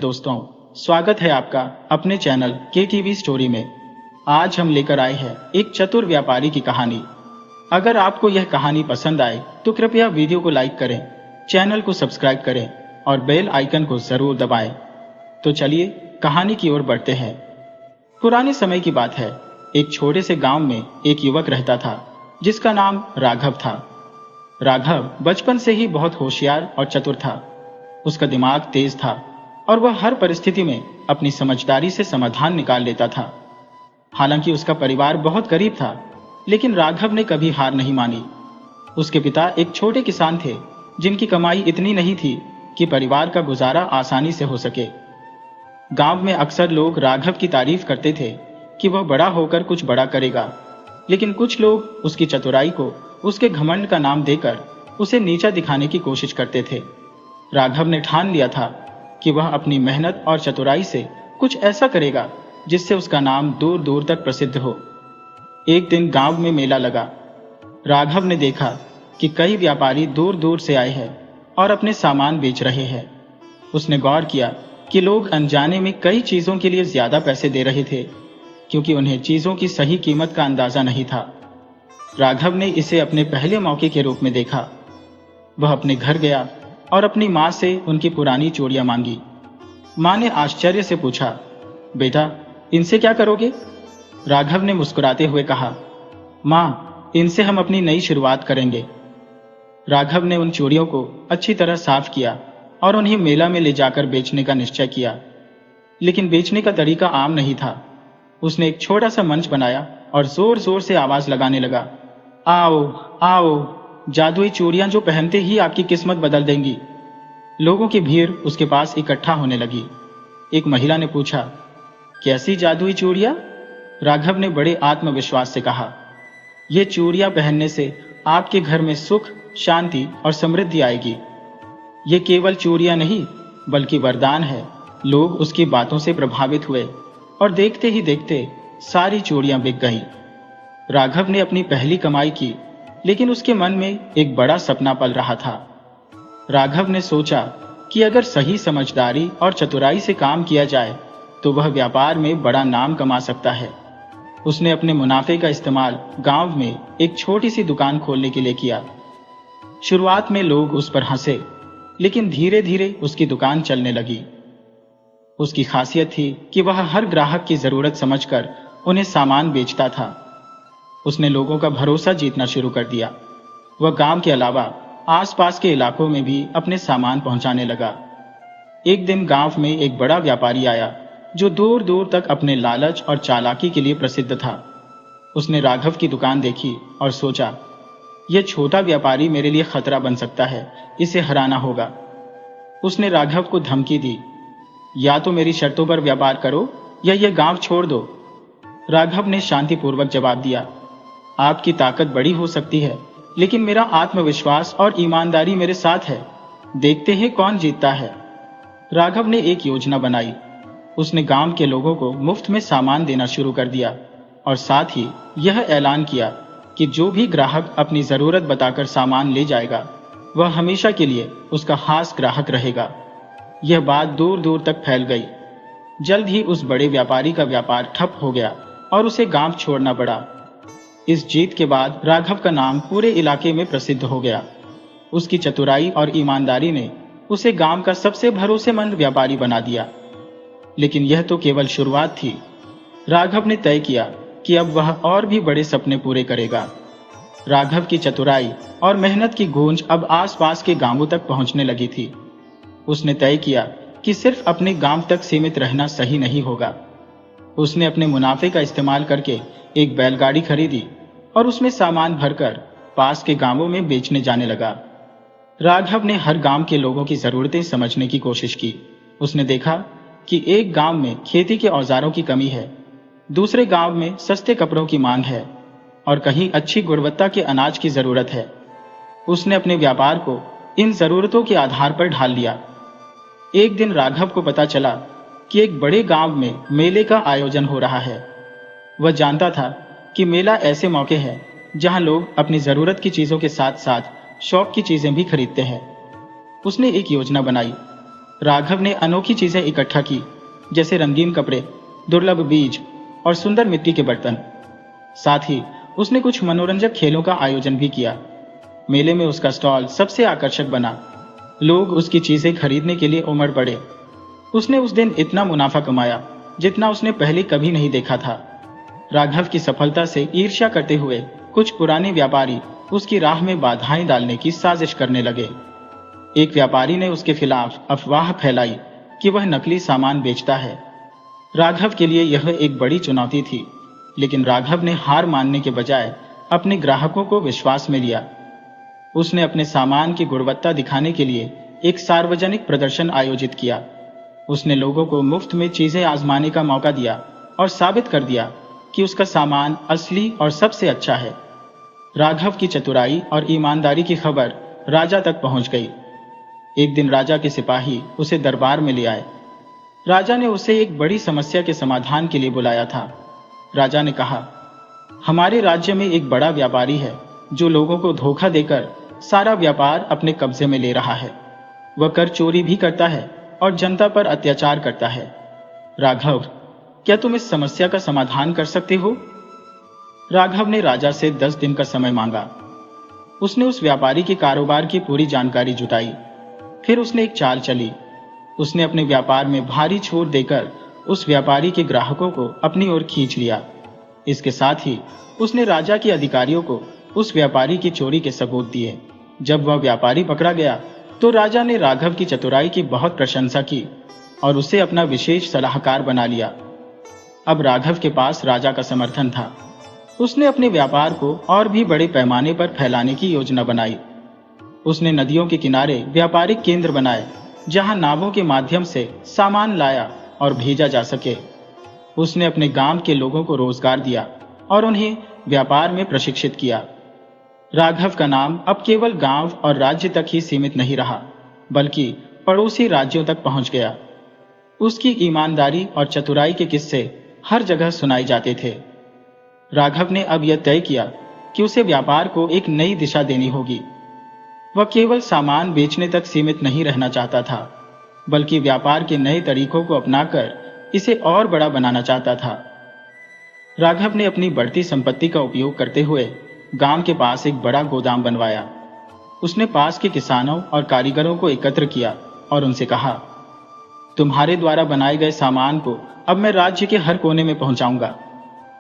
दोस्तों, स्वागत है आपका अपने चैनल KTV स्टोरी में। आज हम लेकर आए हैं एक चतुर व्यापारी की कहानी। अगर आपको यह कहानी पसंद आए तो कृपया वीडियो को लाइक करें, चैनल को सब्सक्राइब करें और बेल आइकन को जरूर दबाएं। तो चलिए कहानी की ओर बढ़ते हैं। पुराने समय की बात है। एक छोटे से गांव में एक युवक रहता था जिसका नाम राघव था। राघव बचपन से ही बहुत होशियार और चतुर था। उसका दिमाग तेज था और वह हर परिस्थिति में अपनी समझदारी से समाधान निकाल लेता था। हालांकि उसका परिवार बहुत गरीब था, लेकिन राघव ने कभी हार नहीं मानी। उसके पिता एक छोटे किसान थे जिनकी कमाई इतनी नहीं थी कि परिवार का गुजारा आसानी से हो सके। गांव में अक्सर लोग राघव की तारीफ करते थे कि वह बड़ा होकर कुछ बड़ा करेगा, लेकिन कुछ लोग उसकी चतुराई को उसके घमंड का नाम देकर उसे नीचा दिखाने की कोशिश करते थे। राघव ने ठान लिया था कि वह अपनी मेहनत और चतुराई से कुछ ऐसा करेगा जिससे उसका नाम दूर दूर तक प्रसिद्ध हो। एक दिन गांव में मेला लगा। राघव ने देखा कि कई व्यापारी दूर दूर से आए हैं और अपने सामान बेच रहे हैं। उसने गौर किया कि लोग अनजाने में कई चीजों के लिए ज्यादा पैसे दे रहे थे, क्योंकि उन्हें चीजों की सही कीमत का अंदाजा नहीं था। राघव ने इसे अपने पहले मौके के रूप में देखा। वह अपने घर गया और अपनी माँ से उनकी पुरानी चूड़ियां मांगी। माँ ने आश्चर्य से पूछा, बेटा, इनसे क्या करोगे? राघव ने मुस्कुराते हुए कहा, माँ, इनसे हम अपनी नई शुरुआत करेंगे। राघव ने उन चूड़ियों को अच्छी तरह साफ किया और उन्हें मेला में ले जाकर बेचने का निश्चय किया। लेकिन बेचने का तरीका आम नहीं था। उसने एक छोटा सा मंच बनाया और जोर जोर से आवाज लगाने लगा, आओ आओ, जादुई चूड़ियां जो पहनते ही आपकी किस्मत बदल देंगी। लोगों की भीड़ उसके पास इकट्ठा होने लगी। एक महिला ने पूछा, कैसी जादुई चूड़ियां? राघव ने बड़े आत्मविश्वास से कहा, ये चूड़ियां पहनने से आपके घर में सुख, शांति और समृद्धि आएगी। ये केवल चूड़ियां नहीं बल्कि वरदान है। लोग उसकी बातों से प्रभावित हुए और देखते ही देखते सारी चूड़ियां बिक गईं। राघव ने अपनी पहली कमाई की, लेकिन उसके मन में एक बड़ा सपना पल रहा था। राघव ने सोचा कि अगर सही समझदारी और चतुराई से काम किया जाए तो वह व्यापार में बड़ा नाम कमा सकता है। उसने अपने मुनाफे का इस्तेमाल गांव में एक छोटी सी दुकान खोलने के लिए किया। शुरुआत में लोग उस पर हंसे, लेकिन धीरे धीरे उसकी दुकान चलने लगी। उसकी खासियत थी कि वह हर ग्राहक की जरूरत समझकर उन्हें सामान बेचता था। उसने लोगों का भरोसा जीतना शुरू कर दिया। वह गांव के अलावा आसपास के इलाकों में भी अपने सामान पहुंचाने लगा। एक दिन गांव में एक बड़ा व्यापारी आया जो दूर दूर तक अपने लालच और चालाकी के लिए प्रसिद्ध था। उसने राघव की दुकान देखी और सोचा, यह छोटा व्यापारी मेरे लिए खतरा बन सकता है, इसे हराना होगा। उसने राघव को धमकी दी, या तो मेरी शर्तों पर व्यापार करो या यह गांव छोड़ दो। राघव ने शांतिपूर्वक जवाब दिया, आपकी ताकत बड़ी हो सकती है, लेकिन मेरा आत्मविश्वास और ईमानदारी मेरे साथ है। देखते हैं कौन जीतता है। राघव ने एक योजना बनाई। उसने गांव के लोगों को मुफ्त में सामान देना शुरू कर दिया और साथ ही यह ऐलान किया कि जो भी ग्राहक अपनी जरूरत बताकर सामान ले जाएगा वह हमेशा के लिए उसका खास ग्राहक रहेगा। यह बात दूर दूर तक फैल गई। जल्द ही उस बड़े व्यापारी का व्यापार ठप हो गया और उसे गांव छोड़ना पड़ा। इस जीत के बाद राघव का नाम पूरे इलाके में प्रसिद्ध हो गया। उसकी चतुराई और ईमानदारी ने उसे गांव का सबसे भरोसेमंद व्यापारी बना दिया। लेकिन यह तो केवल शुरुआत थी। राघव ने तय किया कि अब वह और भी बड़े सपने पूरे करेगा। राघव की चतुराई और मेहनत की गूंज अब आसपास के गांवों तक पहुंचने लगी थी। उसने तय किया कि सिर्फ अपने गांव तक सीमित रहना सही नहीं होगा। उसने अपने मुनाफे का इस्तेमाल करके एक बैलगाड़ी खरीदी और उसमें सामान भरकर पास के गांवों में बेचने जाने लगा। राघव ने हर गांव के लोगों की जरूरतें समझने की कोशिश की। उसने देखा कि एक गांव में खेती के औजारों की कमी है, दूसरे गांव में सस्ते कपड़ों की मांग है और कहीं अच्छी गुणवत्ता के अनाज की जरूरत है। उसने अपने व्यापार को इन जरूरतों के आधार पर ढाल लिया। एक दिन राघव को पता चला कि एक बड़े गांव में मेले का आयोजन हो रहा है। वह जानता था कि मेला ऐसे मौके हैं जहां लोग अपनी जरूरत की चीजों के साथ साथ शौक की चीजें भी खरीदते हैं। उसने एक योजना बनाई। राघव ने अनोखी चीजें इकट्ठा की, जैसे रंगीन कपड़े, दुर्लभ बीज और सुंदर मिट्टी के बर्तन। साथ ही उसने कुछ मनोरंजक खेलों का आयोजन भी किया। मेले में उसका स्टॉल सबसे आकर्षक बना। लोग उसकी चीजें खरीदने के लिए उमड़ पड़े। उसने उस दिन इतना मुनाफा कमाया जितना उसने पहले कभी नहीं देखा था। राघव की सफलता से ईर्ष्या करते हुए कुछ पुराने व्यापारी उसकी राह में बाधाएं डालने की साजिश करने लगे। एक व्यापारी ने उसके खिलाफ अफवाह फैलाई कि वह नकली सामान बेचता है। राघव के लिए यह एक बड़ी चुनौती थी, लेकिन राघव ने हार मानने के बजाय अपने ग्राहकों को विश्वास में लिया। उसने अपने सामान की गुणवत्ता दिखाने के लिए एक सार्वजनिक प्रदर्शन आयोजित किया। उसने लोगों को मुफ्त में चीजें आजमाने का मौका दिया और साबित कर दिया कि उसका सामान असली और सबसे अच्छा है। राघव की चतुराई और ईमानदारी की खबर राजा तक पहुंच गई। एक दिन राजा के सिपाही उसे दरबार में ले आए। राजा ने उसे एक बड़ी समस्या के समाधान के लिए बुलाया था। राजा ने कहा, हमारे राज्य में एक बड़ा व्यापारी है जो लोगों को धोखा देकर सारा व्यापार अपने कब्जे में ले रहा है। वह कर चोरी भी करता है और जनता पर अत्याचार करता है। राघव, क्या तुम इस समस्या का समाधान कर सकते हो? राघव ने राजा से 10 दिन का समय मांगा। उसने उस व्यापारी के कारोबार की पूरी जानकारी जुटाई। फिर उसने एक चाल चली। उसने अपने व्यापार में भारी छूट देकर उस व्यापारी के ग्राहकों को अपनी ओर खींच लिया। इसके साथ ही उसने राजा के अधिकारियों को उस व्यापारी की चोरी के सबूत दिए। जब वह व्यापारी पकड़ा गया तो राजा ने राघव की चतुराई की बहुत प्रशंसा की और उसे अपना विशेष सलाहकार बना लिया। अब राघव के पास राजा का समर्थन था। उसने अपने व्यापार को और भी बड़े पैमाने पर फैलाने की योजना बनाई। उसने नदियों के किनारे व्यापारिक केंद्र बनाए, जहां नावों के माध्यम से सामान लाया और भेजा जा सके। उसने अपने गांव के लोगों को रोजगार दिया और उन्हें व्यापार में प्रशिक्षित किया। राघव का नाम अब केवल गांव और राज्य तक ही सीमित नहीं रहा, बल्कि पड़ोसी राज्यों तक पहुंच गया। उसकी ईमानदारी और चतुराई के किस्से हर जगह सुनाए जाते थे। राघव ने अब यह तय किया कि उसे व्यापार को एक नई दिशा देनी होगी। वह केवल सामान बेचने तक सीमित नहीं रहना चाहता था, बल्कि व्यापार के नए तरीकों को अपनाकर इसे और बड़ा बनाना चाहता था। राघव ने अपनी बढ़ती संपत्ति का उपयोग करते हुए गांव के पास एक बड़ा गोदाम बनवाया। उसने पास के किसानों और कारीगरों को एकत्र किया और उनसे कहा, तुम्हारे द्वारा बनाए गए सामान को अब मैं राज्य के हर कोने में पहुंचाऊंगा,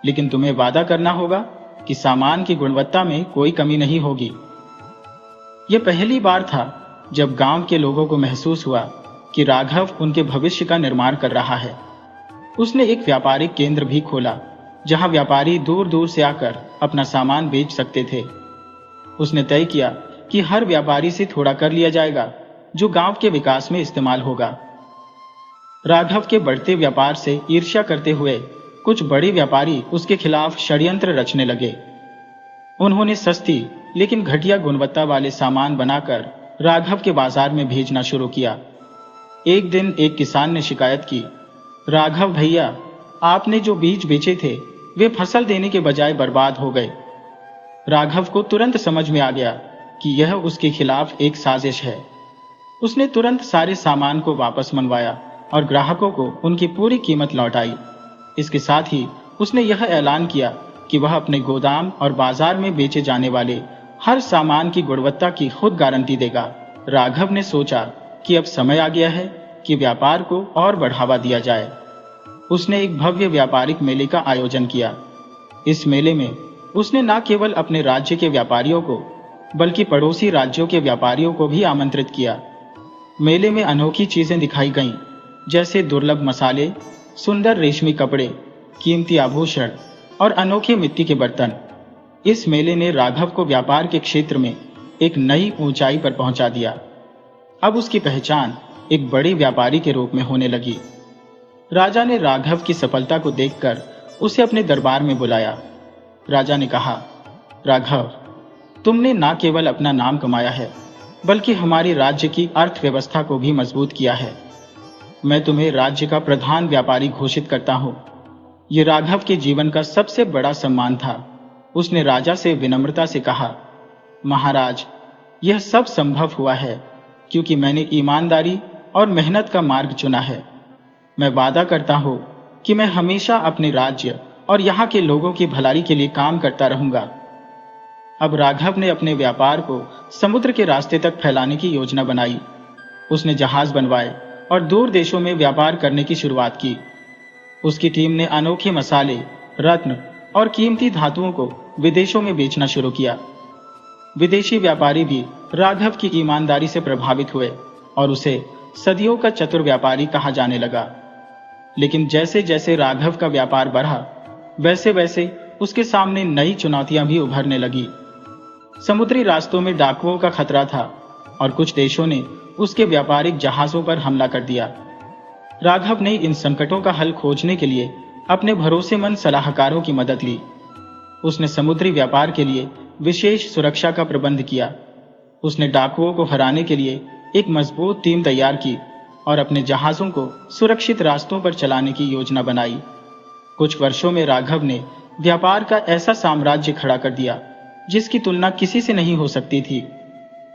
लेकिन तुम्हें वादा करना होगा कि सामान की गुणवत्ता में कोई कमी नहीं होगी। यह पहली बार था जब गांव के लोगों को महसूस हुआ कि राघव उनके भविष्य का निर्माण कर रहा है। उसने एक व्यापारिक केंद्र भी खोला, जहां व्यापारी दूर दूर से आकर अपना सामान बेच सकते थे। उसने तय किया कि हर व्यापारी से थोड़ा कर लिया जाएगा, जो गांव के विकास में इस्तेमाल होगा। राघव के बढ़ते व्यापार से ईर्ष्या करते हुए कुछ बड़े व्यापारी उसके खिलाफ षड्यंत्र रचने लगे। उन्होंने सस्ती लेकिन घटिया गुणवत्ता वाले सामान बनाकर राघव के बाजार में भेजना शुरू किया। एक दिन एक किसान ने शिकायत की, राघव भैया, आपने जो बीज बेचे थे वे फसल देने के बजाय बर्बाद हो गए। राघव को तुरंत समझ में आ गया कि यह उसके खिलाफ एक साजिश है। उसने तुरंत सारे सामान को वापस मंगवाया और ग्राहकों को उनकी पूरी कीमत लौटाई। इसके साथ ही उसने यह ऐलान किया कि वह अपने गोदाम और बाजार में बेचे जाने वाले हर सामान की गुणवत्ता की खुद गारंटी देगा। राघव ने सोचा कि अब समय आ गया है कि व्यापार को और बढ़ावा दिया जाए। उसने एक भव्य व्यापारिक मेले का आयोजन किया। इस मेले में उसने न केवल अपने राज्य के व्यापारियों को, बल्कि पड़ोसी राज्यों के व्यापारियों को भी आमंत्रित किया। मेले में अनोखी चीजें दिखाई गईं, जैसे दुर्लभ मसाले, सुंदर रेशमी कपड़े, कीमती आभूषण और अनोखे मिट्टी के बर्तन। इस मेले ने राघव को व्यापार के क्षेत्र में एक नई ऊंचाई पर पहुंचा दिया। अब उसकी पहचान एक बड़े व्यापारी के रूप में होने लगी। राजा ने राघव की सफलता को देखकर उसे अपने दरबार में बुलाया। राजा ने कहा, राघव, तुमने न केवल अपना नाम कमाया है, बल्कि हमारे राज्य की अर्थव्यवस्था को भी मजबूत किया है। मैं तुम्हें राज्य का प्रधान व्यापारी घोषित करता हूं। यह राघव के जीवन का सबसे बड़ा सम्मान था। उसने राजा से विनम्रता से कहा, महाराज, यह सब संभव हुआ है क्योंकि मैंने ईमानदारी और मेहनत का मार्ग चुना है। मैं वादा करता हूँ कि मैं हमेशा अपने राज्य और यहाँ के लोगों की भलाई के लिए काम करता रहूंगा। अब राघव ने अपने व्यापार को समुद्र के रास्ते तक फैलाने की योजना बनाई। उसने जहाज बनवाए और दूर देशों में व्यापार करने की शुरुआत की। उसकी टीम ने अनोखे मसाले, रत्न और कीमती धातुओं को विदेशों में बेचना शुरू किया। विदेशी व्यापारी भी राघव की ईमानदारी से प्रभावित हुए और उसे सदियों का चतुर व्यापारी कहा जाने लगा। लेकिन जैसे जैसे राघव का व्यापार बढ़ा, वैसे वैसे उसके सामने नई चुनौतियां भी उभरने लगी। समुद्री रास्तों में डाकुओं का खतरा था और कुछ देशों ने उसके व्यापारिक जहाजों पर हमला कर दिया। राघव ने इन संकटों का हल खोजने के लिए अपने भरोसेमंद सलाहकारों की मदद ली। उसने समुद्री व्यापार के लिए विशेष सुरक्षा का प्रबंध किया। उसने डाकुओं को हराने के लिए एक मजबूत टीम तैयार की और अपने जहाजों को सुरक्षित रास्तों पर चलाने की योजना बनाई। कुछ वर्षों में राघव ने व्यापार का ऐसा साम्राज्य खड़ा कर दिया जिसकी तुलना किसी से नहीं हो सकती थी।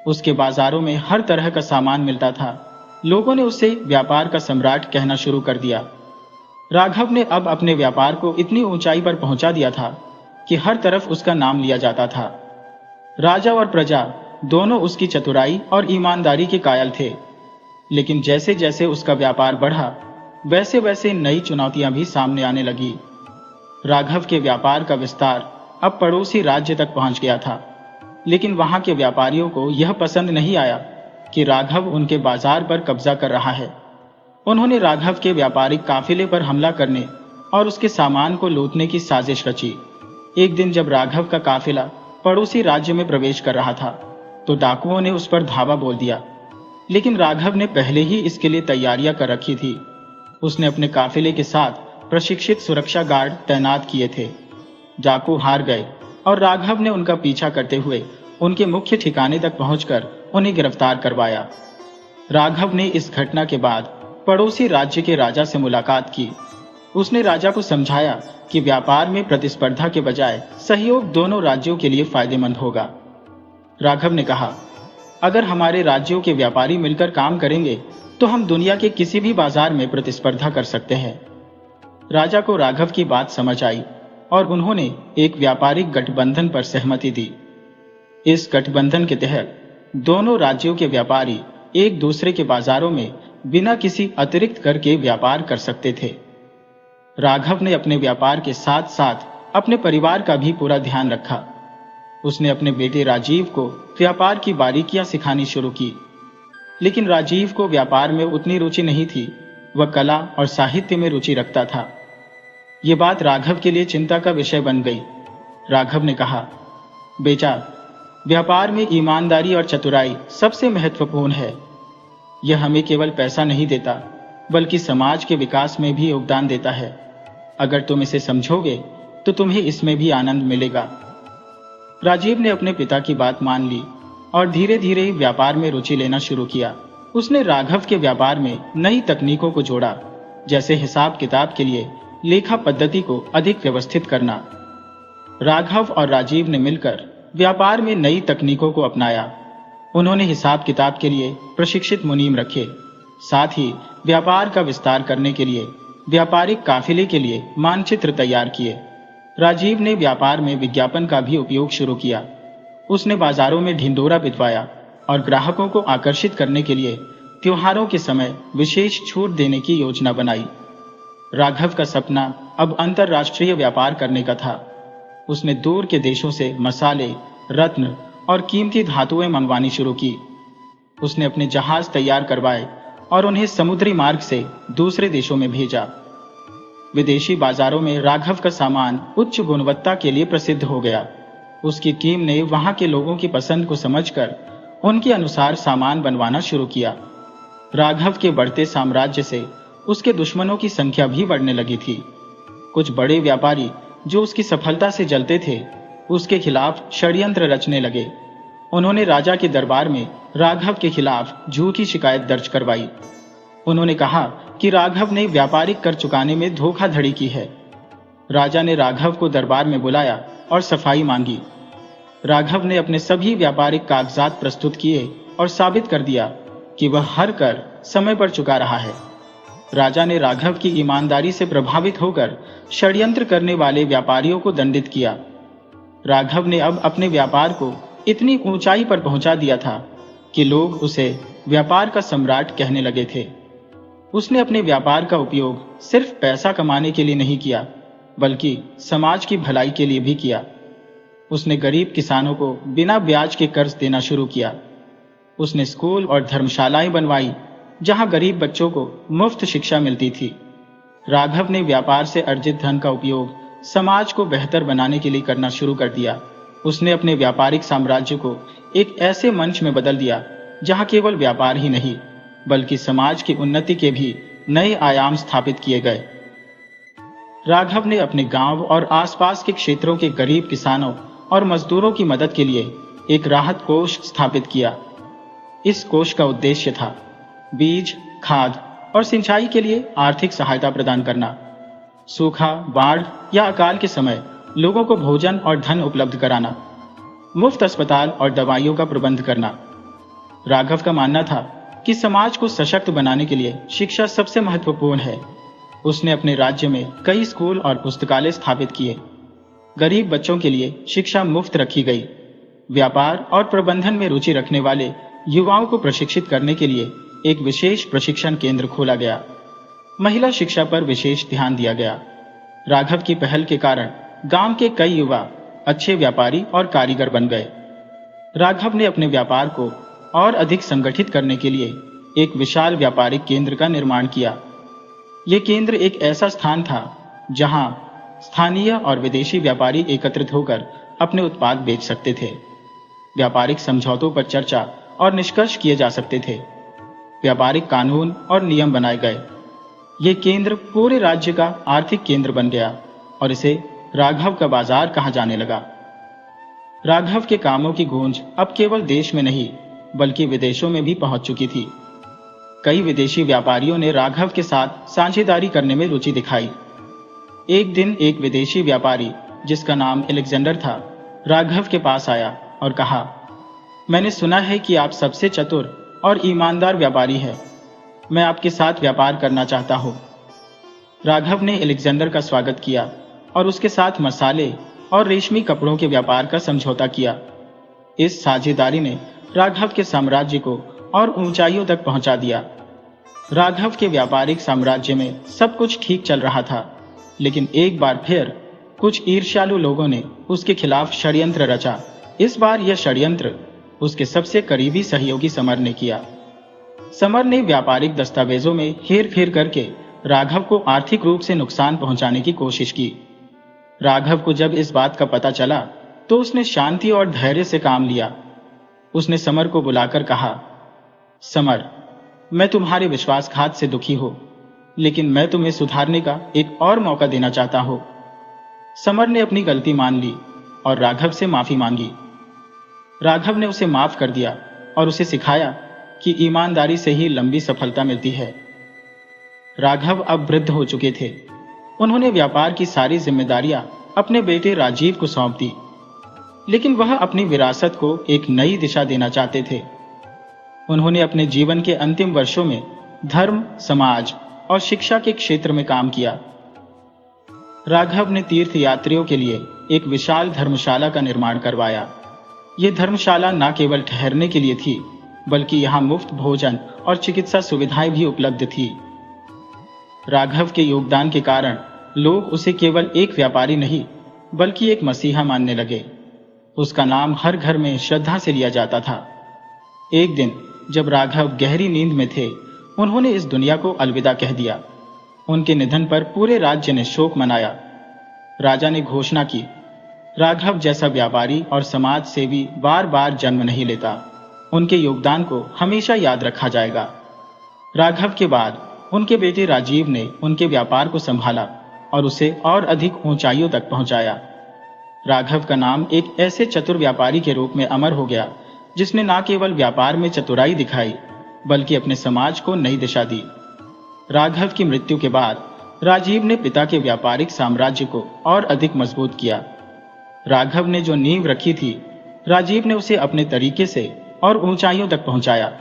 उसके बाजारों में हर तरह का सामान मिलता था। लोगों ने उसे व्यापार का सम्राट कहना शुरू कर दिया। राघव ने अब अपने व्यापार को इतनी ऊंचाई पर पहुंचा दिया था कि हर तरफ उसका नाम लिया जाता था। राजा और प्रजा दोनों उसकी चतुराई और ईमानदारी के कायल थे। लेकिन जैसे जैसे उसका व्यापार बढ़ा, वैसे वैसे नई चुनौतियां भी सामने आने लगी। राघव के व्यापार का विस्तार अब पड़ोसी राज्य तक पहुंच गया था। लेकिन वहां के व्यापारियों को यह पसंद नहीं आया कि राघव उनके बाजार पर कब्जा कर रहा है। उन्होंने राघव के व्यापारिक काफिले पर हमला करने और उसके सामान को लूटने की साजिश रची। एक दिन जब राघव का काफिला पड़ोसी राज्य में प्रवेश कर रहा था, तो डाकुओं ने उस पर धावा बोल दिया। लेकिन राघव ने पहले ही इसके लिए तैयारियां कर रखी थी। उसने अपने काफिले के साथ प्रशिक्षित सुरक्षा गार्ड तैनात किए थे। डाकू हार गए और राघव ने उनका पीछा करते हुए उनके मुख्य ठिकाने तक पहुंचकर उन्हें गिरफ्तार करवाया। राघव ने इस घटना के बाद पड़ोसी राज्य के राजा से मुलाकात की। उसने राजा को समझाया कि व्यापार में प्रतिस्पर्धा के बजाय सहयोग दोनों राज्यों के लिए फायदेमंद होगा। राघव ने कहा, अगर हमारे राज्यों के व्यापारी मिलकर काम करेंगे तो हम दुनिया के किसी भी बाजार में प्रतिस्पर्धा कर सकते हैं। राजा को राघव की बात समझ आई और उन्होंने एक व्यापारिक गठबंधन पर सहमति दी। इस गठबंधन के तहत दोनों राज्यों के व्यापारी एक दूसरे के बाजारों में बिना किसी अतिरिक्त कर के व्यापार कर सकते थे। राघव ने अपने व्यापार के साथ साथ अपने परिवार का भी पूरा ध्यान रखा। उसने अपने बेटे राजीव को व्यापार की बारीकियां सिखानी शुरू की। लेकिन राजीव को व्यापार में उतनी रुचि नहीं थी। वह कला और साहित्य में रुचि रखता था। ये बात राघव के लिए चिंता का विषय बन गई। राघव ने कहा, बेटा, व्यापार में ईमानदारी और चतुराई सबसे महत्वपूर्ण है। यह हमें केवल पैसा नहीं देता, बल्कि समाज के विकास में भी योगदान देता है। अगर तुम इसे समझोगे तो तुम्हें इसमें भी आनंद मिलेगा। राजीव ने अपने पिता की बात मान ली और धीरे धीरे व्यापार में रुचि लेना शुरू किया। उसने राघव के व्यापार में नई तकनीकों को जोड़ा, जैसे हिसाब किताब के लिए लेखा पद्धति को अधिक व्यवस्थित करना। राघव और राजीव ने मिलकर व्यापार में नई तकनीकों को अपनाया। उन्होंने हिसाब किताब के लिए प्रशिक्षित मुनीम रखे। साथ ही व्यापार का विस्तार करने के लिए व्यापारिक काफिले के लिए मानचित्र तैयार किए। राजीव ने व्यापार में विज्ञापन का भी उपयोग शुरू किया। उसने बाजारों में ढिंढोरा पिटवाया और ग्राहकों को आकर्षित करने के लिए त्योहारों के समय विशेष छूट देने की योजना बनाई। राघव का सपना अब अंतर्राष्ट्रीय व्यापार करने का था। उसने दूर के देशों से मसाले, रत्न और कीमती धातुएं मंगवानी शुरू की। उसने अपने जहाज तैयार करवाए और उन्हें समुद्री मार्ग से दूसरे देशों में भेजा। विदेशी बाजारों में राघव का सामान उच्च गुणवत्ता के लिए प्रसिद्ध हो गया। उसकी टीम ने वहां के लोगों की पसंद को समझकर उनके अनुसार सामान बनवाना शुरू किया। राघव के बढ़ते साम्राज्य से उसके दुश्मनों की संख्या भी बढ़ने लगी थी। कुछ बड़े व्यापारी जो उसकी सफलता से जलते थे, उसके खिलाफ षड्यंत्र रचने लगे। उन्होंने राजा के दरबार में राघव के खिलाफ झूठी शिकायत दर्ज करवाई। उन्होंने कहा कि राघव ने व्यापारिक कर चुकाने में धोखाधड़ी की है। राजा ने राघव को दरबार में बुलाया और सफाई मांगी। राघव ने अपने सभी व्यापारिक कागजात प्रस्तुत किए और साबित कर दिया कि वह हर कर समय पर चुका रहा है। राजा ने राघव की ईमानदारी से प्रभावित होकर षड्यंत्र करने वाले व्यापारियों को दंडित किया। राघव ने अब अपने व्यापार को इतनी ऊंचाई पर पहुंचा दिया था कि लोग उसे व्यापार का सम्राट कहने लगे थे। उसने अपने व्यापार का उपयोग सिर्फ पैसा कमाने के लिए नहीं किया, बल्कि समाज की भलाई के लिए भी किया। उसने गरीब किसानों को बिना ब्याज के कर्ज देना शुरू किया। उसने स्कूल और धर्मशालाएं बनवाई, जहां गरीब बच्चों को मुफ्त शिक्षा मिलती थी। राघव ने व्यापार से अर्जित धन का उपयोग समाज को बेहतर बनाने के लिए करना शुरू कर दिया। उसने अपने व्यापारिक साम्राज्य को एक ऐसे मंच में बदल दिया जहां केवल व्यापार ही नहीं, बल्कि समाज की उन्नति के भी नए आयाम स्थापित किए गए। राघव ने अपने गांव और आसपास के क्षेत्रों के गरीब किसानों और मजदूरों की मदद के लिए एक राहत कोष स्थापित किया। इस कोष का उद्देश्य था बीज, खाद और सिंचाई के लिए आर्थिक सहायता प्रदान करना, सूखा, बाढ़ या अकाल के समय लोगों को भोजन और धन उपलब्ध कराना, मुफ्त अस्पताल और दवाइयों का प्रबंध करना। राघव का मानना था कि समाज को सशक्त बनाने के लिए शिक्षा सबसे महत्वपूर्ण है। उसने अपने राज्य में कई स्कूल और पुस्तकालय स्थापित किए। गरीब बच्चों के लिए शिक्षा मुफ्त रखी गई। व्यापार और प्रबंधन में रुचि रखने वाले युवाओं को प्रशिक्षित करने के लिए एक विशेष प्रशिक्षण केंद्र खोला गया। महिला शिक्षा पर विशेष ध्यान दिया गया। राघव की पहल के कारण गांव के कई युवा अच्छे व्यापारी और कारीगर बन गए। राघव ने अपने व्यापार को और अधिक संगठित करने के लिए एक विशाल व्यापारिक केंद्र का निर्माण किया। यह केंद्र एक ऐसा स्थान था जहां स्थानीय और विदेशी व्यापारी एकत्रित होकर अपने उत्पाद बेच सकते थे। व्यापारिक समझौतों पर चर्चा और निष्कर्ष किए जा सकते थे। व्यापारिक कानून और नियम बनाए गए। यह केंद्र पूरे राज्य का आर्थिक केंद्र बन गया और इसे राघव का बाजार कहा जाने लगा। राघव के कामों की गूंज अब केवल देश में नहीं, बल्कि विदेशों में भी पहुंच चुकी थी। कई विदेशी व्यापारियों ने राघव के साथ साझेदारी करने में रुचि दिखाई। एक दिन एक विदेशी व्यापारी, जिसका नाम अलेक्जेंडर था, राघव के पास आया और कहा, मैंने सुना है कि आप सबसे चतुर और ईमानदार व्यापारी हैं। मैं आपके साथ व्यापार करना चाहता हूं। राघव ने अलेक्जेंडर का स्वागत किया और उसके साथ मसाले और रेशमी कपड़ों के व्यापार का समझौता किया। इस साझेदारी ने राघव के साम्राज्य को और ऊंचाइयों तक पहुंचा दिया। राघव के व्यापारिक साम्राज्य में सब कुछ ठीक चल रहा था, लेकिन एक बार फिर कुछ ईर्ष्यालु लोगों ने उसके खिलाफ षड्यंत्र रचा। इस बार यह षड्यंत्र उसके सबसे करीबी सहयोगी समर ने किया। समर ने व्यापारिक दस्तावेजों में हेर-फेर करके राघव को आर्थिक रूप से नुकसान पहुंचाने की कोशिश की। राघव को जब इस बात का पता चला तो उसने शांति और धैर्य से काम लिया। उसने समर को बुलाकर कहा, समर, मैं तुम्हारे विश्वासघात से दुखी हूं, लेकिन मैं तुम्हें सुधारने का एक और मौका देना चाहता हूं। समर ने अपनी गलती मान ली और राघव से माफी मांगी। राघव ने उसे माफ कर दिया और उसे सिखाया कि ईमानदारी से ही लंबी सफलता मिलती है। राघव अब वृद्ध हो चुके थे। उन्होंने व्यापार की सारी जिम्मेदारियां अपने बेटे राजीव को सौंप दी, लेकिन वह अपनी विरासत को एक नई दिशा देना चाहते थे। उन्होंने अपने जीवन के अंतिम वर्षों में धर्म, समाज और शिक्षा के क्षेत्र में काम किया। राघव ने तीर्थयात्रियों के लिए एक विशाल धर्मशाला का निर्माण करवाया। यह धर्मशाला न केवल ठहरने के लिए थी, बल्कि यहां मुफ्त भोजन और चिकित्सा सुविधाएं भी उपलब्ध थी। राघव के योगदान के कारण लोग उसे केवल एक व्यापारी नहीं, बल्कि एक मसीहा मानने लगे। उसका नाम हर घर में श्रद्धा से लिया जाता था। एक दिन जब राघव गहरी नींद में थे, उन्होंने इस दुनिया को अलविदा कह दिया। उनके निधन पर पूरे राज्य ने शोक मनाया। राजा ने घोषणा की, राघव जैसा व्यापारी और समाज सेवी बार बार जन्म नहीं लेता। उनके योगदान को हमेशा याद रखा जाएगा। राघव के बाद उनके बेटे राजीव ने उनके व्यापार को संभाला और उसे और अधिक ऊंचाइयों तक पहुंचाया। राघव का नाम एक ऐसे चतुर व्यापारी के रूप में अमर हो गया, जिसने न केवल व्यापार में चतुराई दिखाई, बल्कि अपने समाज को नई दिशा दी। राघव की मृत्यु के बाद राजीव ने पिता के व्यापारिक साम्राज्य को और अधिक मजबूत किया। राघव ने जो नींव रखी थी, राजीव ने उसे अपने तरीके से और ऊंचाइयों तक पहुंचाया।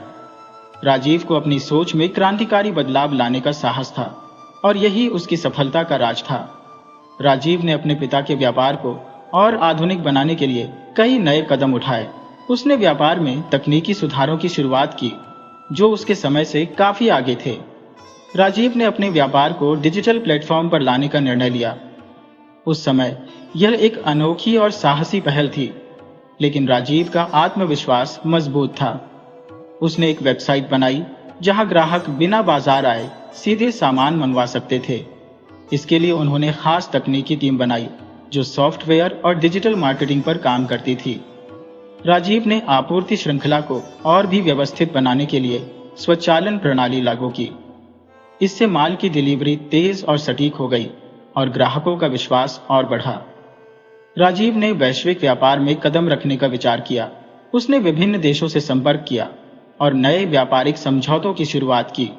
राजीव को अपनी सोच में क्रांतिकारी बदलाव लाने का साहस था और यही उसकी सफलता का राज था। राजीव ने अपने पिता के व्यापार को और आधुनिक बनाने के लिए कई नए कदम उठाए। उसने व्यापार में तकनीकी सुधारों की शुरुआत की जो उसके समय से काफी आगे थे। राजीव ने अपने व्यापार को डिजिटल प्लेटफॉर्म पर लाने का निर्णय लिया। उस समय यह एक अनोखी और साहसी पहल थी, लेकिन राजीव का आत्मविश्वास मजबूत था। उसने एक वेबसाइट बनाई जहां ग्राहक बिना बाजार आए सीधे सामान मंगवा सकते थे। इसके लिए उन्होंने खास तकनीकी टीम बनाई जो सॉफ्टवेयर और डिजिटल मार्केटिंग पर काम करती थी। राजीव ने आपूर्ति श्रृंखला को और भी व्यवस्थित बनाने के लिए स्वचालन प्रणाली लागू की। इससे माल की डिलीवरी तेज और सटीक हो गई और ग्राहकों का विश्वास और बढ़ा। राजीव ने वैश्विक व्यापार में कदम रखने का विचार किया। उसने विभिन्न देशों से संपर्क किया और नए व्यापारिक समझौतों की शुरुआत की।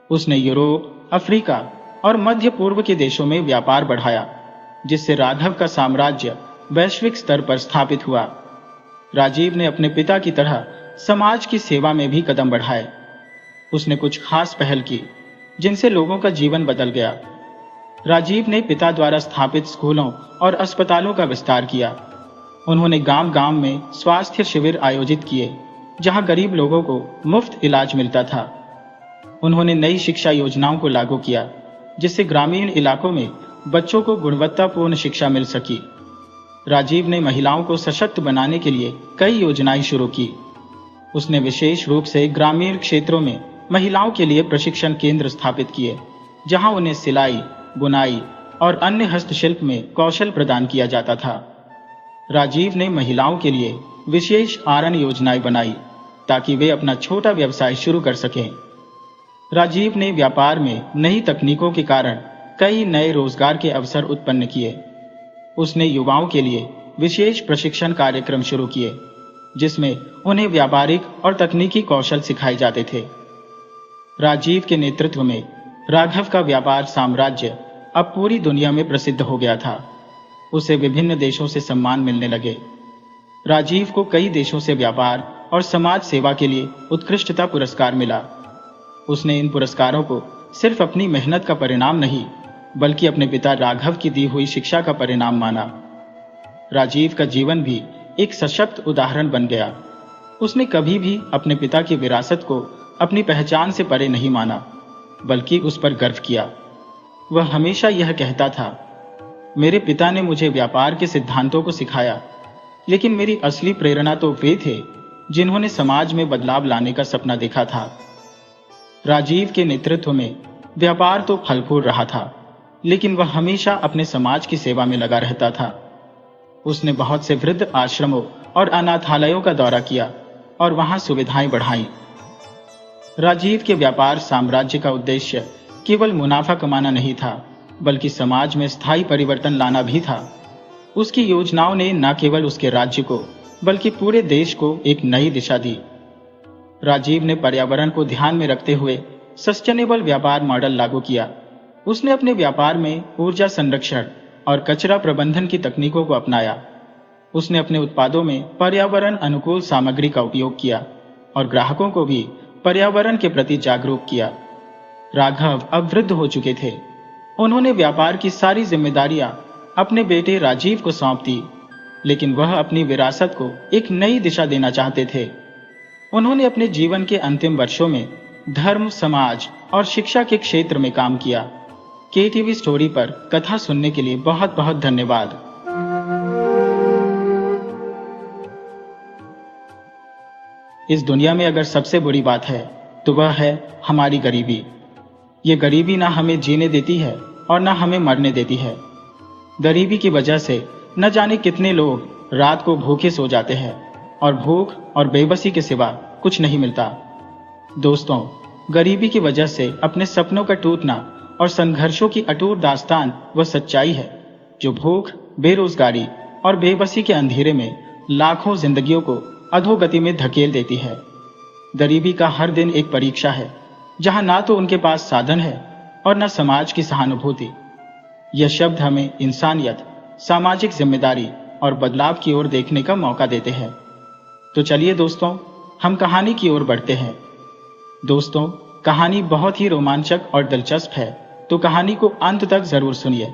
उसने यूरोप, अफ्रीका और मध्य पूर्व के देशों में व्यापार बढ़ाया, जिससे राघव का साम्राज्य वैश्विक स्तर पर स्थापित हुआ। राजीव ने अपने पिता की तरह समाज की सेवा में भी कदम बढ़ाए। उसने कुछ खास पहल की जिनसे लोगों का जीवन बदल गया। राजीव ने पिता द्वारा स्थापित स्कूलों और अस्पतालों का विस्तार किया। उन्होंने गांव-गांव में स्वास्थ्य शिविर आयोजित किए, जहां गरीब लोगों को मुफ्त इलाज मिलता था। उन्होंने नई शिक्षा योजनाओं को लागू किया, जिससे ग्रामीण इलाकों में बच्चों को गुणवत्तापूर्ण शिक्षा मिल सकी। राजीव ने महिलाओं को सशक्त बनाने के लिए कई योजनाएं शुरू की। उसने विशेष रूप से ग्रामीण क्षेत्रों में महिलाओं के लिए प्रशिक्षण केंद्र स्थापित किए, जहां उन्हें सिलाई, बुनाई और अन्य हस्तशिल्प में कौशल प्रदान किया जाता था। राजीव ने महिलाओं के लिए विशेष आरण योजनाएं बनाई ताकि वे अपना छोटा व्यवसाय शुरू कर सकें। राजीव ने व्यापार में नई तकनीकों के कारण कई नए रोजगार के अवसर उत्पन्न किए। उसने युवाओं के लिए विशेष प्रशिक्षण कार्यक्रम शुरू किए, जिसमें उन्हें व्यापारिक और तकनीकी कौशल सिखाए जाते थे। राजीव के नेतृत्व में राघव का व्यापार साम्राज्य अब पूरी दुनिया में प्रसिद्ध हो गया था। उसे विभिन्न देशों से सम्मान मिलने लगे। राजीव को कई देशों से व्यापार और समाज सेवा के लिए उत्कृष्टता पुरस्कार मिला। उसने इन पुरस्कारों को सिर्फ अपनी मेहनत का परिणाम नहीं, बल्कि अपने पिता राघव की दी हुई शिक्षा का परिणाम माना। राजीव का जीवन भी एक सशक्त उदाहरण बन गया। उसने कभी भी अपने पिता की विरासत को अपनी पहचान से परे नहीं माना, बल्कि उस पर गर्व किया। वह हमेशा यह कहता था, मेरे पिता ने मुझे व्यापार के सिद्धांतों को सिखाया, लेकिन मेरी असली प्रेरणा तो वे थे जिन्होंने समाज में बदलाव लाने का सपना देखा था। राजीव के नेतृत्व में व्यापार तो फल फूल रहा था, लेकिन वह हमेशा अपने समाज की सेवा में लगा रहता था। उसने बहुत से वृद्ध आश्रमों और अनाथालयों का दौरा किया और वहां सुविधाएं बढ़ाईं। राजीव के व्यापार साम्राज्य का उद्देश्य केवल मुनाफा कमाना नहीं था, बल्कि समाज में स्थायी परिवर्तन लाना भी था। उसकी योजनाओं ने न केवल उसके राज्य को, बल्कि पूरे देश को एक नई दिशा दी। राजीव ने पर्यावरण को ध्यान में रखते हुए सस्टेनेबल व्यापार मॉडल लागू किया। उसने अपने व्यापार में ऊर्जा संरक्षण और कचरा प्रबंधन की तकनीकों को अपनाया। उसने अपने उत्पादों में पर्यावरण अनुकूल सामग्री का उपयोग किया और ग्राहकों को भी पर्यावरण के प्रति जागरूक किया। राघव अब वृद्ध हो चुके थे। उन्होंने व्यापार की सारी जिम्मेदारियां अपने बेटे राजीव को सौंप दी, लेकिन वह अपनी विरासत को एक नई दिशा देना चाहते थे। उन्होंने अपने जीवन के अंतिम वर्षों में धर्म, समाज और शिक्षा के क्षेत्र में काम किया। केटीवी स्टोरी पर कथा सुनने के लिए बहुत बहुत धन्यवाद। इस दुनिया में अगर सबसे बुरी बात है तो वह है हमारी गरीबी। ये गरीबी ना हमें जीने देती है और ना हमें मरने देती है। गरीबी की वजह से न जाने कितने लोग रात को भूखे सो जाते हैं और भूख और बेबसी के सिवा कुछ नहीं मिलता। दोस्तों, गरीबी की वजह से अपने सपनों का टूटना और संघर्षों की अटूट दास्तान वह सच्चाई है जो भूख, बेरोजगारी और बेबसी के अंधेरे में लाखों जिंदगियों को अधोगति में धकेल देती है। गरीबी का हर दिन एक परीक्षा है, जहां ना तो उनके पास साधन है और न समाज की सहानुभूति। यह शब्द हमें इंसानियत, सामाजिक जिम्मेदारी और बदलाव की ओर देखने का मौका देते हैं। तो चलिए दोस्तों, हम कहानी की ओर बढ़ते हैं। दोस्तों, कहानी बहुत ही रोमांचक और दिलचस्प है, तो कहानी को अंत तक जरूर सुनिए।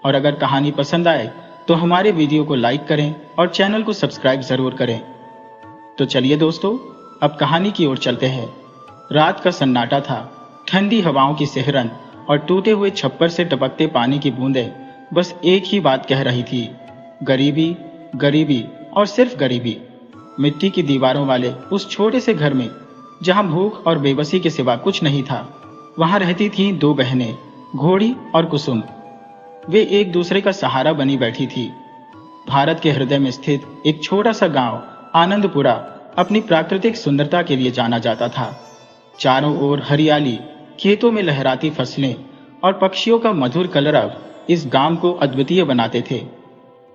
और अगर कहानी पसंद आए तो हमारे वीडियो को लाइक करें और चैनल को सब्सक्राइब जरूर करें। तो चलिए दोस्तों, अब कहानी की ओर चलते हैं। रात का सन्नाटा था, ठंडी हवाओं की सिहरन और टूटे हुए छप्पर से टपकते पानी की बूंदें बस एक ही बात कह रही थी, गरीबी, गरीबी और सिर्फ गरीबी। मिट्टी की दीवारों वाले उस छोटे से घर में, जहां भूख और बेबसी के सिवा कुछ नहीं था, वहां रहती थीं दो बहनें, घोड़ी और कुसुम। वे एक दूसरे का सहारा बनी बैठी थी। भारत के हृदय में स्थित एक छोटा सा गांव आनंदपुरा अपनी प्राकृतिक सुंदरता के लिए जाना जाता था। चारों ओर हरियाली, खेतों में लहराती फसलें और पक्षियों का मधुर कलरव इस गांव को अद्वितीय बनाते थे।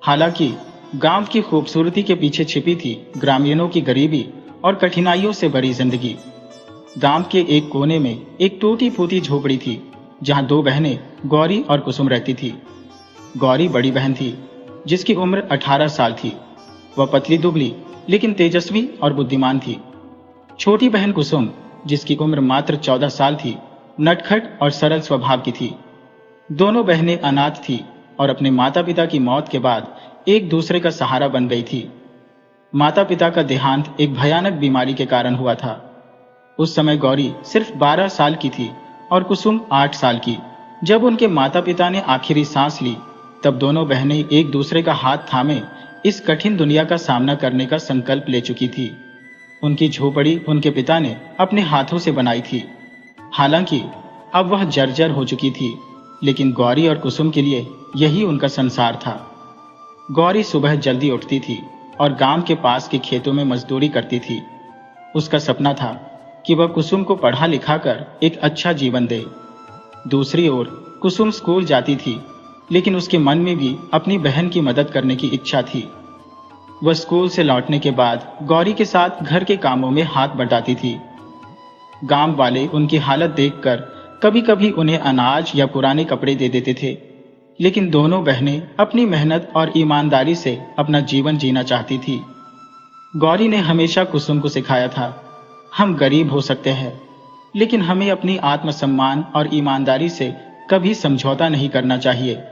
हालांकि गांव की खूबसूरती के पीछे छिपी थी ग्रामीणों की गरीबी और कठिनाइयों से भरी जिंदगी। गांव के एक कोने में एक टूटी फूटी झोपड़ी थी, जहां दो बहनें गौरी और कुसुम रहती थी। गौरी बड़ी बहन थी, जिसकी उम्र 18 साल थी। वह पतली दुबली लेकिन तेजस्वी और बुद्धिमान थी। छोटी बहन कुसुम, जिसकी उम्र मात्र 14 साल थी, नटखट और सरल स्वभाव की थी। दोनों बहनें अनाथ थी और अपने माता पिता की मौत के बाद एक दूसरे का सहारा बन गई थी। माता पिता का देहांत एक भयानक बीमारी के कारण हुआ था। उस समय गौरी सिर्फ 12 साल की थी और कुसुम 8 साल की। जब उनके माता पिता ने आखिरी सांस ली, तब दोनों बहनें एक दूसरे का हाथ थामे इस कठिन दुनिया का सामना करने का संकल्प ले चुकी थी। उनकी झोपड़ी उनके पिता ने अपने हाथों से बनाई थी। हालांकि अब वह जर्जर हो चुकी थी, लेकिन गौरी और कुसुम के लिए यही उनका संसार था। गौरी सुबह जल्दी उठती थी और गांव के पास के खेतों में मजदूरी करती थी। उसका सपना था कि वह कुसुम को पढ़ा लिखा कर एक अच्छा जीवन दे। दूसरी ओर कुसुम स्कूल जाती थी, लेकिन उसके मन में भी अपनी बहन की मदद करने की इच्छा थी। वह स्कूल से लौटने के बाद गौरी के साथ घर के कामों में हाथ बटाती थी। गांव वाले उनकी हालत देखकर कभी कभी उन्हें अनाज या पुराने कपड़े दे देते थे, लेकिन दोनों बहनें अपनी मेहनत और ईमानदारी से अपना जीवन जीना चाहती थी। गौरी ने हमेशा कुसुम को सिखाया था, हम गरीब हो सकते हैं, लेकिन हमें अपनी आत्मसम्मान और ईमानदारी से कभी समझौता नहीं करना चाहिए।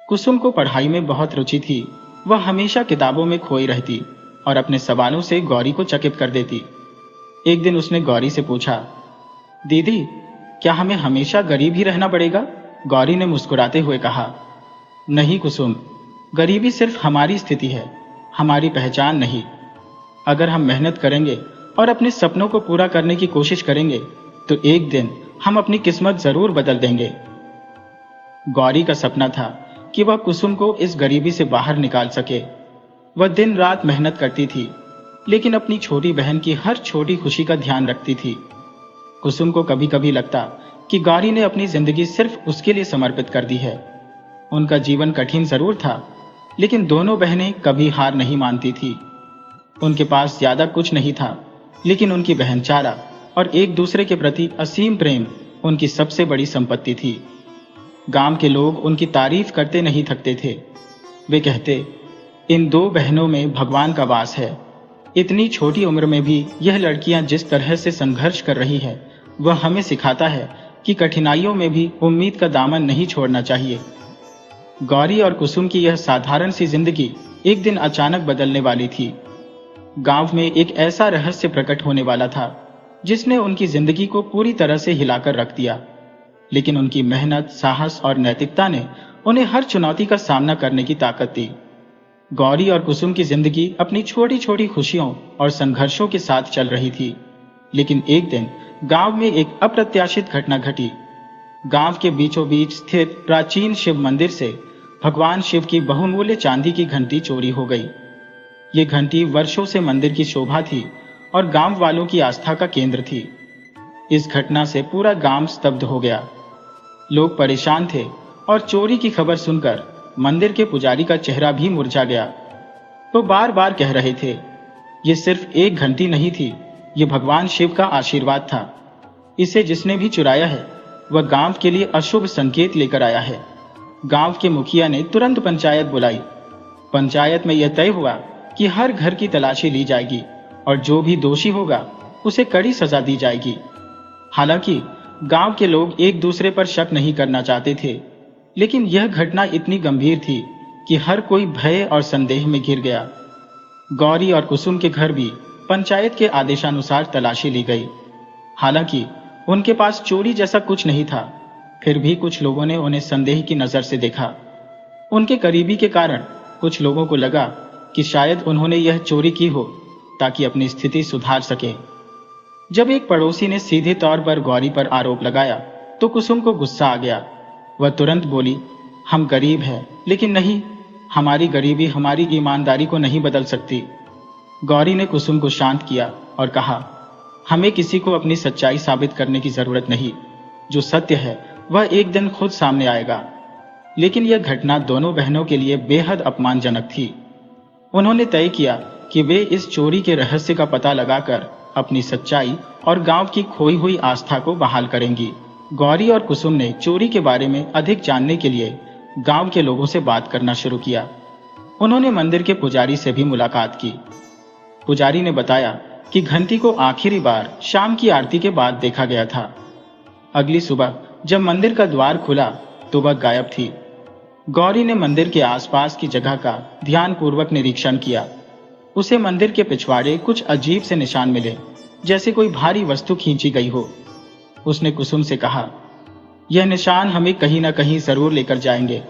कुसुम को पढ़ाई में बहुत रुचि थी। वह हमेशा किताबों में खोई रहती और अपने सवालों से गौरी को चकित कर देती। एक दिन उसने गौरी से पूछा, दीदी, क्या हमें हमेशा गरीब ही रहना पड़ेगा? गौरी ने मुस्कुराते हुए कहा, नहीं कुसुम, गरीबी सिर्फ हमारी स्थिति है, हमारी पहचान नहीं। अगर हम मेहनत करेंगे और अपने सपनों को पूरा करने की कोशिश करेंगे, तो एक दिन हम अपनी किस्मत जरूर बदल देंगे। गौरी का सपना था कि वह कुसुम को इस गरीबी से बाहर निकाल सके। वह दिन रात मेहनत करती थी, लेकिन अपनी छोटी बहन की हर छोटी खुशी का ध्यान रखती थी। कुसुम को कभी कभी लगता कि गौरी ने अपनी जिंदगी सिर्फ उसके लिए समर्पित कर दी है। उनका जीवन कठिन जरूर था, लेकिन दोनों बहनें कभी हार नहीं मानती थी। उनके पास ज्यादा कुछ नहीं था, लेकिन उनकी बहनचारा और एक दूसरे के प्रति असीम प्रेम उनकी सबसे बड़ी संपत्ति थी। गांव के लोग उनकी तारीफ करते नहीं थकते थे। वे कहते, इन दो बहनों में भगवान का वास है। इतनी छोटी उम्र में भी यह लड़कियां जिस तरह से संघर्ष कर रही है, वह हमें सिखाता है कि कठिनाइयों में भी उम्मीद का दामन नहीं छोड़ना चाहिए। गौरी और कुसुम की यह साधारण सी जिंदगी एक दिन अचानक बदलने वाली थी। गांव में एक ऐसा रहस्य प्रकट होने वाला था, जिसने उनकी जिंदगी को पूरी तरह से हिलाकर रख दिया। लेकिन उनकी मेहनत, साहस और नैतिकता ने उन्हें हर चुनौती का सामना करने की ताकत दी। गौरी और कुसुम की जिंदगी अपनी छोटी छोटी खुशियों और संघर्षों के साथ चल रही थी। लेकिन एक दिन गांव में एक अप्रत्याशित घटना घटी। गांव के बीचों बीच स्थित प्राचीन शिव मंदिर से भगवान शिव की बहुमूल्य चांदी की घंटी चोरी हो गई। ये घंटी वर्षों से मंदिर की शोभा थी और गांव वालों की आस्था का केंद्र थी। इस घटना से पूरा गांव स्तब्ध हो गया। लोग परेशान थे और चोरी की खबर सुनकर मंदिर के पुजारी का चेहरा भी मुरझा गया। वो बार बार कह रहे थे, ये सिर्फ एक घंटी नहीं थी, ये भगवान शिव का आशीर्वाद था। इसे जिसने भी चुराया है, वह गांव के लिए अशुभ संकेत लेकर आया है। गांव के मुखिया ने तुरंत पंचायत बुलाई। पंचायत में यह तय हुआ कि हर घर की तलाशी ली जाएगी और जो भी दोषी होगा उसे कड़ी सजा दी जाएगी। हालांकि गांव के लोग एक दूसरे पर शक नहीं करना चाहते थे, लेकिन यह घटना इतनी गंभीर थी कि हर कोई भय और संदेह में घिर गया। गौरी और कुसुम के घर भी पंचायत के आदेशानुसार तलाशी ली गई। हालांकि उनके पास चोरी जैसा कुछ नहीं था, फिर भी कुछ लोगों ने उन्हें संदेह की नजर से देखा। उनके करीबी के कारण कुछ लोगों को लगा कि शायद उन्होंने यह चोरी की हो ताकि अपनी स्थिति सुधार सके। जब एक पड़ोसी ने सीधे तौर पर गौरी पर आरोप लगाया तो कुसुम को गुस्सा आ गया। वह तुरंत बोली, हम गरीब हैं, लेकिन नहीं, हमारी गरीबी हमारी ईमानदारी को नहीं बदल सकती। गौरी ने कुसुम को शांत किया और कहा, हमें किसी को अपनी सच्चाई साबित करने की जरूरत नहीं। जो सत्य है वह एक दिन खुद सामने आएगा। लेकिन यह घटना दोनों बहनों के लिए बेहद अपमानजनक थी। उन्होंने तय किया कि वे इस चोरी के रहस्य का पता लगाकर अपनी सच्चाई और गांव की खोई हुई आस्था को बहाल करेंगी। गौरी और कुसुम ने चोरी के बारे में अधिक जानने के लिए गांव के लोगों से बात करना शुरू किया। उन्होंने मंदिर के पुजारी से भी मुलाकात की। पुजारी ने बताया कि घंटी को आखिरी बार शाम की आरती के बाद देखा गया था। अगली सुबह जब मंदिर का द्वार खुला तो वह गायब थी। गौरी ने मंदिर के आसपास की जगह का ध्यानपूर्वक निरीक्षण किया। उसे मंदिर के पिछवाड़े कुछ अजीब से निशान मिले, जैसे कोई भारी वस्तु खींची गई हो। उसने कुसुम से कहा, यह निशान हमें कहीं ना कहीं जरूर लेकर जाएंगे।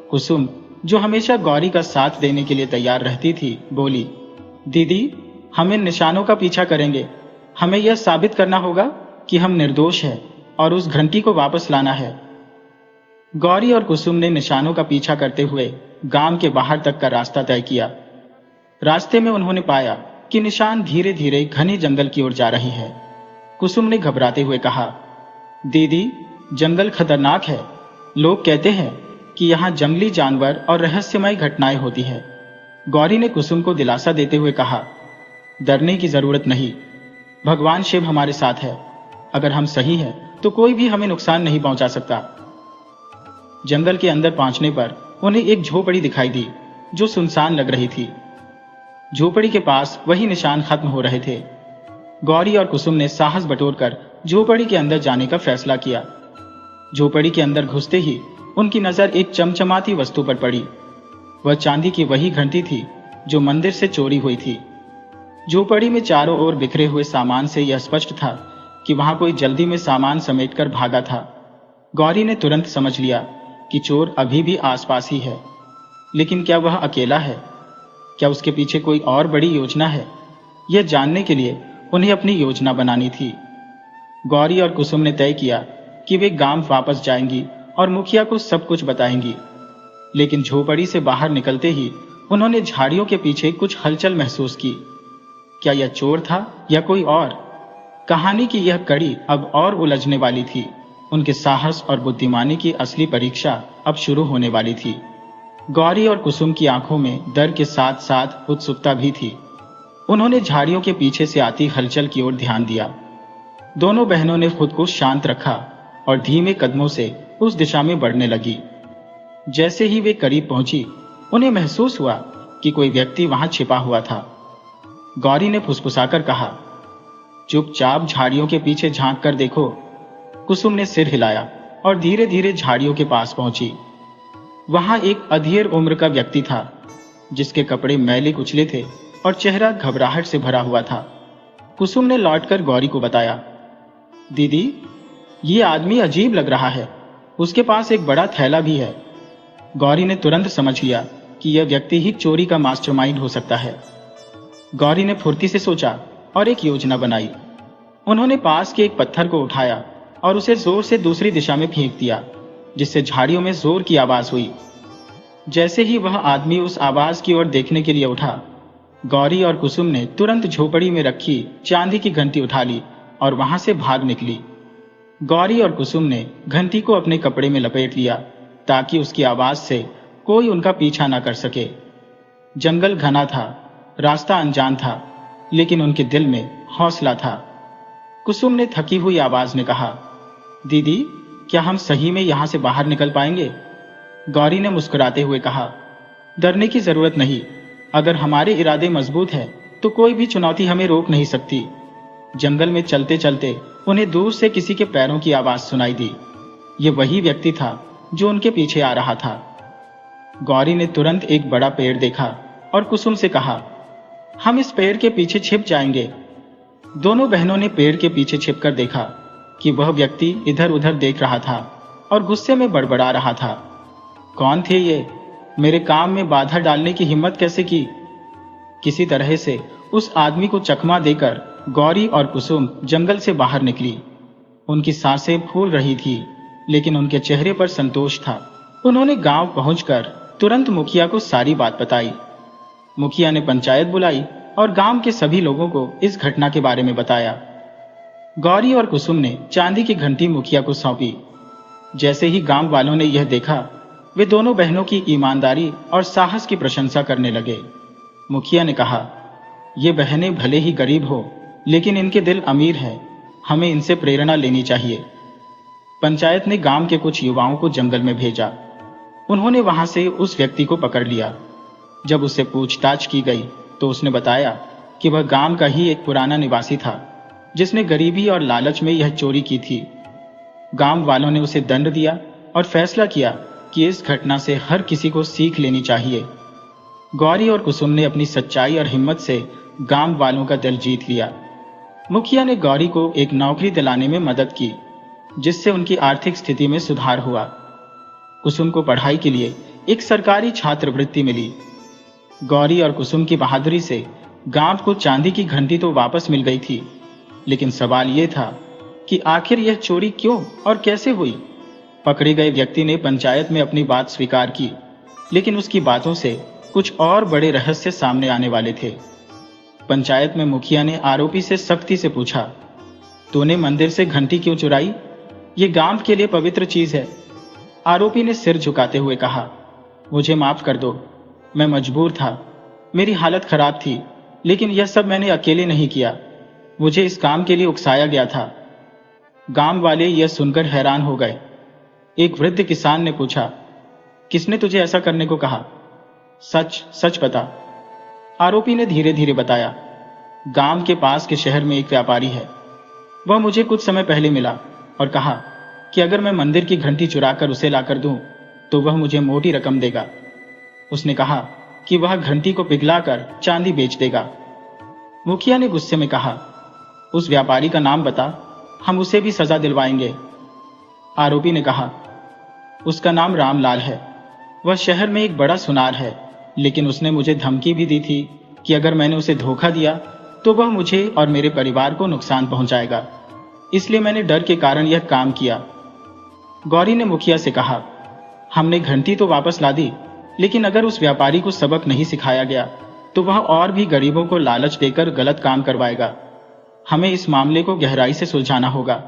कुसुम, जो हमेशा गौरी का साथ देने के लिए तैयार रहती थी, बोली, दीदी, हम इन निशानों का पीछा करेंगे। हमें यह साबित करना होगा कि हम निर्दोष हैं और उस घंटी को वापस लाना है। गौरी और कुसुम ने निशानों का पीछा करते हुए गांव के बाहर तक का रास्ता तय किया। रास्ते में उन्होंने पाया कि निशान धीरे धीरे घने जंगल की ओर जा रही है। कुसुम ने घबराते हुए कहा, दीदी, जंगल खतरनाक है। लोग कहते हैं कि यहाँ जंगली जानवर और रहस्यमय घटनाएं होती है। गौरी ने कुसुम को दिलासा देते हुए कहा, डरने की जरूरत नहीं, भगवान शिव हमारे साथ है। अगर हम सही हैं तो कोई भी हमें नुकसान नहीं पहुंचा सकता। जंगल के अंदर पहुंचने पर उन्हें एक झोपड़ी दिखाई दी जो सुनसान लग रही थी। झोपड़ी के पास वही निशान खत्म हो रहे थे। गौरी और कुसुम ने साहस बटोरकर झोपड़ी के अंदर जाने का फैसला किया। झोपड़ी के अंदर घुसते ही उनकी नजर एक चमचमाती वस्तु पर पड़ी। वह चांदी की वही घंटी थी जो मंदिर से चोरी हुई थी। झोपड़ी में चारों ओर बिखरे हुए सामान से यह स्पष्ट था कि वहां कोई जल्दी में सामान समेटकर भागा था। गौरी ने तुरंत समझ लिया कि चोर अभी भी आसपास ही है। लेकिन क्या वह अकेला है? क्या उसके पीछे कोई और बड़ी योजना है? यह जानने के लिए उन्हें अपनी योजना बनानी थी। गौरी और कुसुम ने तय किया कि वे गांव वापस जाएंगी और मुखिया को सब कुछ बताएंगी। लेकिन झोपड़ी से बाहर निकलते ही उन्होंने झाड़ियों के पीछे कुछ हलचल महसूस की। क्या यह चोर था या कोई और? कहानी की यह कड़ी अब और उलझने वाली थी। उनके साहस और बुद्धिमानी की असली परीक्षा अब शुरू होने वाली थी। गौरी और कुसुम की आंखों में डर के साथ साथ उत्सुकता भी थी। उन्होंने झाड़ियों के पीछे से आती हलचल की ओर ध्यान दिया। दोनों बहनों ने खुद को शांत रखा और धीमे कदमों से उस दिशा में बढ़ने लगी। जैसे ही वे करीब पहुंची, उन्हें महसूस हुआ कि कोई व्यक्ति वहां छिपा हुआ था। गौरी ने फुसफुसाकर कहा, चुपचाप झाड़ियों के पीछे झांक कर देखो। कुसुम ने सिर हिलाया और धीरे धीरे झाड़ियों के पास पहुंची। वहां एक अधेड़ उम्र का व्यक्ति था जिसके कपड़े मैले कुचले थे और चेहरा घबराहट से भरा हुआ था। कुसुम ने लौटकर गौरी को बताया, दीदी, ये आदमी अजीब लग रहा है। उसके पास एक बड़ा थैला भी है। गौरी ने तुरंत समझ लिया कि यह व्यक्ति ही चोरी का मास्टरमाइंड हो सकता है। गौरी ने फुर्ती से सोचा और एक योजना बनाई। उन्होंने पास के एक पत्थर को उठाया और उसे जोर से दूसरी दिशा में फेंक दिया, जिससे झाड़ियों में जोर की आवाज हुई। जैसे ही वह आदमी उस आवाज की ओर देखने के लिए उठा, गौरी और कुसुम ने तुरंत झोपड़ी में रखी चांदी की घंटी उठा ली और वहां से भाग निकली। गौरी और कुसुम ने घंटी को अपने कपड़े में लपेट लिया ताकि उसकी आवाज से कोई उनका पीछा ना कर सके। जंगल घना था, रास्ता अनजान था, लेकिन उनके दिल में हौसला था। कुसुम ने थकी हुई आवाज में कहा, दीदी, क्या हम सही में यहां से बाहर निकल पाएंगे? गौरी ने मुस्कुराते हुए कहा, डरने की जरूरत नहीं। अगर हमारे इरादे मजबूत हैं तो कोई भी चुनौती हमें रोक नहीं सकती। जंगल में चलते चलते उन्हें दूर से किसी के पैरों की आवाज सुनाई दी। ये वही व्यक्ति था जो उनके पीछे आ रहा था। गौरी ने तुरंत एक बड़ा पेड़ देखा और कुसुम से कहा, हम इस पेड़ के पीछे छिप जाएंगे। दोनों बहनों ने पेड़ के पीछे छिपकर देखा कि वह व्यक्ति इधर उधर देख रहा था और गुस्से में बड़बड़ा रहा था। कौन थे ये? मेरे काम में बाधा डालने की हिम्मत कैसे की? किसी तरह से उस आदमी को चकमा देकर गौरी और कुसुम जंगल से बाहर निकली। उनकी सांसें फूल रही थी, लेकिन उनके चेहरे पर संतोष था। उन्होंने गांव पहुंचकर तुरंत मुखिया को सारी बात बताई। मुखिया ने पंचायत बुलाई और गांव के सभी लोगों को इस घटना के बारे में बताया। गौरी और कुसुम ने चांदी की घंटी मुखिया को सौंपी। जैसे ही गांव वालों ने यह देखा, वे दोनों बहनों की ईमानदारी और साहस की प्रशंसा करने लगे। मुखिया ने कहा, ये बहनें भले ही गरीब हो, लेकिन इनके दिल अमीर हैं। हमें इनसे प्रेरणा लेनी चाहिए। पंचायत ने गांव के कुछ युवाओं को जंगल में भेजा। उन्होंने वहां से उस व्यक्ति को पकड़ लिया। जब उससे पूछताछ की गई तो उसने बताया कि वह गांव का ही एक पुराना निवासी था, जिसने गरीबी और लालच में यह चोरी की थी। गांव वालों ने उसे दंड दिया और फैसला किया कि इस घटना से हर किसी को सीख लेनी चाहिए। गौरी और कुसुम ने अपनी सच्चाई और हिम्मत से गांव वालों का दिल जीत लिया। मुखिया ने गौरी को एक नौकरी दिलाने में मदद की, जिससे उनकी आर्थिक स्थिति में सुधार हुआ। कुसुम को पढ़ाई के लिए एक सरकारी छात्रवृत्ति मिली। गौरी और कुसुम की बहादुरी से गांव को चांदी की घंटी तो वापस मिल गई थी, लेकिन सवाल यह था कि आखिर यह चोरी क्यों और कैसे हुई। पकड़े गए व्यक्ति ने पंचायत में अपनी बात स्वीकार की, लेकिन उसकी बातों से कुछ और बड़े रहस्य सामने आने वाले थे। पंचायत में मुखिया ने आरोपी से सख्ती से पूछा, तूने मंदिर से घंटी क्यों चुराई? ये गांव के लिए पवित्र चीज है। आरोपी ने सिर झुकाते हुए कहा, मुझे माफ कर दो, मैं मजबूर था, मेरी हालत खराब थी, लेकिन यह सब मैंने अकेले नहीं किया। मुझे इस काम के लिए उकसाया गया था। गांव वाले यह सुनकर हैरान हो गए। एक वृद्ध किसान ने पूछा, किसने तुझे ऐसा करने को कहा? सच सच बता। आरोपी ने धीरे धीरे बताया, गांव के पास के शहर में एक व्यापारी है। वह मुझे कुछ समय पहले मिला और कहा कि अगर मैं मंदिर की घंटी चुराकर उसे लाकर दूं तो वह मुझे मोटी रकम देगा। उसने कहा कि वह घंटी को पिघलाकर चांदी बेच देगा। मुखिया ने गुस्से में कहा, उस व्यापारी का नाम बता, हम उसे भी सजा दिलवाएंगे। आरोपी ने कहा, उसका नाम रामलाल है। वह शहर में एक बड़ा सुनार है, लेकिन उसने मुझे धमकी भी दी थी कि अगर मैंने उसे धोखा दिया तो वह मुझे और मेरे परिवार को नुकसान पहुंचाएगा। इसलिए मैंने डर के कारण यह काम किया। गौरी ने मुखिया से कहा, हमने घंटी तो वापस ला दी, लेकिन अगर उस व्यापारी को सबक नहीं सिखाया गया तो वह और भी गरीबों को लालच देकर गलत काम करवाएगा। हमें इस मामले को गहराई से सुलझाना होगा।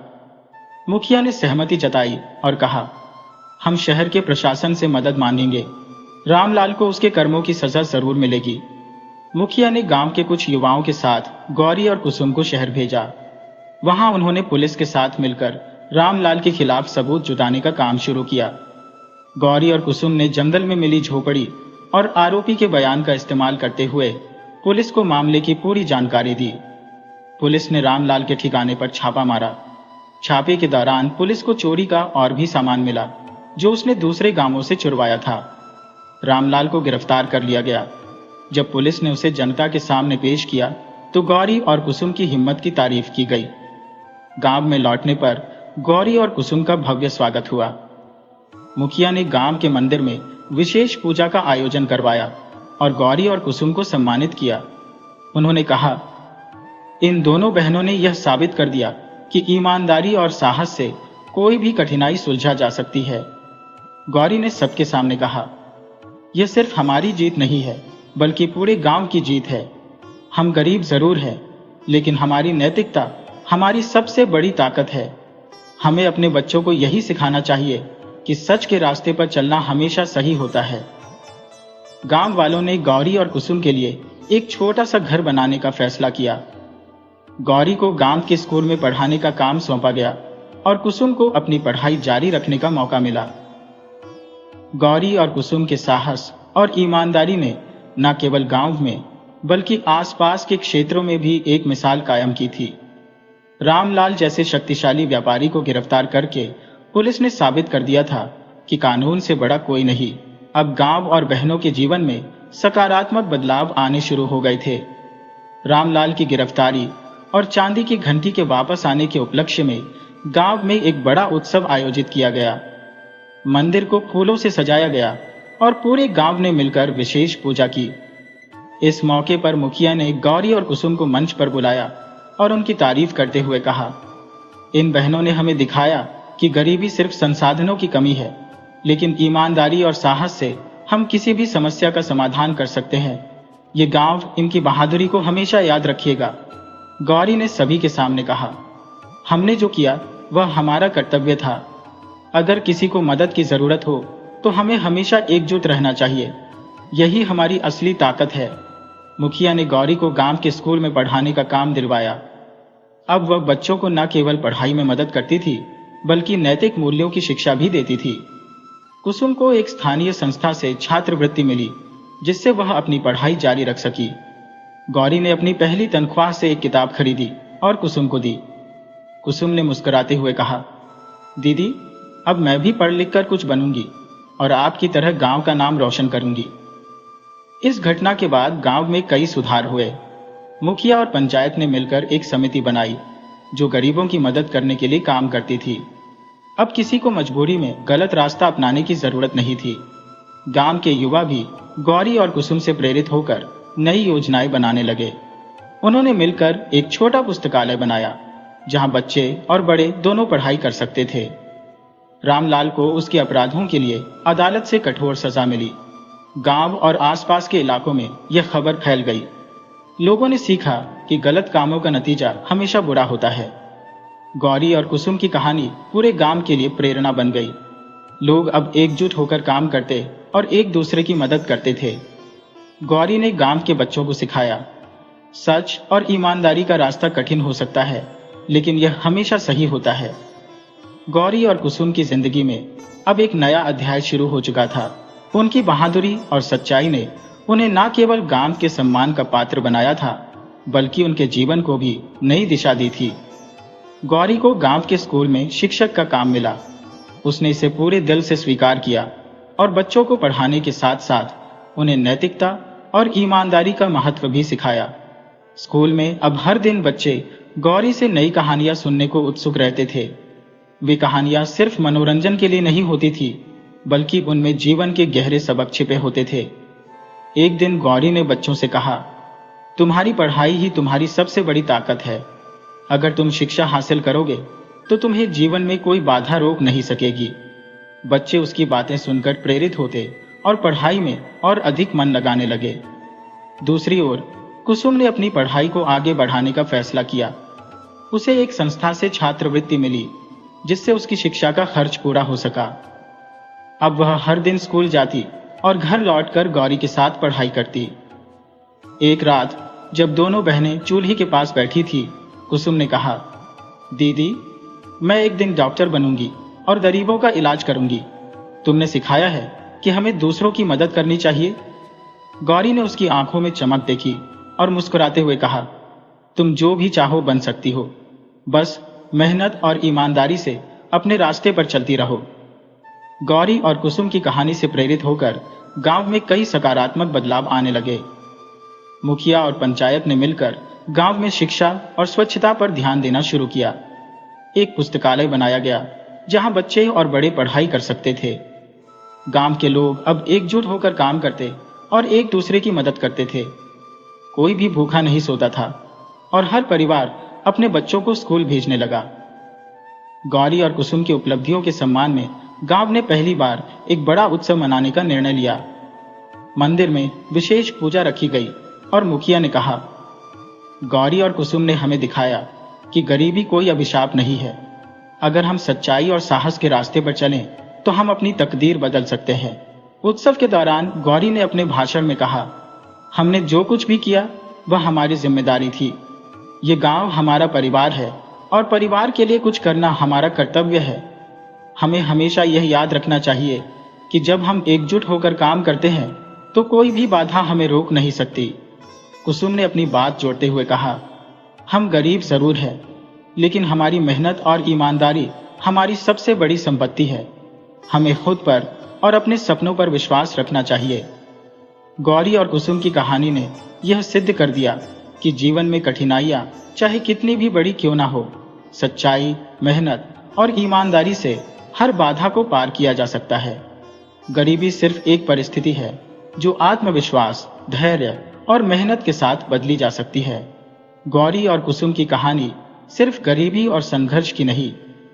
मुखिया ने सहमति जताई और कहा, हम शहर के प्रशासन से मदद मांगेंगे। रामलाल को उसके कर्मों की सजा जरूर मिलेगी। मुखिया ने गांव के कुछ युवाओं के साथ गौरी और कुसुम को शहर भेजा। वहां उन्होंने पुलिस के साथ मिलकर रामलाल के खिलाफ सबूत जुटाने का काम शुरू किया। गौरी और कुसुम ने जंगल में मिली झोपड़ी और आरोपी के बयान का इस्तेमाल करते हुए पुलिस को मामले की पूरी जानकारी दी। पुलिस ने रामलाल के ठिकाने पर छापा मारा। छापे के दौरान पुलिस को चोरी का और भी सामान मिला, जो उसने दूसरे गांवों से चुरवाया था। रामलाल को गिरफ्तार कर लिया गया। जब पुलिस ने उसे जनता के सामने पेश किया तो गौरी और कुसुम की हिम्मत की तारीफ की गई। गांव में लौटने पर गौरी और कुसुम का भव्य स्वागत हुआ। मुखिया ने गांव के मंदिर में विशेष पूजा का आयोजन करवाया और गौरी और कुसुम को सम्मानित किया। उन्होंने कहा, इन दोनों बहनों ने यह साबित कर दिया कि ईमानदारी और साहस से कोई भी कठिनाई सुलझा जा सकती है। गौरी ने सबके सामने कहा, यह सिर्फ हमारी जीत नहीं है, बल्कि पूरे गांव की जीत है। हम गरीब जरूर हैं, लेकिन हमारी नैतिकता हमारी सबसे बड़ी ताकत है। हमें अपने बच्चों को यही सिखाना चाहिए कि सच के रास्ते पर चलना हमेशा सही होता है। गांव वालों ने गौरी और कुसुम के लिए एक छोटा सा घर बनाने का फैसला किया। गौरी को गांव के स्कूल में पढ़ाने का काम सौंपा गया और कुसुम को अपनी पढ़ाई जारी रखने का मौका मिला। गौरी और कुसुम के साहस और ईमानदारी ने न केवल गांव में बल्कि आसपास के क्षेत्रों में भी एक मिसाल कायम की थी। रामलाल जैसे शक्तिशाली व्यापारी को गिरफ्तार करके पुलिस ने साबित कर दिया था कि कानून से बड़ा कोई नहीं। अब गांव और बहनों के जीवन में सकारात्मक बदलाव आने शुरू हो गए थे। रामलाल की गिरफ्तारी और चांदी की घंटी के वापस आने के उपलक्ष्य में गांव में एक बड़ा उत्सव आयोजित किया गया। मंदिर को फूलों से सजाया गया और पूरे गांव ने मिलकर विशेष पूजा की। इस मौके पर मुखिया ने गौरी और कुसुम को मंच पर बुलाया और उनकी तारीफ करते हुए कहा, इन बहनों ने हमें दिखाया कि गरीबी सिर्फ संसाधनों की कमी है, लेकिन ईमानदारी और साहस से हम किसी भी समस्या का समाधान कर सकते हैं। ये गांव इनकी बहादुरी को हमेशा याद रखिएगा। गौरी ने सभी के सामने कहा, हमने जो किया वह हमारा कर्तव्य था। अगर किसी को मदद की जरूरत हो तो हमें हमेशा एकजुट रहना चाहिए। यही हमारी असली ताकत है। मुखिया ने गौरी को गांव के स्कूल में पढ़ाने का काम दिलवाया। अब वह बच्चों को न केवल पढ़ाई में मदद करती थी, बल्कि नैतिक मूल्यों की शिक्षा भी देती थी। कुसुम को एक स्थानीय संस्था से छात्रवृत्ति मिली, जिससे वह अपनी पढ़ाई जारी रख सकी। गौरी ने अपनी पहली तनख्वाह से एक किताब खरीदी और कुसुम को दी। कुसुम ने मुस्कुराते हुए कहा, दीदी, अब मैं भी पढ़ लिख कर कुछ बनूंगी और आपकी तरह गांव का नाम रोशन करूंगी। इस घटना के बाद गांव में कई सुधार हुए। मुखिया और पंचायत ने मिलकर एक समिति बनाई जो गरीबों की मदद करने के लिए काम करती थी। अब किसी को मजबूरी में गलत रास्ता अपनाने की जरूरत नहीं थी। गांव के युवा भी गौरी और कुसुम से प्रेरित होकर नई योजनाएं बनाने लगे। उन्होंने मिलकर एक छोटा पुस्तकालय बनाया जहां बच्चे और बड़े दोनों पढ़ाई कर सकते थे। रामलाल को उसके अपराधों के लिए अदालत से कठोर सजा मिली। गांव और आसपास के इलाकों में यह खबर फैल गई। लोगों ने सीखा कि गलत कामों का नतीजा हमेशा बुरा होता है। गौरी और कुसुम की कहानी पूरे गांव के लिए प्रेरणा बन गई। लोग अब एकजुट होकर काम करते और एक दूसरे की मदद करते थे। गौरी ने गांव के बच्चों को सिखाया, सच और ईमानदारी का रास्ता कठिन हो सकता है, लेकिन यह हमेशा सही होता है। गौरी और कुसुम की जिंदगी में अब एक नया अध्याय शुरू हो चुका था। उनकी बहादुरी और सच्चाई ने उन्हें न केवल गांव के सम्मान का पात्र बनाया था, बल्कि उनके जीवन को भी नई दिशा दी थी। गौरी को गांव के स्कूल में शिक्षक का काम मिला। उसने इसे पूरे दिल से स्वीकार किया और बच्चों को पढ़ाने के साथ साथ उन्हें नैतिकता और ईमानदारी का महत्व भी सिखाया। स्कूल में अब हर दिन बच्चे गौरी से नई कहानियां सुनने को उत्सुक रहते थे। वे कहानियां सिर्फ मनोरंजन के लिए नहीं होती थी, बल्कि उनमें जीवन के गहरे सबक छिपे होते थे। एक दिन गौरी ने बच्चों से कहा, तुम्हारी पढ़ाई ही तुम्हारी सबसे बड़ी ताकत है। अगर तुम शिक्षा हासिल करोगे तो तुम्हें जीवन में कोई बाधा रोक नहीं सकेगी। बच्चे उसकी बातें सुनकर प्रेरित होते और पढ़ाई में और अधिक मन लगाने लगे। दूसरी ओर कुसुम ने अपनी पढ़ाई को आगे बढ़ाने का फैसला किया। उसे एक संस्था से छात्रवृत्ति मिली, जिससे उसकी शिक्षा का खर्च पूरा हो सका। अब वह हर दिन स्कूल जाती और घर लौटकर गौरी के साथ पढ़ाई करती। एक रात जब दोनों बहनें चूल्हे के पास बैठी थी, कुसुम ने कहा, दीदी, मैं एक दिन डॉक्टर बनूंगी और गरीबों का इलाज करूंगी। तुमने सिखाया है कि हमें दूसरों की मदद करनी चाहिए। गौरी ने उसकी आंखों में चमक देखी और मुस्कुराते हुए कहा, तुम जो भी चाहो बन सकती हो, बस मेहनत और ईमानदारी से अपने रास्ते पर चलती रहो। गौरी और कुसुम की कहानी से प्रेरित होकर गांव में कई सकारात्मक बदलाव आने लगे। मुखिया और पंचायत ने मिलकर गांव में शिक्षा और स्वच्छता पर ध्यान देना शुरू किया। एक पुस्तकालय बनाया गया जहां बच्चे और बड़े पढ़ाई कर सकते थे। गांव के लोग अब एकजुट होकर काम करते और एक दूसरे की मदद करते थे। कोई भी भूखा नहीं सोता था और हर परिवार अपने बच्चों को स्कूल भेजने लगा। गौरी और कुसुम की उपलब्धियों के सम्मान में गांव ने पहली बार एक बड़ा उत्सव मनाने का निर्णय लिया। मंदिर में विशेष पूजा रखी गई और मुखिया ने कहा, गौरी और कुसुम ने हमें दिखाया कि गरीबी कोई अभिशाप नहीं है। अगर हम सच्चाई और साहस के रास्ते पर चलें तो हम अपनी तकदीर बदल सकते हैं। उत्सव के दौरान गौरी ने अपने भाषण में कहा, हमने जो कुछ भी किया वह हमारी जिम्मेदारी थी। ये गांव हमारा परिवार है और परिवार के लिए कुछ करना हमारा कर्तव्य है। हमें हमेशा यह याद रखना चाहिए कि जब हम एकजुट होकर काम करते हैं तो कोई भी बाधा हमें रोक नहीं सकती। कुसुम ने अपनी बात जोड़ते हुए कहा, हम गरीब जरूर हैं, लेकिन हमारी मेहनत और ईमानदारी हमारी सबसे बड़ी संपत्ति है। हमें खुद पर और अपने सपनों पर विश्वास रखना चाहिए। गौरी और कुसुम की कहानी ने यह सिद्ध कर दिया कि जीवन में कठिनाइयां चाहे कितनी भी बड़ी क्यों ना हो, सच्चाई, मेहनत और ईमानदारी से हर बाधा को पार किया जा सकता है। गरीबी सिर्फ एक परिस्थिति है जो आत्मविश्वास, धैर्य और मेहनत के साथ बदली जा सकती है। गौरी और कुसुम की कहानी सिर्फ गरीबी और संघर्ष की नहीं,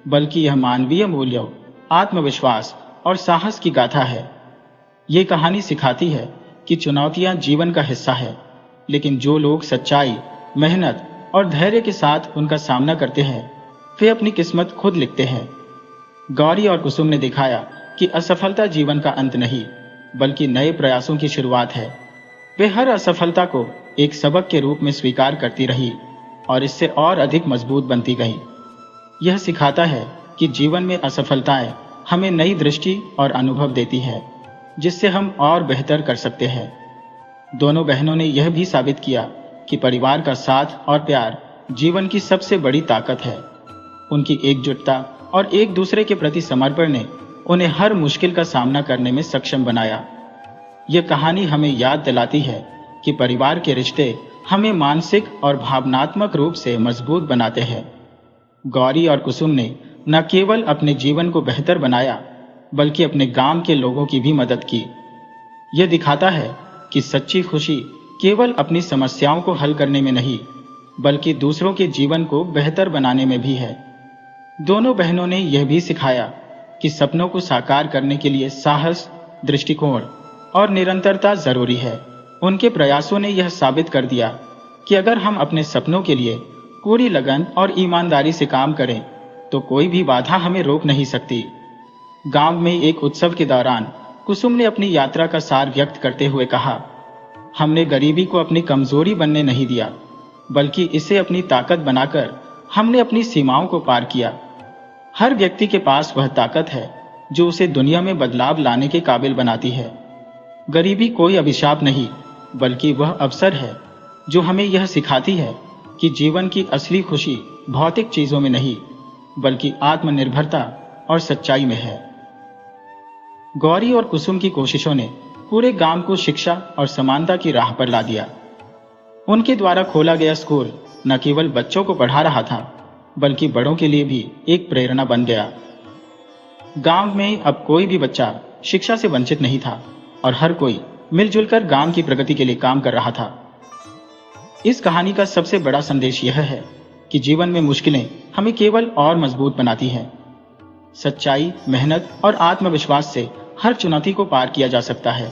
बल्कि यह मानवीय मूल्यों, आत्मविश्वास और साहस की गाथा है। ये कहानी सिखाती है कि चुनौतियां जीवन का हिस्सा है, लेकिन जो लोग सच्चाई, मेहनत और धैर्य के साथ उनका सामना करते हैं, वे अपनी किस्मत खुद लिखते हैं। गौरी और कुसुम ने दिखाया कि असफलता जीवन का अंत नहीं, बल्कि नए प्रयासों की शुरुआत है। वे हर असफलता को एक सबक के रूप में स्वीकार करती रही और इससे और अधिक मजबूत बनती गई। यह सिखाता है कि जीवन में असफलताएं हमें नई दृष्टि और अनुभव देती है, जिससे हम और बेहतर कर सकते हैं। दोनों बहनों ने यह भी साबित किया कि परिवार का साथ और प्यार जीवन की सबसे बड़ी ताकत है। उनकी एकजुटता और एक दूसरे के प्रति समर्पण ने उन्हें हर मुश्किल का सामना करने में सक्षम बनाया। यह कहानी हमें याद दिलाती है कि परिवार के रिश्ते हमें मानसिक और भावनात्मक रूप से मजबूत बनाते हैं। गौरी और कुसुम ने न केवल अपने जीवन को बेहतर बनाया, बल्कि अपने गांव के लोगों की भी मदद की। यह दिखाता है कि सच्ची खुशी केवल अपनी समस्याओं को हल करने में नहीं, बल्कि दूसरों के जीवन को बेहतर बनाने में भी है। दोनों बहनों ने यह भी सिखाया कि सपनों को साकार करने के लिए साहस, दृष्टिकोण और निरंतरता जरूरी है। उनके प्रयासों ने यह साबित कर दिया कि अगर हम अपने सपनों के लिए पूरी लगन और ईमानदारी से काम करें, तो कोई भी बाधा हमें रोक नहीं सकती। गांव में एक उत्सव के दौरान कुसुम ने अपनी यात्रा का सार व्यक्त करते हुए कहा, हमने गरीबी को अपनी कमजोरी बनने नहीं दिया, बल्कि इसे अपनी ताकत बनाकर हमने अपनी सीमाओं को पार किया। हर व्यक्ति के पास वह ताकत है जो उसे दुनिया में बदलाव लाने के काबिल बनाती है। गरीबी कोई अभिशाप नहीं, बल्कि वह अवसर है जो हमें यह सिखाती है कि जीवन की असली खुशी भौतिक चीजों में नहीं, बल्कि आत्मनिर्भरता और सच्चाई में है। गौरी और कुसुम की कोशिशों ने पूरे गांव को शिक्षा और समानता की राह पर ला दिया। उनके द्वारा खोला गया स्कूल न केवल बच्चों को पढ़ा रहा था, बल्कि बड़ों के लिए भी एक प्रेरणा बन गया। गांव में अब कोई भी बच्चा शिक्षा से वंचित नहीं था और हर कोई मिलजुल कर गांव की प्रगति के लिए काम कर रहा था। इस कहानी का सबसे बड़ा संदेश यह है कि जीवन में मुश्किलें हमें केवल और मजबूत बनाती हैं। सच्चाई, मेहनत और आत्मविश्वास से हर चुनौती को पार किया जा सकता है।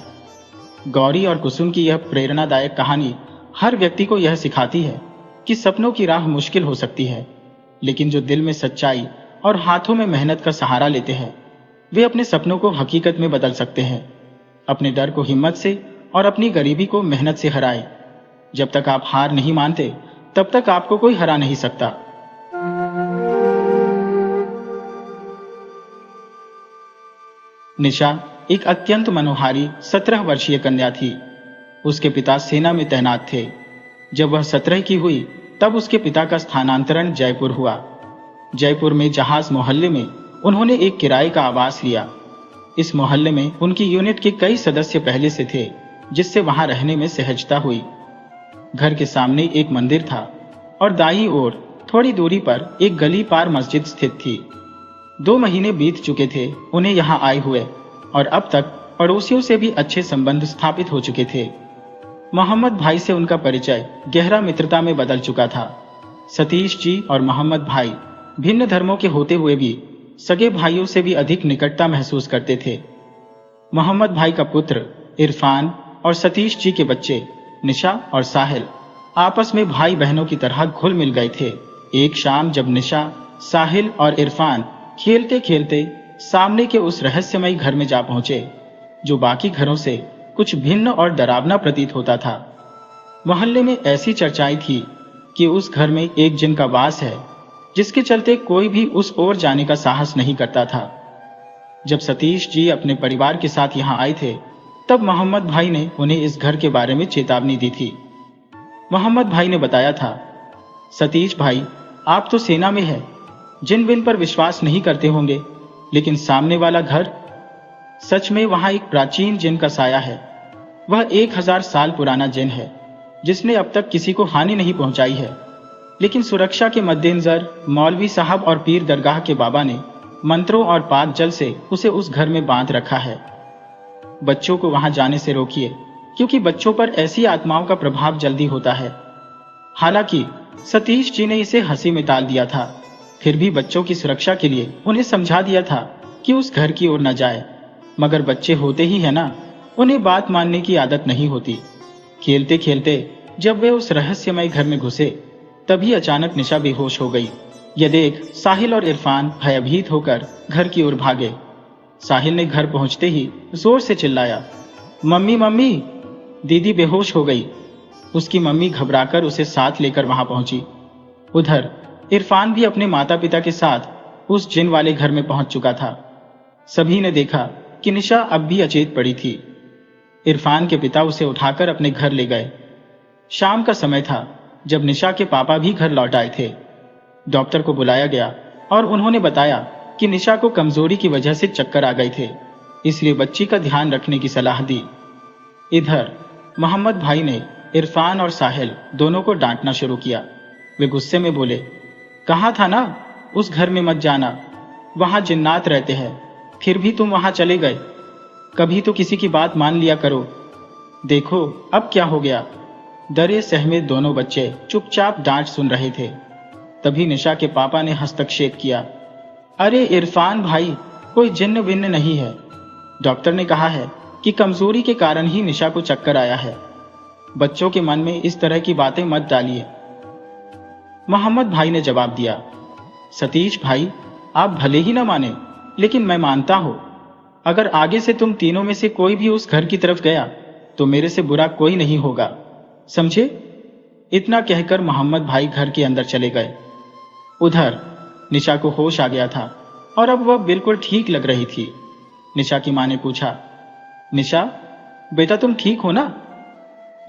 गौरी और कुसुम की यह प्रेरणादायक कहानी हर व्यक्ति को यह सिखाती है कि सपनों की राह मुश्किल हो सकती है, लेकिन जो दिल में सच्चाई और हाथों में मेहनत का सहारा लेते हैं, वे अपने सपनों को हकीकत में बदल सकते हैं। अपने डर को हिम्मत से और अपनी गरीबी को मेहनत से हराएं। जब तक आप हार नहीं मानते, तब तक आपको कोई हरा नहीं सकता। निशा एक अत्यंत मनोहारी 17 वर्षीय कन्या थी। उसके पिता सेना में तैनात थे। जब वह 17 की हुई, तब उसके पिता का स्थानांतरण जयपुर हुआ। जयपुर में जहाज मोहल्ले में उन्होंने एक किराए का आवास लिया। इस मोहल्ले में उनकी यूनिट के कई सदस्य पहले से थे, जिससे वहां रहने में सहजता हुई। घर के सामने एक मंदिर था और दाईं ओर थोड़ी दूरी पर एक गली पार मस्जिद स्थित थी। 2 महीने बीत चुके थे उन्हें यहाँ आए हुए, और अब तक पड़ोसियों से भी अच्छे संबंध स्थापित हो चुके थे। मोहम्मद भाई से उनका परिचय गहरा मित्रता में बदल चुका था। सतीश जी और मोहम्मद भाई भिन्न धर्मों के होते हुए भी सगे भाइयों से भी अधिक निकटता महसूस करते थे। मोहम्मद भाई का पुत्र इरफान और सतीश जी के बच्चे निशा और साहिल आपस में भाई बहनों की तरह घुल मिल गए थे। एक शाम जब निशा, साहिल और इरफान खेलते खेलते सामने के उस रहस्यमयी घर में जा पहुंचे, जो बाकी घरों से कुछ भिन्न और डरावना प्रतीत होता था। मोहल्ले में ऐसी चर्चाएं थी कि उस घर में एक जिन का वास है, जिसके चलते कोई भी उस ओर जाने का साहस नहीं करता था। जब सतीश जी अपने परिवार के साथ यहाँ आए थे, तब मोहम्मद भाई ने उन्हें इस घर के बारे में चेतावनी दी थी। मोहम्मद भाई ने बताया था, सतीश भाई, आप तो सेना में है, जिन बिन पर विश्वास नहीं करते होंगे, लेकिन सामने वाला घर, सच में वहां एक प्राचीन जिन का साया है। वह 1000 साल पुराना जिन है, जिसने अब तक किसी को हानि नहीं पहुंचाई है, लेकिन सुरक्षा के मद्देनजर मौलवी साहब और पीर दरगाह के बाबा ने मंत्रों और पाक जल से उसे उस घर में बांध रखा है। बच्चों को वहां जाने से रोकिए, क्योंकि बच्चों पर ऐसी आत्माओं का प्रभाव जल्दी होता है। हालांकि सतीश जी ने इसे हंसी में टाल दिया था, फिर भी बच्चों की सुरक्षा के लिए उन्हें समझा दिया था कि उस घर की ओर न जाए, मगर बच्चे होते ही है ना, उन्हें बात मानने की आदत नहीं होती। खेलते खेलते जब वे उस रहस्यमय घर में घुसे, तभी अचानक निशा बेहोश हो गई। यह देख साहिल और इरफान भयभीत होकर घर की ओर भागे। साहिल ने घर पहुंचते ही जोर से चिल्लाया, मम्मी मम्मी, दीदी बेहोश हो गई। उसकी मम्मी घबराकर उसे साथ लेकर वहां पहुंची। उधर इरफान भी अपने माता पिता के साथ उस जिन वाले घर में पहुंच चुका था। सभी ने देखा कि निशा अब भी अचेत पड़ी थी। इरफान के पिता उसे उठाकर अपने घर ले गए। शाम का समय था जब निशा के पापा भी घर लौट आए थे। डॉक्टर को बुलाया गया और उन्होंने बताया कि निशा को कमजोरी की वजह से चक्कर आ गए थे, इसलिए बच्ची का ध्यान रखने की सलाह दी। इधर मोहम्मद भाई ने इरफान और साहिल दोनों को डांटना शुरू किया। वे गुस्से में बोले, कहा था ना उस घर में मत जाना, वहां जिन्नात रहते हैं, फिर भी तुम वहां चले गए। कभी तो किसी की बात मान लिया करो। देखो अब क्या हो गया। डरे सहमे दोनों बच्चे चुपचाप डांट सुन रहे थे। तभी निशा के पापा ने हस्तक्षेप किया, अरे इरफान भाई, कोई जिन्न विन्न नहीं है। डॉक्टर ने कहा है कि कमजोरी के कारण ही निशा को चक्कर आया है। बच्चों के मन में इस तरह की बातें मत डालिए। मोहम्मद भाई ने जवाब दिया, सतीश भाई, आप भले ही न माने, लेकिन मैं मानता हूं। अगर आगे से तुम तीनों में से कोई भी उस घर की तरफ गया तो मेरे से बुरा कोई नहीं होगा, समझे। इतना कहकर मोहम्मद भाई घर के अंदर चले गए। उधर निशा को होश आ गया था और अब वह बिल्कुल ठीक लग रही थी। निशा की मां ने पूछा, निशा बेटा तुम ठीक हो ना।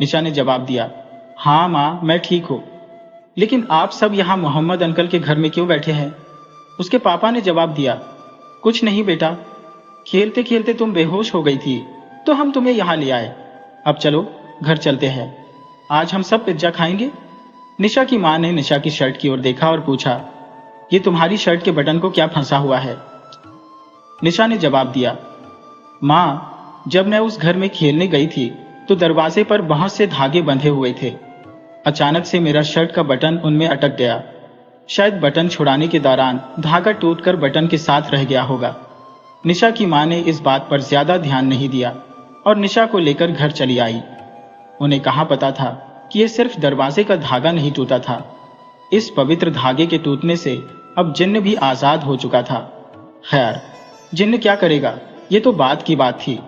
निशा ने जवाब दिया, हाँ मां, मैं ठीक हूं, लेकिन आप सब यहां मोहम्मद अंकल के घर में क्यों बैठे हैं। उसके पापा ने जवाब दिया, कुछ नहीं बेटा, खेलते खेलते तुम बेहोश हो गई थी तो हम तुम्हें यहां ले आए। अब चलो घर चलते हैं, आज हम सब पिज्जा खाएंगे। निशा की मां ने निशा की शर्ट की ओर देखा और पूछा, ये तुम्हारी शर्ट के बटन को क्या फंसा हुआ है। निशा ने जवाब दिया, मां, जब मैं उस घर में खेलने गई थी तो दरवाजे पर बहुत से धागे बंधे हुए थे। अचानक से मेरा शर्ट का बटन उनमें अटक गया। शायद बटन छुड़ाने के दौरान धागा टूटकर बटन के साथ रह गया होगा। निशा की मां ने इस बात पर ज्यादा ध्यान नहीं दिया और निशा को लेकर घर चली आई। उन्हें कहाँ पता था कि यह सिर्फ दरवाजे का धागा नहीं टूटा था। इस पवित्र धागे के टूटने से अब जिन्न भी आजाद हो चुका था। खैर, जिन्न क्या करेगा, ये तो बात की बात थी।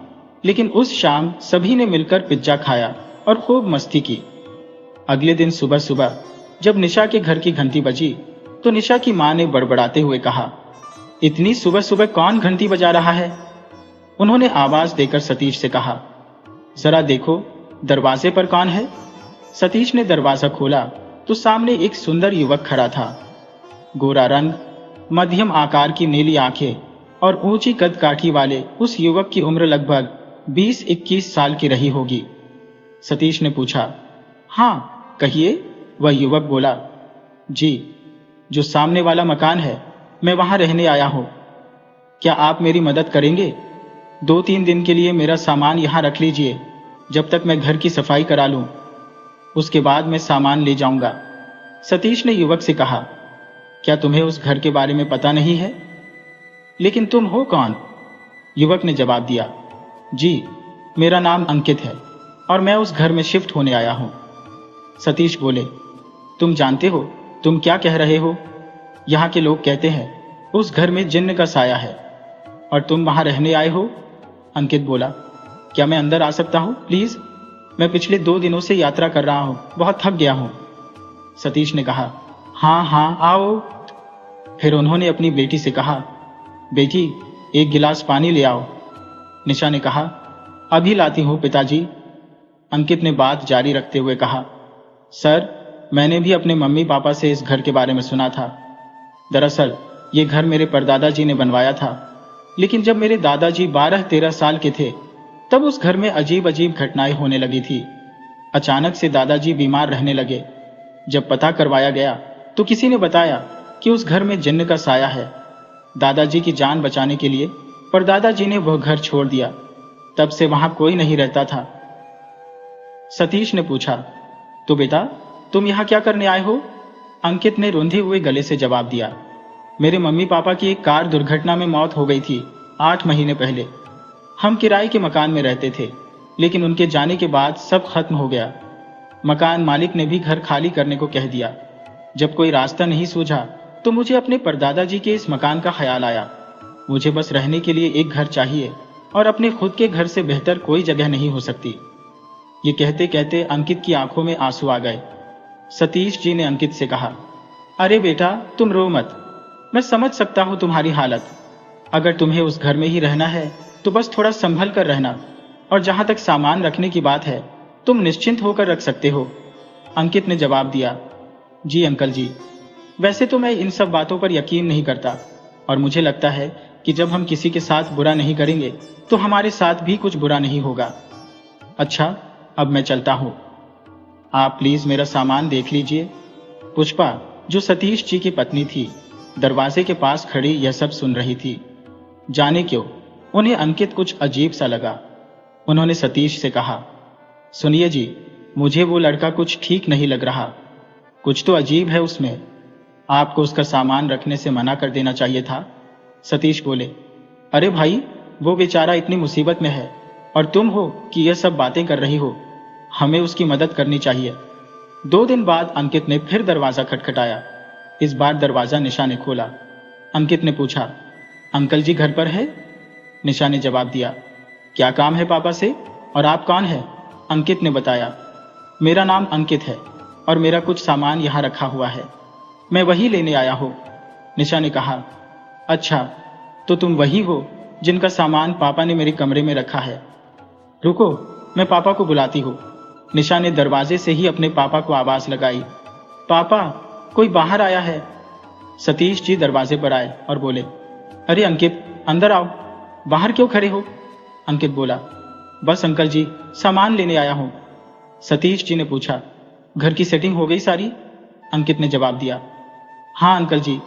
लेकिन उस शाम सभी ने मिलकर पिज्जा खाया और खूब मस्ती की। अगले दिन सुबह सुबह जब निशा के घर की घंटी बजी तो निशा की मां ने बड़बड़ाते हुए कहा, इतनी सुबह सुबह कौन घंटी बजा रहा है। उन्होंने आवाज देकर सतीश से कहा, जरा देखो दरवाजे पर कौन है। सतीश ने दरवाजा खोला तो सामने एक सुंदर युवक खड़ा था। गोरा रंग, मध्यम आकार की नीली आंखें और ऊंची कद काठी वाले उस युवक की उम्र लगभग 20-21 साल की रही होगी। सतीश ने पूछा, हाँ कहिए। वह युवक बोला, जी, जो सामने वाला मकान है, मैं वहां रहने आया हूं। क्या आप मेरी मदद करेंगे। 2-3 दिन के लिए मेरा सामान यहां रख लीजिए, जब तक मैं घर की सफाई करा लूं। उसके बाद मैं सामान ले जाऊंगा। सतीश ने युवक से कहा, क्या तुम्हें उस घर के बारे में पता नहीं है। लेकिन तुम हो कौन। युवक ने जवाब दिया, जी, मेरा नाम अंकित है और मैं उस घर में शिफ्ट होने आया हूं। सतीश बोले, तुम जानते हो तुम क्या कह रहे हो। यहां के लोग कहते हैं उस घर में जिन्न का साया है और तुम वहां रहने आए हो। अंकित बोला, क्या मैं अंदर आ सकता हूं प्लीज। मैं पिछले 2 दिनों से यात्रा कर रहा हूं, बहुत थक गया हूं। सतीश ने कहा, हाँ हाँ आओ। फिर उन्होंने अपनी बेटी से कहा, बेटी 1 गिलास पानी ले आओ। निशा ने कहा, अभी लाती हूं पिताजी। अंकित ने बात जारी रखते हुए कहा, सर मैंने भी अपने मम्मी पापा से इस घर के बारे में सुना था। दरअसल ये घर मेरे परदादा जी ने बनवाया था, लेकिन जब मेरे दादाजी 12-13 साल के थे तब उस घर में अजीब अजीब घटनाएं होने लगी थी। अचानक से दादाजी बीमार रहने लगे। जब पता करवाया गया तो किसी ने बताया कि उस घर में जिन्न का साया है। दादाजी की जान बचाने के लिए परदादाजी ने वह घर छोड़ दिया। तब से वहां कोई नहीं रहता था। सतीश ने पूछा, तो बेटा तुम यहाँ क्या करने आए हो? अंकित ने रोंधे हुए गले से जवाब दिया, मेरे मम्मी पापा की एक कार दुर्घटना में मौत हो गई थी 8 महीने पहले। हम किराए के मकान में रहते थे, लेकिन उनके जाने के बाद सब खत्म हो गया। मकान मालिक ने भी घर खाली करने को कह दिया। जब कोई रास्ता नहीं सूझा तो मुझे अपने परदादा जी के इस मकान का ख्याल आया। मुझे बस रहने के लिए एक घर चाहिए और अपने खुद के घर से बेहतर कोई जगह नहीं हो सकती। ये कहते कहते अंकित की आंखों में आंसू आ गए। सतीश जी ने अंकित से कहा, अरे बेटा तुम रो मत, मैं समझ सकता हूं तुम्हारी हालत। अगर तुम्हें उस घर में ही रहना है तो बस थोड़ा संभल कर रहना, और जहां तक सामान रखने की बात है तुम निश्चिंत होकर रख सकते हो। अंकित ने जवाब दिया, जी अंकल जी, वैसे तो मैं इन सब बातों पर यकीन नहीं करता, और मुझे लगता है कि जब हम किसी के साथ बुरा नहीं करेंगे तो हमारे साथ भी कुछ बुरा नहीं होगा। अच्छा अब मैं चलता हूं, आप प्लीज मेरा सामान देख लीजिए। पुष्पा, जो सतीश जी की पत्नी थी, दरवाजे के पास खड़ी यह सब सुन रही थी। जाने क्यों उन्हें अंकित कुछ अजीब सा लगा। उन्होंने सतीश से कहा, सुनिए जी, मुझे वो लड़का कुछ ठीक नहीं लग रहा। कुछ तो अजीब है उसमें। आपको उसका सामान रखने से मना कर देना चाहिए था। सतीश बोले, अरे भाई वो बेचारा इतनी मुसीबत में है और तुम हो कि यह सब बातें कर रही हो। हमें उसकी मदद करनी चाहिए। 2 दिन बाद अंकित ने फिर दरवाजा खटखटाया। इस बार दरवाजा निशा ने खोला। अंकित ने पूछा, अंकल जी घर पर है? निशा ने जवाब दिया, क्या काम है पापा से और आप कौन है? अंकित ने बताया, मेरा नाम अंकित है और मेरा कुछ सामान यहाँ रखा हुआ है, मैं वही लेने आया हूँ। निशा ने कहा, अच्छा तो तुम वही हो जिनका सामान पापा ने मेरे कमरे में रखा है। रुको मैं पापा को बुलाती हूँ। निशा ने दरवाजे से ही अपने पापा को आवाज लगाई, पापा कोई बाहर आया है। सतीश जी दरवाजे पर आए और बोले, अरे अंकित अंदर आओ, बाहर क्यों खड़े हो? अंकित बोला, बस अंकल जी सामान लेने आया हूं। सतीश जी ने पूछा, घर की सेटिंग हो गई सारी? अंकित ने जवाब दिया, हाँ अंकल जी,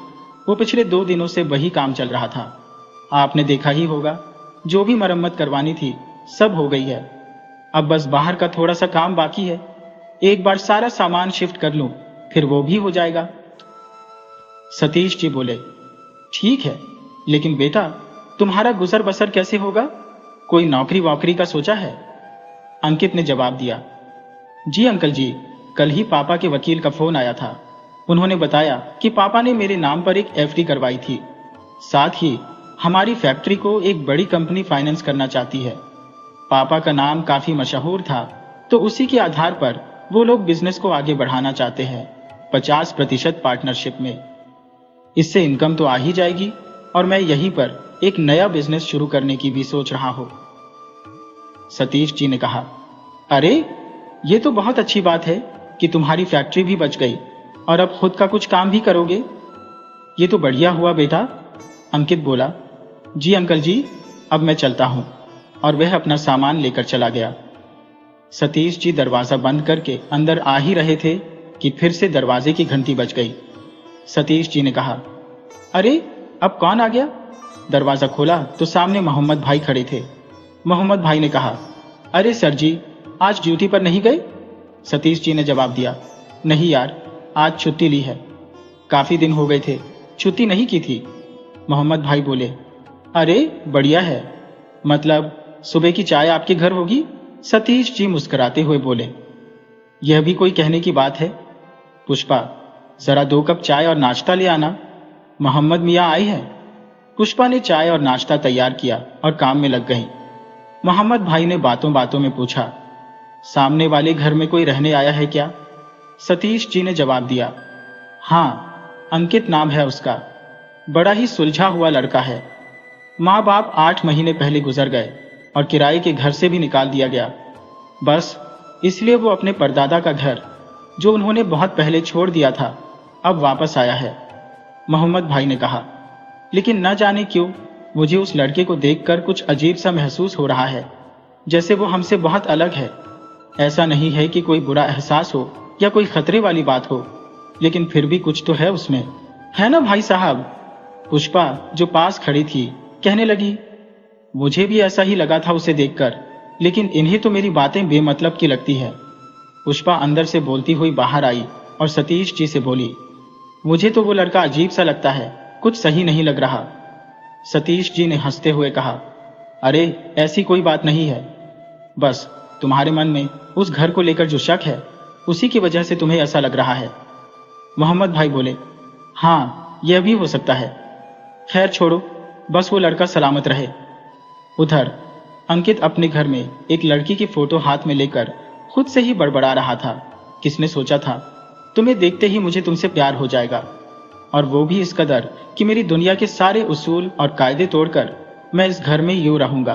वो पिछले 2 दिनों से वही काम चल रहा था। आपने देखा ही होगा, जो भी मरम्मत करवानी थी सब हो गई है। अब बस बाहर का थोड़ा सा काम बाकी है। एक बार सारा सामान शिफ्ट कर लूं फिर वो भी हो जाएगा। सतीश जी बोले, ठीक है, लेकिन बेटा तुम्हारा गुजर बसर कैसे होगा? कोई नौकरी वोकरी का सोचा है? अंकित ने जवाब दिया, जी अंकल जी, कल ही पापा के वकील का फोन आया था। उन्होंने बताया कि पापा ने मेरे नाम पर एक एफडी करवाई थी। साथ ही हमारी फैक्ट्री को एक बड़ी कंपनी फाइनेंस करना चाहती है। पापा का नाम काफी मशहूर था, तो उसी के आधार पर वो लोग बिजनेस को आगे बढ़ाना चाहते हैं 50% पार्टनरशिप में। इससे इनकम तो आ ही जाएगी और मैं यहीं पर एक नया बिजनेस शुरू करने की भी सोच रहा हूं। सतीश जी ने कहा, अरे ये तो बहुत अच्छी बात है कि तुम्हारी फैक्ट्री भी बच गई और अब खुद का कुछ काम भी करोगे। ये तो बढ़िया हुआ बेटा। अंकित बोला, जी अंकल जी, अब मैं चलता हूं, और वह अपना सामान लेकर चला गया। सतीश जी दरवाजा बंद करके अंदर आ ही रहे थे कि फिर से दरवाजे की घंटी बज गई। सतीश जी ने कहा, अरे अब कौन आ गया? दरवाजा खोला तो सामने मोहम्मद भाई खड़े थे। मोहम्मद भाई ने कहा, अरे सर जी, आज ड्यूटी पर नहीं गए? सतीश जी ने जवाब दिया, नहीं यार, आज छुट्टी ली है। काफी दिन हो गए थे, छुट्टी नहीं की थी। मोहम्मद भाई बोले, अरे बढ़िया है, मतलब सुबह की चाय आपके घर होगी? सतीश जी मुस्कुराते हुए बोले, यह भी कोई कहने की बात है? पुष्पा, जरा 2 कप चाय और नाश्ता ले आना, मोहम्मद मियाँ आए हैं। पुष्पा ने चाय और नाश्ता तैयार किया और काम में लग गई। मोहम्मद भाई ने बातों बातों में पूछा, सामने वाले घर में कोई रहने आया है क्या? सतीश जी ने जवाब दिया, हाँ, अंकित नाम है उसका, बड़ा ही सुलझा हुआ लड़का है। माँ बाप 8 महीने पहले गुजर गए और किराए के घर से भी निकाल दिया गया। बस इसलिए वो अपने परदादा का घर जो उन्होंने बहुत पहले छोड़ दिया था अब वापस आया है, मोहम्मद भाई ने कहा। लेकिन न जाने क्यों मुझे उस लड़के को देखकर कुछ अजीब सा महसूस हो रहा है, जैसे वो हमसे बहुत अलग है। ऐसा नहीं है कि कोई बुरा एहसास हो या कोई खतरे वाली बात हो, लेकिन फिर भी कुछ तो है उसमें, है ना भाई साहब? पुष्पा जो पास खड़ी थी कहने लगी। मुझे भी ऐसा ही लगा था उसे देखकर, लेकिन इन्हें तो मेरी बातें बेमतलब की लगती है। पुष्पा अंदर से बोलती हुई बाहर आई और सतीश जी से बोली, मुझे तो वो लड़का अजीब सा लगता है, कुछ सही नहीं लग रहा। सतीश जी ने हंसते हुए कहा, अरे ऐसी कोई बात नहीं है, बस तुम्हारे मन में उस घर को लेकर जो शक है उसी की वजह से तुम्हें ऐसा लग रहा है। मोहम्मद भाई बोले, हाँ यह भी हो सकता है। खैर छोड़ो, बस वो लड़का सलामत रहे। उधर अंकित अपने घर में एक लड़की की फोटो हाथ में लेकर खुद से ही बड़बड़ा रहा था। किसने सोचा था तुम्हें देखते ही मुझे तुमसे प्यार हो जाएगा, और वो भी इस कदर कि मेरी दुनिया के सारे उसूल और कायदे तोड़कर मैं इस घर में यूं रहूंगा।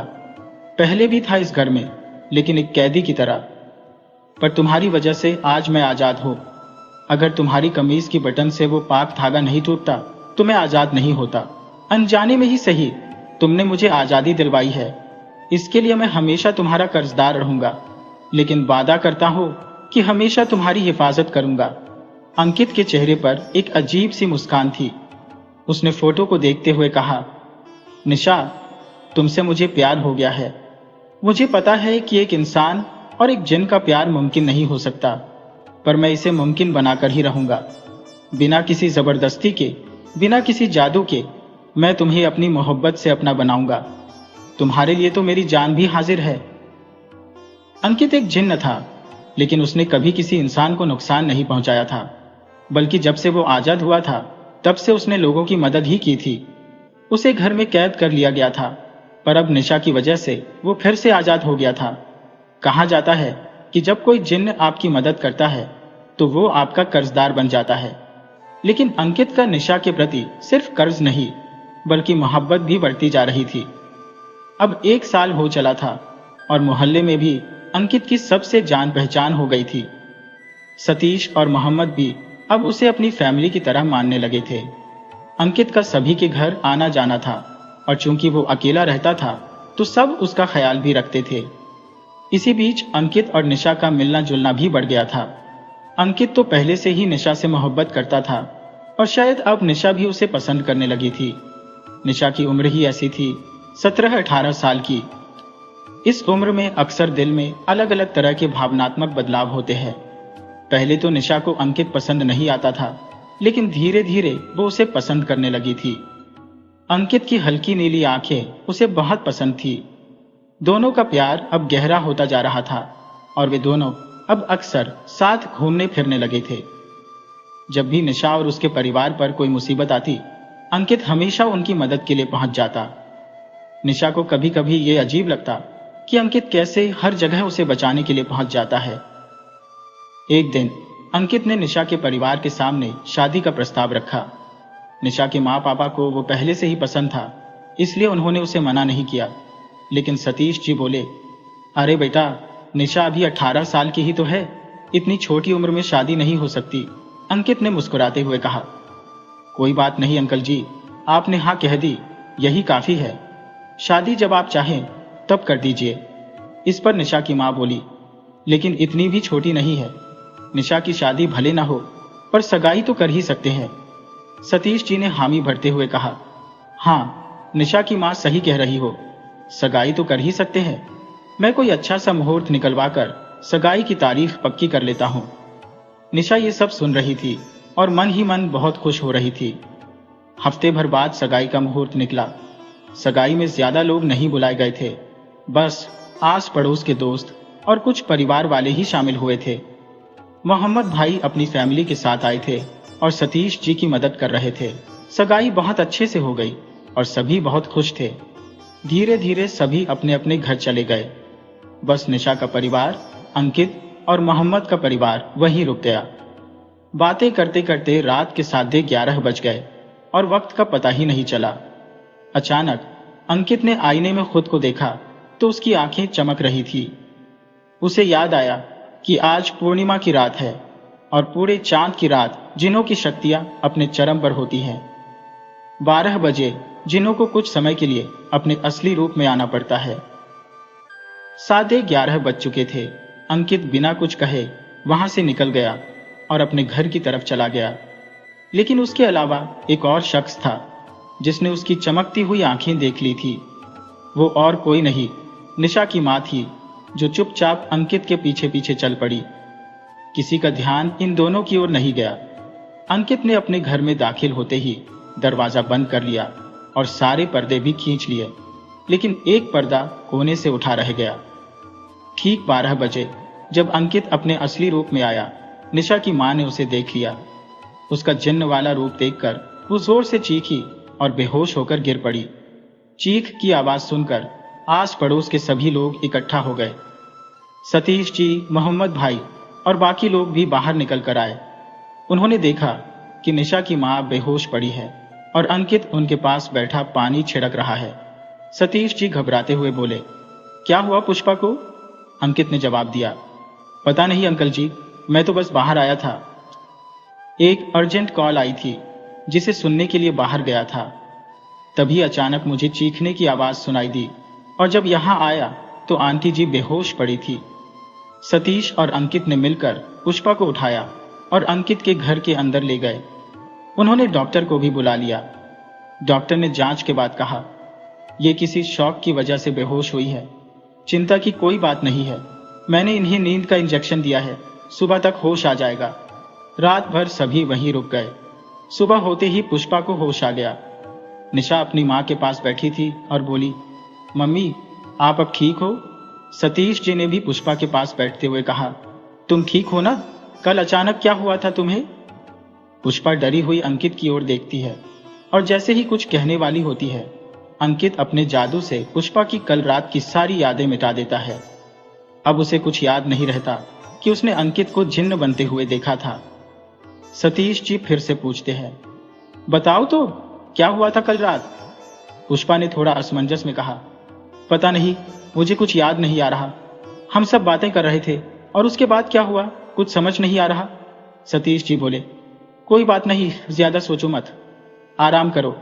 पहले भी था इस घर में, लेकिन एक कैदी की तरह। पर तुम्हारी वजह से आज मैं आजाद हूं। अगर तुम्हारी कमीज की बटन से वो पाक धागा नहीं टूटता तो मैं आजाद नहीं होता। अनजाने में ही सही तुमने मुझे आजादी दिलवाई है, इसके लिए मैं हमेशा तुम्हारा कर्जदार रहूंगा, लेकिन वादा करता हूं कि हमेशा तुम्हारी हिफाजत करूंगा। अंकित के चेहरे पर एक अजीब सी मुस्कान थी। उसने फोटो को देखते हुए कहा, निशा तुमसे मुझे प्यार हो गया है। मुझे पता है कि एक इंसान और एक जिन का प्यार मुमकिन नहीं हो सकता, पर मैं इसे मुमकिन बनाकर ही रहूंगा। बिना किसी जबरदस्ती के, बिना किसी जादू के मैं तुम्हें अपनी मोहब्बत से अपना बनाऊंगा। तुम्हारे लिए तो मेरी जान भी हाजिर है। अंकित एक जिन्न था, लेकिन उसने कभी किसी इंसान को नुकसान नहीं पहुंचाया था, बल्कि जब से वो आजाद हुआ था तब से उसने लोगों की मदद ही की थी। उसे घर में कैद कर लिया गया था, पर अब निशा की वजह से वो फिर से आजाद हो गया था। कहा जाता है कि जब कोई जिन्न आपकी मदद करता है तो वो आपका कर्जदार बन जाता है, लेकिन अंकित का निशा के प्रति सिर्फ कर्ज नहीं बल्कि मोहब्बत भी बढ़ती जा रही थी। अब 1 साल हो चला था और मोहल्ले में भी अंकित की सबसे जान पहचान हो गई थी। सतीश और मोहम्मद भी अब उसे अपनी फैमिली की तरह मानने लगे थे। अंकित का सभी के घर आना जाना था, और चूंकि वो अकेला रहता था तो सब उसका ख्याल भी रखते थे। इसी बीच अंकित और निशा का मिलना जुलना भी बढ़ गया था। अंकित तो पहले से ही निशा से मोहब्बत करता था, और शायद अब निशा भी उसे पसंद करने लगी थी। निशा की उम्र ही ऐसी थी, 17-18 साल की। इस उम्र में अक्सर दिल में अलग अलग तरह के भावनात्मक बदलाव होते हैं। पहले तो निशा को अंकित पसंद नहीं आता था, लेकिन धीरे धीरे वो उसे पसंद करने लगी थी। अंकित की हल्की नीली आंखें उसे बहुत पसंद थी। दोनों का प्यार अब गहरा होता जा रहा था, और वे दोनों अब अक्सर साथ घूमने फिरने लगे थे। जब भी निशा और उसके परिवार पर कोई मुसीबत आती, अंकित हमेशा उनकी मदद के लिए पहुंच जाता। निशा को कभी कभी ये अजीब लगता कि अंकित कैसे हर जगह उसे बचाने के लिए पहुंच जाता है। एक दिन अंकित ने निशा के परिवार के सामने शादी का प्रस्ताव रखा। निशा के माँ पापा को वो पहले से ही पसंद था, इसलिए उन्होंने उसे मना नहीं किया। लेकिन सतीश जी बोले, अरे बेटा, निशा अभी 18 साल की ही तो है, इतनी छोटी उम्र में शादी नहीं हो सकती। अंकित ने मुस्कुराते हुए कहा, कोई बात नहीं अंकल जी, आपने हाँ कह दी, यही काफी है। शादी जब आप चाहें तब कर दीजिए। इस पर निशा की माँ बोली, लेकिन इतनी भी छोटी नहीं है। निशा की शादी भले ना हो, पर सगाई तो कर ही सकते हैं। सतीश जी ने हामी भरते हुए कहा, हाँ निशा की माँ सही कह रही हो, सगाई तो कर ही सकते हैं। मैं कोई अच्छा सा मुहूर्त निकलवा कर सगाई की तारीख पक्की कर लेता हूँ। निशा ये सब सुन रही थी और मन ही मन बहुत खुश हो रही थी। हफ्ते भर बाद सगाई का मुहूर्त निकला। सगाई में ज्यादा लोग नहीं बुलाए गए थे, बस आस पड़ोस के दोस्त और कुछ परिवार वाले ही शामिल हुए थे। मोहम्मद भाई अपनी फैमिली के साथ आए थे और सतीश जी की मदद कर रहे थे। सगाई बहुत अच्छे से हो गई और सभी बहुत खुश थे। धीरे धीरे सभी अपने अपने घर चले गए। बस निशा का परिवार, अंकित और मोहम्मद का परिवार वहीं रुक गया। बातें करते करते रात के 11:30 बज गए और वक्त का पता ही नहीं चला। अचानक अंकित ने आईने में खुद को देखा तो उसकी आंखें चमक रही थी। उसे याद आया कि आज पूर्णिमा की रात है। और पूरे चांद की रात जिन्हों की शक्तियां अपने चरम पर होती हैं। 12 बजे जिन्हों को कुछ समय के लिए अपने असली रूप में आना पड़ता है। 11:30 बज चुके थे। अंकित बिना कुछ कहे वहां से निकल गया और अपने घर की तरफ चला गया। लेकिन उसके अलावा एक और शख्स था जिसने उसकी चमकती हुई आंखें देख ली थी। वो और कोई नहीं, निशा की मां थी, जो चुपचाप अंकित के पीछे पीछे चल पड़ी। किसी का ध्यान इन दोनों की ओर नहीं गया। अंकित ने अपने घर में दाखिल होते ही दरवाजा बंद कर लिया और सारे पर्दे भी खींच लिए, लेकिन एक पर्दा कोने से उठा रह गया। ठीक 12 बजे जब अंकित अपने असली रूप में आया, निशा की मां ने उसे देख लिया। उसका जिन्न वाला रूप देखकर वो जोर से चीखी और बेहोश होकर गिर पड़ी। चीख की आवाज सुनकर आस पड़ोस के सभी लोग इकट्ठा हो गए। सतीश जी, मोहम्मद भाई और बाकी लोग भी बाहर निकल कर आए। उन्होंने देखा कि निशा की मां बेहोश पड़ी है और अंकित उनके पास बैठा पानी छिड़क रहा है। सतीश जी घबराते हुए बोले, क्या हुआ पुष्पा को? अंकित ने जवाब दिया, पता नहीं अंकल जी, मैं तो बस बाहर आया था। एक अर्जेंट कॉल आई थी जिसे सुनने के लिए बाहर गया था। तभी अचानक मुझे चीखने की आवाज सुनाई दी और जब यहां आया तो आंटी जी बेहोश पड़ी थी। सतीश और अंकित ने मिलकर पुष्पा को उठाया और अंकित के घर के अंदर ले गए। उन्होंने डॉक्टर को भी बुला लिया। डॉक्टर ने जांच के बाद कहा, यह किसी शॉक की वजह से बेहोश हुई है, चिंता की कोई बात नहीं है। मैंने इन्हें नींद का इंजेक्शन दिया है, सुबह तक होश आ जाएगा। रात भर सभी वहीं रुक गए। सुबह होते ही पुष्पा को होश आ गया। निशा अपनी मां के पास बैठी थी और बोली, मम्मी आप अब ठीक हो? सतीश जी ने भी पुष्पा के पास बैठते हुए कहा, तुम ठीक हो ना? कल अचानक क्या हुआ था तुम्हें? पुष्पा डरी हुई अंकित की ओर देखती है और जैसे ही कुछ कहने वाली होती है, अंकित अपने जादू से पुष्पा की कल रात की सारी यादें मिटा देता है। अब उसे कुछ याद नहीं रहता कि उसने अंकित को जिन्न बनते हुए देखा था। सतीश जी फिर से पूछते हैं, बताओ तो क्या हुआ था कल रात? पुष्पा ने थोड़ा असमंजस में कहा, पता नहीं, मुझे कुछ याद नहीं आ रहा। हम सब बातें कर रहे थे और उसके बाद क्या हुआ कुछ समझ नहीं आ रहा। सतीश जी बोले, कोई बात नहीं, ज्यादा सोचो मत, आराम करो।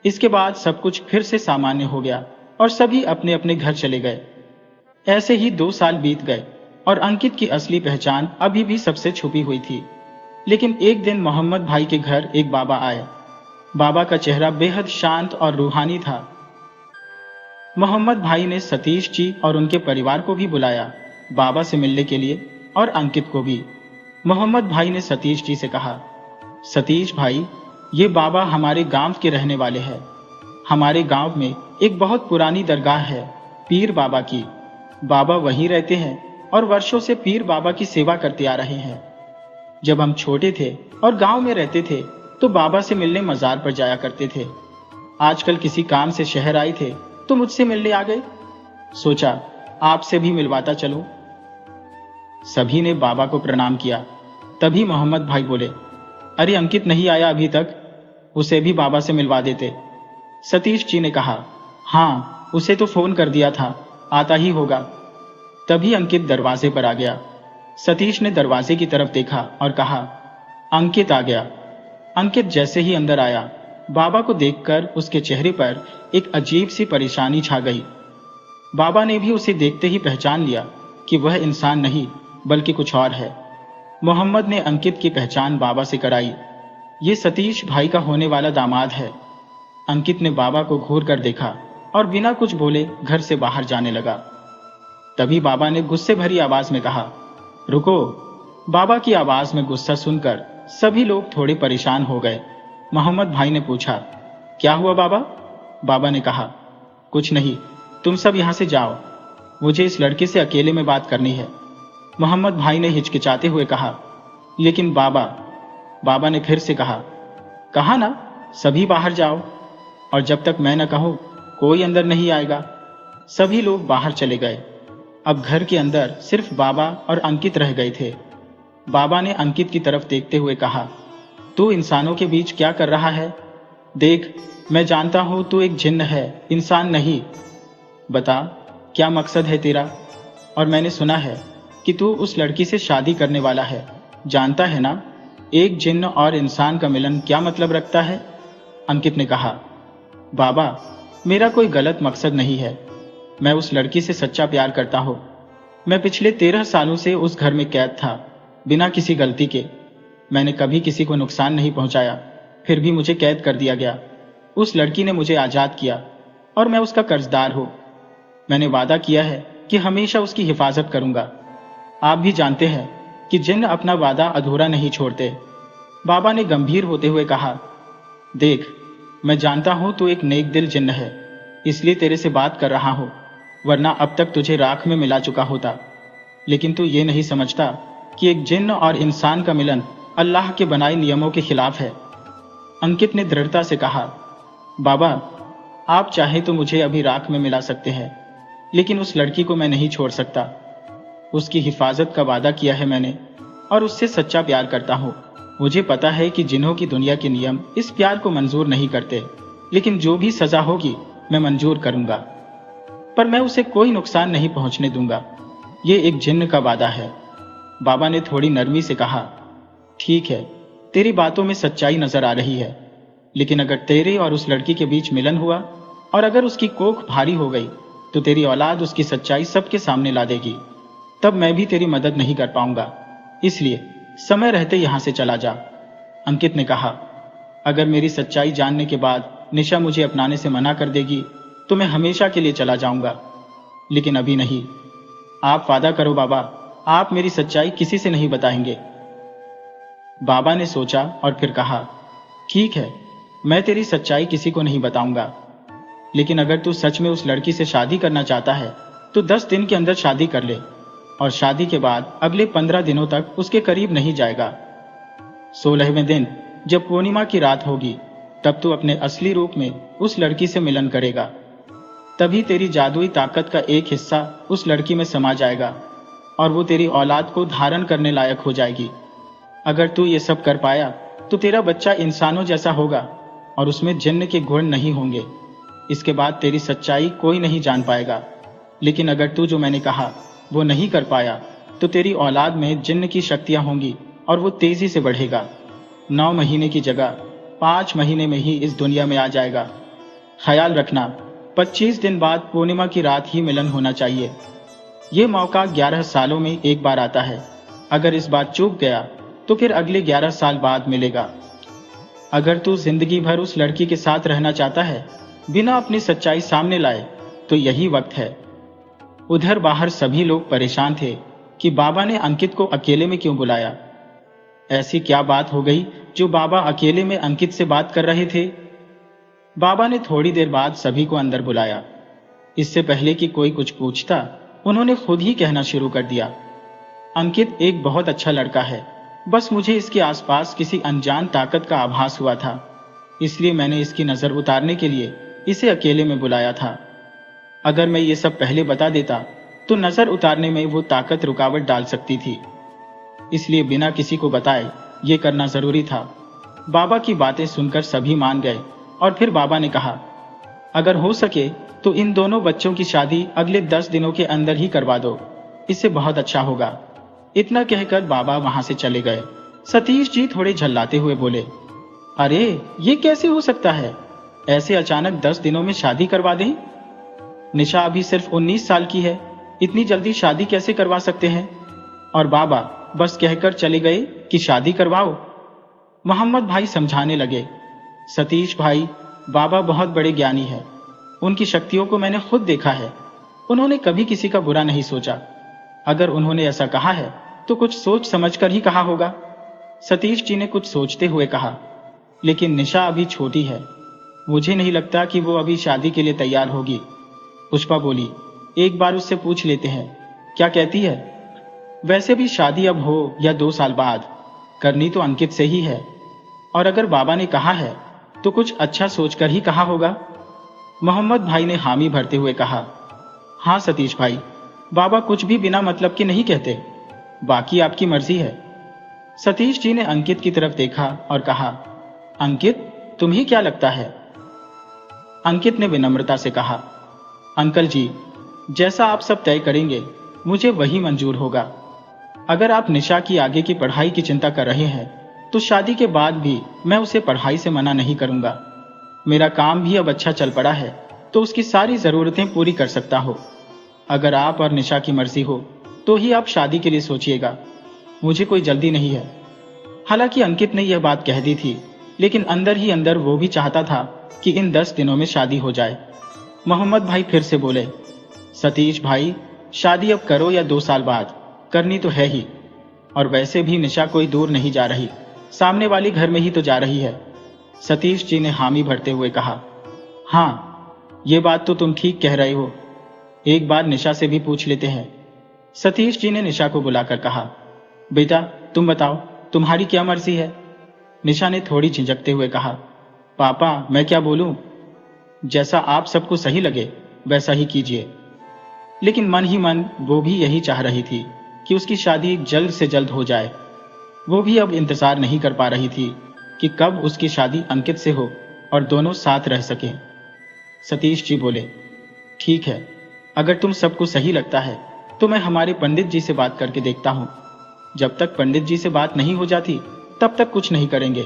इसके बाद सब कुछ फिर से सामान्य हो गया और सभी अपने अपने घर चले गए। ऐसे ही 2 साल बीत गए और अंकित की असली पहचान अभी भी सबसे छुपी हुई थी। लेकिन एक दिन मोहम्मद भाई के घर एक बाबा आए। बाबा का चेहरा बेहद शांत और रूहानी था। मोहम्मद भाई ने सतीश जी और उनके परिवार को भी बुलाया बाबा से मिलने के लिए और अंकित को भी। मोहम्मद भाई ने सतीश जी से कहा, सतीश भाई, ये बाबा हमारे गांव के रहने वाले हैं। हमारे गांव में एक बहुत पुरानी दरगाह है, पीर बाबा की। बाबा वहीं रहते हैं और वर्षों से पीर बाबा की सेवा करते आ रहे हैं। जब हम छोटे थे और गांव में रहते थे तो बाबा से मिलने मजार पर जाया करते थे। आजकल किसी काम से शहर आए थे तो मुझसे मिलने आ गए। सोचा आपसे भी मिलवाता चलो। सभी ने बाबा को प्रणाम किया। तभी मोहम्मद भाई बोले, अरे अंकित नहीं आया अभी तक, उसे भी बाबा से मिलवा देते। सतीश जी ने कहा, हाँ उसे तो फोन कर दिया था, आता ही होगा। तभी अंकित दरवाजे पर आ गया। सतीश ने दरवाजे की तरफ देखा और कहा, अंकित आ गया। अंकित जैसे ही अंदर आया, बाबा को देखकर उसके चेहरे पर एक अजीब सी परेशानी छा गई। बाबा ने भी उसे देखते ही पहचान लिया कि वह इंसान नहीं बल्कि कुछ और है। मोहम्मद ने अंकित की पहचान बाबा से कराई। ये सतीश भाई का होने वाला दामाद है। अंकित ने बाबा को घूर कर देखा और बिना कुछ बोले घर से बाहर जाने लगा। तभी बाबा ने गुस्से भरी आवाज में कहा, रुको। बाबा की आवाज में गुस्सा सुनकर सभी लोग थोड़े परेशान हो गए। मोहम्मद भाई ने पूछा, क्या हुआ बाबा? बाबा ने कहा, कुछ नहीं, तुम सब यहां से जाओ, मुझे इस लड़के से अकेले में बात करनी है। मोहम्मद भाई ने हिचकिचाते हुए कहा, लेकिन बाबा। बाबा ने फिर से कहा ना, सभी बाहर जाओ और जब तक मैं न कहूं कोई अंदर नहीं आएगा। सभी लोग बाहर चले गए। अब घर के अंदर सिर्फ बाबा और अंकित रह गए थे। बाबा ने अंकित की तरफ देखते हुए कहा, तू इंसानों के बीच क्या कर रहा है? देख, मैं जानता हूं तू एक जिन्न है, इंसान नहीं। बता, क्या मकसद है तेरा? और मैंने सुना है कि तू उस लड़की से शादी करने वाला है जानता है ना, एक जिन्न और इंसान का मिलन क्या मतलब रखता है? अंकित ने कहा। बाबा, मेरा कोई गलत मकसद नहीं है। मैं उस लड़की से सच्चा प्यार करता हूँ। मैं पिछले 13 सालों से उस घर में कैद था, बिना किसी गलती के। मैंने कभी किसी को नुकसान नहीं पहुंचाया, फिर भी मुझे कैद कर दिया गया। उस लड़की ने मुझे आजाद किया और मैं उसका कर्जदार हूँ। मैंने वादा किया है कि हमेशा उसकी हिफाजत करूंगा। आप भी जानते हैं कि जिन्न अपना वादा अधूरा नहीं छोड़ते। बाबा ने गंभीर होते हुए कहा, देख, मैं जानता हूं तू एक नेक दिल जिन्न है, इसलिए तेरे से बात कर रहा हूं, वरना अब तक तुझे राख में मिला चुका होता। लेकिन तू ये नहीं समझता कि एक जिन्न और इंसान का मिलन अल्लाह के बनाए नियमों के खिलाफ है। अंकित ने दृढ़ता से कहा, बाबा, आप चाहे तो मुझे अभी राख में मिला सकते हैं, लेकिन उस लड़की को मैं नहीं छोड़ सकता। उसकी हिफाजत का वादा किया है मैंने और उससे सच्चा प्यार करता हूँ। मुझे पता है कि जिन्हों की दुनिया के नियम इस प्यार को मंजूर नहीं करते, लेकिन जो भी सजा होगी मैं मंजूर करूंगा, पर मैं उसे कोई नुकसान नहीं पहुंचने दूंगा। ये एक जिन्न का वादा है। बाबा ने थोड़ी नरमी से कहा, ठीक है, तेरी बातों में सच्चाई नजर आ रही है, लेकिन अगर तेरे और उस लड़की के बीच मिलन हुआ और अगर उसकी कोख भारी हो गई तो तेरी औलाद उसकी सच्चाई सबके सामने ला देगी। तब मैं भी तेरी मदद नहीं कर पाऊंगा, इसलिए समय रहते यहां से चला जा। अंकित ने कहा, अगर मेरी सच्चाई जानने के बाद निशा मुझे अपनाने से मना कर देगी तो मैं हमेशा के लिए चला जाऊंगा, लेकिन अभी नहीं। आप वादा करो बाबा, आप मेरी सच्चाई किसी से नहीं बताएंगे। बाबा ने सोचा और फिर कहा, ठीक है, मैं तेरी सच्चाई किसी को नहीं बताऊंगा, लेकिन अगर तू सच में उस लड़की से शादी करना चाहता है तो 10 दिन के अंदर शादी कर ले और शादी के बाद अगले 15 दिनों तक उसके करीब नहीं जाएगा। 16वें दिन जब पूर्णिमा की रात होगी तब तू अपने असली रूप में उस लड़की से मिलन करेगा। तभी तेरी जादुई ताकत का एक हिस्सा उस लड़की में समा जाएगा और वो तेरी औलाद को धारण करने लायक हो जाएगी। अगर तू ये सब कर पाया तो तेरा बच्चा इंसानों जैसा होगा और उसमें जिन्न के गुण नहीं होंगे। इसके बाद तेरी सच्चाई कोई नहीं जान पाएगा, लेकिन अगर तू जो मैंने कहा वो नहीं कर पाया तो तेरी औलाद में जिन्न की शक्तियां होंगी और वो तेजी से बढ़ेगा। 9 महीने की जगह 5 महीने में ही इस दुनिया में आ जाएगा। ख्याल रखना, 25 दिन बाद पूर्णिमा की रात ही मिलन होना चाहिए। ये मौका 11 सालों में एक बार आता है। अगर इस बार चूक गया तो फिर अगले 11 साल बाद मिलेगा। अगर तू जिंदगी भर उस लड़की के साथ रहना चाहता है बिना अपनी सच्चाई सामने लाए तो यही वक्त है। उधर बाहर सभी लोग परेशान थे कि बाबा ने अंकित को अकेले में क्यों बुलाया। ऐसी क्या बात हो गई जो बाबा अकेले में अंकित से बात कर रहे थे? बाबा ने थोड़ी देर बाद सभी को अंदर बुलाया। इससे पहले कि कोई कुछ पूछता, उन्होंने खुद ही कहना शुरू कर दिया, अंकित एक बहुत अच्छा लड़का है, बस मुझे इसके आसपास किसी अनजान ताकत का आभास हुआ था, इसलिए मैंने इसकी नजर उतारने के लिए इसे अकेले में बुलाया था। अगर मैं ये सब पहले बता देता तो नजर उतारने में वो ताकत रुकावट डाल सकती थी, इसलिए बिना किसी को बताए ये करना जरूरी था। बाबा की बातें सुनकर सभी मान गए और फिर बाबा ने कहा, अगर हो सके तो इन दोनों बच्चों की शादी अगले 10 दिनों के अंदर ही करवा दो, इससे बहुत अच्छा होगा। इतना कहकर बाबा वहां से चले गए। सतीश जी थोड़े झल्लाते हुए बोले, अरे ये कैसे हो सकता है, ऐसे अचानक 10 दिनों में शादी करवा दें? निशा अभी सिर्फ 19 साल की है, इतनी जल्दी शादी कैसे करवा सकते हैं? और बाबा बस कहकर चले गए कि शादी करवाओ। मोहम्मद भाई समझाने लगे, सतीश भाई, बाबा बहुत बड़े ज्ञानी है, उनकी शक्तियों को मैंने खुद देखा है, उन्होंने कभी किसी का बुरा नहीं सोचा। अगर उन्होंने ऐसा कहा है तो कुछ सोच समझकर ही कहा होगा। सतीश जी ने कुछ सोचते हुए कहा, लेकिन निशा अभी छोटी है, मुझे नहीं लगता कि वो अभी शादी के लिए तैयार होगी। पुष्पा बोली, एक बार उससे पूछ लेते हैं, क्या कहती है? वैसे भी शादी अब हो या 2 साल बाद, करनी तो अंकित से ही है, और अगर बाबा ने कहा है तो कुछ अच्छा सोचकर ही कहा होगा। मोहम्मद भाई ने हामी भरते हुए कहा, हाँ सतीश भाई, बाबा कुछ भी बिना मतलब के नहीं कहते, बाकी आपकी मर्जी है। सतीश जी ने अंकित की तरफ देखा और कहा, अंकित तुम्हें क्या लगता है? अंकित ने विनम्रता से कहा, अंकल जी, जैसा आप सब तय करेंगे मुझे वही मंजूर होगा। अगर आप निशा की आगे की पढ़ाई की चिंता कर रहे हैं तो शादी के बाद भी मैं उसे पढ़ाई से मना नहीं करूंगा। मेरा काम भी अब अच्छा चल पड़ा है तो उसकी सारी जरूरतें पूरी कर सकता हो। अगर आप और निशा की मर्जी हो तो ही आप शादी के लिए सोचिएगा, मुझे कोई जल्दी नहीं है। हालांकि अंकित ने यह बात कह दी थी, लेकिन अंदर ही अंदर वो भी चाहता था कि इन 10 दिनों में शादी हो जाए। मोहम्मद भाई फिर से बोले, सतीश भाई, शादी अब करो या 2 साल बाद, करनी तो है ही। और वैसे भी निशा कोई दूर नहीं जा रही, सामने वाली घर में ही तो जा रही है। सतीश जी ने हामी भरते हुए कहा, हाँ ये बात तो तुम ठीक कह रहे हो, एक बार निशा से भी पूछ लेते हैं। सतीश जी ने निशा को बुलाकर कहा, बेटा तुम बताओ, तुम्हारी क्या मर्जी है? निशा ने थोड़ी झिझकते हुए कहा, पापा मैं क्या बोलूं, जैसा आप सबको सही लगे वैसा ही कीजिए। लेकिन मन ही मन वो भी यही चाह रही थी कि उसकी शादी जल्द से जल्द हो जाए। वो भी अब इंतजार नहीं कर पा रही थी कि कब उसकी शादी अंकित से हो और दोनों साथ रह सकें। सतीश जी बोले, ठीक है, अगर तुम सबको सही लगता है तो मैं हमारे पंडित जी से बात करके देखता हूं। जब तक पंडित जी से बात नहीं हो जाती तब तक कुछ नहीं करेंगे।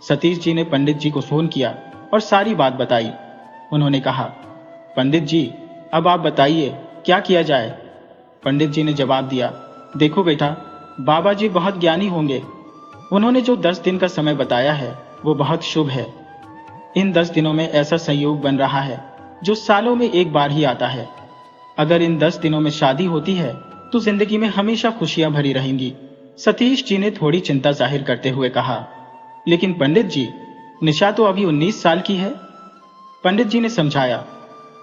सतीश जी ने पंडित जी को फोन किया और सारी बात बताई। उन्होंने कहा, पंडित जी अब आप बताइए क्या किया जाए? पंडित जी ने जवाब दिया, देखो बेटा, बाबा जी बहुत ज्ञानी होंगे, उन्होंने जो 10 दिन का समय बताया है वो बहुत शुभ है। इन 10 दिनों में ऐसा संयोग बन रहा है जो सालों में एक बार ही आता है। अगर इन 10 दिनों में शादी होती है तो जिंदगी में हमेशा खुशियां भरी रहेंगी। सतीश जी ने थोड़ी चिंता जाहिर करते हुए कहा, लेकिन पंडित जी, निशा तो अभी 19 साल की है। पंडित जी ने समझाया,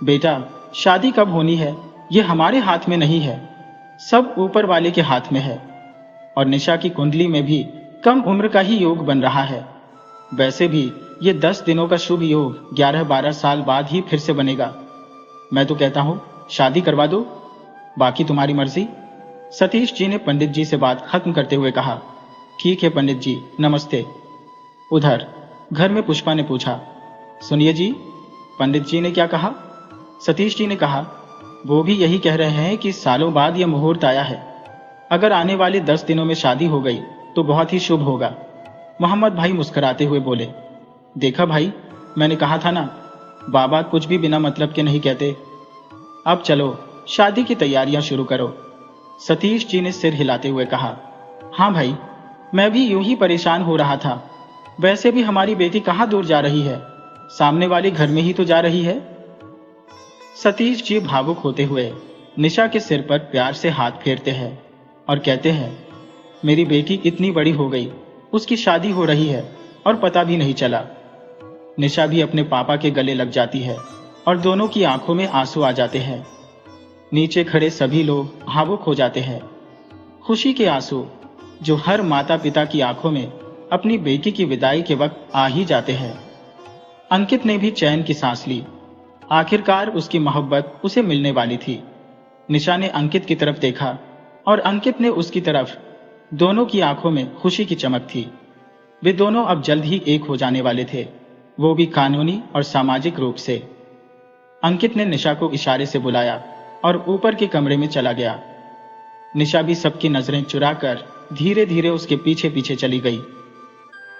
बेटा शादी कब होनी है ये हमारे हाथ में नहीं है, सब ऊपर वाले के हाथ में है। और निशा की कुंडली में भी कम उम्र का ही योग बन रहा है। वैसे भी ये 10 दिनों का शुभ योग 11-12 साल बाद ही फिर से बनेगा। मैं तो कहता हूं शादी करवा दो, बाकी तुम्हारी मर्जी। सतीश जी ने पंडित जी से बात खत्म करते हुए कहा, ठीक है पंडित जी, नमस्ते। उधर घर में पुष्पा ने पूछा, सुनिए जी, पंडित जी ने क्या कहा? सतीश जी ने कहा, वो भी यही कह रहे हैं कि सालों बाद यह मुहूर्त आया है। अगर आने वाले 10 दिनों में शादी हो गई तो बहुत ही शुभ होगा। मोहम्मद भाई मुस्कुराते हुए बोले, देखा भाई, मैंने कहा था ना, बाबा कुछ भी बिना मतलब के नहीं कहते। अब चलो शादी की तैयारियां शुरू करो। सतीश जी ने सिर हिलाते हुए कहा, हाँ भाई, मैं भी यूं ही परेशान हो रहा था। वैसे भी हमारी बेटी कहाँ दूर जा रही है, सामने वाले घर में ही तो जा रही है। सतीश जी भावुक होते हुए निशा के सिर पर प्यार से हाथ फेरते हैं और कहते हैं, मेरी बेटी इतनी बड़ी हो गई, उसकी शादी हो रही है और पता भी नहीं चला। निशा भी अपने पापा के गले लग जाती है और दोनों की आंखों में आंसू आ जाते हैं। नीचे खड़े सभी लोग भावुक हो जाते हैं। खुशी के आंसू जो हर माता पिता की आंखों में अपनी बेटी की विदाई के वक्त आ ही जाते हैं। अंकित ने भी चैन की सांस ली। आखिरकार उसकी मोहब्बत उसे मिलने वाली थी। निशा ने अंकित की तरफ देखा और अंकित ने उसकी तरफ। दोनों की आंखों में खुशी की चमक थी। वे दोनों अब जल्द ही एक हो जाने वाले थे, वो भी कानूनी और सामाजिक रूप से। अंकित ने निशा को इशारे से बुलाया और ऊपर के कमरे में चला गया। निशा भी सबकी नजरें चुराकर धीरे धीरे उसके पीछे पीछे चली गई।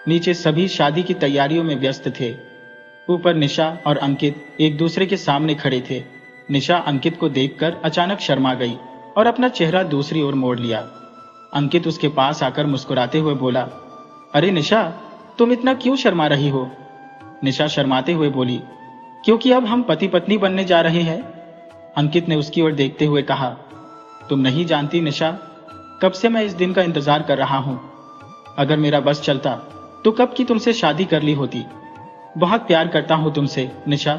नीचे सभी शादी की तैयारियों में व्यस्त थे। ऊपर निशा और अंकित एक दूसरे के सामने खड़े थे। निशा अंकित को देखकर अचानक शर्मा गई और अपना चेहरा दूसरी ओर मोड़ लिया। अंकित उसके पास आकर मुस्कुराते हुए बोला, अरे निशा, तुम इतना क्यों शर्मा रही हो? निशा शर्माते हुए बोली, क्योंकि अब हम पति पत्नी बनने जा रहे हैं। अंकित ने उसकी ओर देखते हुए कहा, तुम नहीं जानती निशा, कब से मैं इस दिन का इंतजार कर रहा हूं। अगर मेरा बस चलता तो कब की तुमसे शादी कर ली होती। बहुत प्यार करता हूं तुमसे निशा।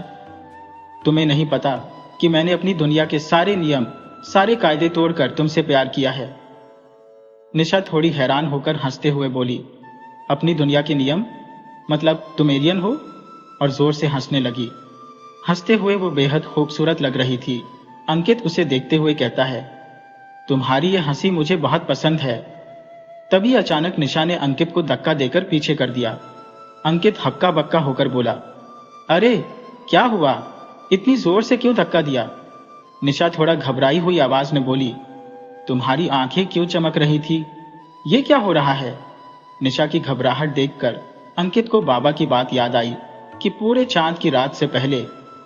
तुम्हें नहीं पता कि मैंने अपनी दुनिया के सारे नियम, सारे कायदे तोड़कर तुमसे प्यार किया है। निशा थोड़ी हैरान होकर हंसते हुए बोली, अपनी दुनिया के नियम? मतलब तुम एलियन हो? और जोर से हंसने लगी। हंसते हुए वो बेहद खूबसूरत लग रही थी। अंकित उसे देखते हुए कहता है, तुम्हारी ये हंसी मुझे बहुत पसंद है। तभी अचानक निशा ने अंकित को धक्का देकर पीछे कर दिया। अंकित हक्का बक्का होकर बोला, अरे क्या हुआ, इतनी जोर से क्यों धक्का दिया? निशा थोड़ा घबराई हुई आवाज में बोली, तुम्हारी आंखें क्यों चमक रही थी? ये क्या हो रहा है? निशा की घबराहट देखकर अंकित को बाबा की बात याद आई कि पूरे चांद की रात से पहले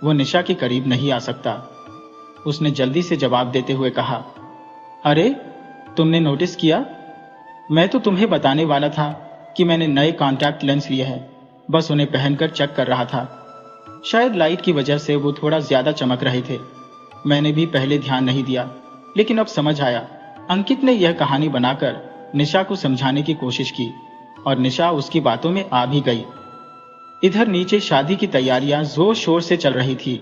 वो निशा के करीब नहीं आ सकता। उसने जल्दी से जवाब देते हुए कहा, अरे तुमने नोटिस किया? मैं तो तुम्हें बताने वाला था कि मैंने नए कॉन्टैक्ट लेंस लिए हैं, बस उन्हें पहनकर चेक कर रहा था। शायद लाइट की वजह से वो थोड़ा ज्यादा चमक रहे थे। मैंने भी पहले ध्यान नहीं दिया, लेकिन अब समझ आया। अंकित ने यह कहानी बनाकर निशा को समझाने की कोशिश की और निशा उसकी बातों में आ भी गई। इधर नीचे शादी की तैयारियां जोर शोर से चल रही थी।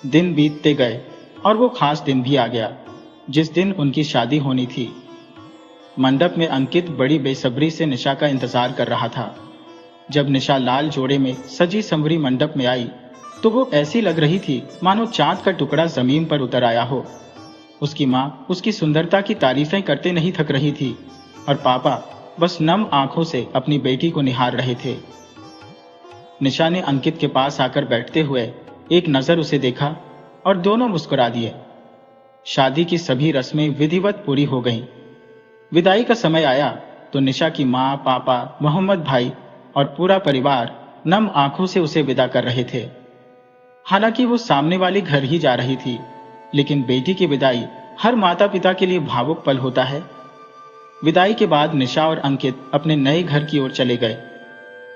दिन बीतते गए और वो खास दिन भी आ गया जिस दिन उनकी शादी होनी थी। मंडप में अंकित बड़ी बेसब्री से निशा का इंतजार कर रहा था। जब निशा लाल जोड़े में सजी संवरी मंडप में आई तो वो ऐसी लग रही थी मानो चांद का टुकड़ा जमीन पर उतर आया हो। उसकी माँ उसकी सुंदरता की तारीफें करते नहीं थक रही थी और पापा बस नम आंखों से अपनी बेटी को निहार रहे थे। निशा ने अंकित के पास आकर बैठते हुए एक नजर उसे देखा और दोनों मुस्कुरा दिए। शादी की सभी रस्में विधिवत पूरी हो गईं। विदाई का समय आया तो निशा की माँ, पापा, मोहम्मद भाई और पूरा परिवार नम आंखों से उसे विदा कर रहे थे। हालांकि वो सामने वाले घर ही जा रही थी, लेकिन बेटी की विदाई हर माता पिता के लिए भावुक पल होता है। विदाई के बाद निशा और अंकित अपने नए घर की ओर चले गए।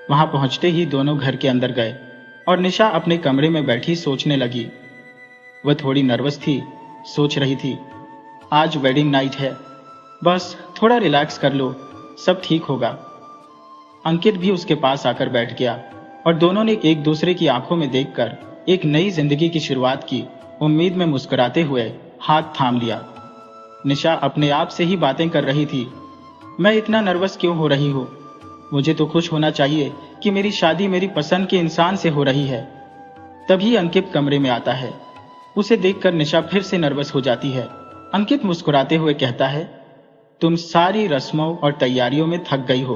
वहां पहुंचते ही दोनों घर के अंदर गए और निशा अपने कमरे में बैठी सोचने लगी। वह थोड़ी नर्वस थी, सोच रही थी, आज वेडिंग नाइट है, बस थोड़ा रिलैक्स कर लो, सब ठीक होगा। अंकित भी उसके पास आकर बैठ गया और दोनों ने एक दूसरे की आंखों में देखकर एक नई जिंदगी की शुरुआत की उम्मीद में मुस्कुराते हुए हाथ थाम लिया। निशा अपने आप से ही बातें कर रही थी, मैं इतना नर्वस क्यों हो रही हूँ? मुझे तो खुश होना चाहिए कि मेरी शादी मेरी पसंद के इंसान से हो रही है। तभी अंकित कमरे में आता है। उसे देखकर निशा फिर से नर्वस हो जाती है। अंकित मुस्कुराते हुए कहता है, तुम सारी रस्मों और तैयारियों में थक गई हो,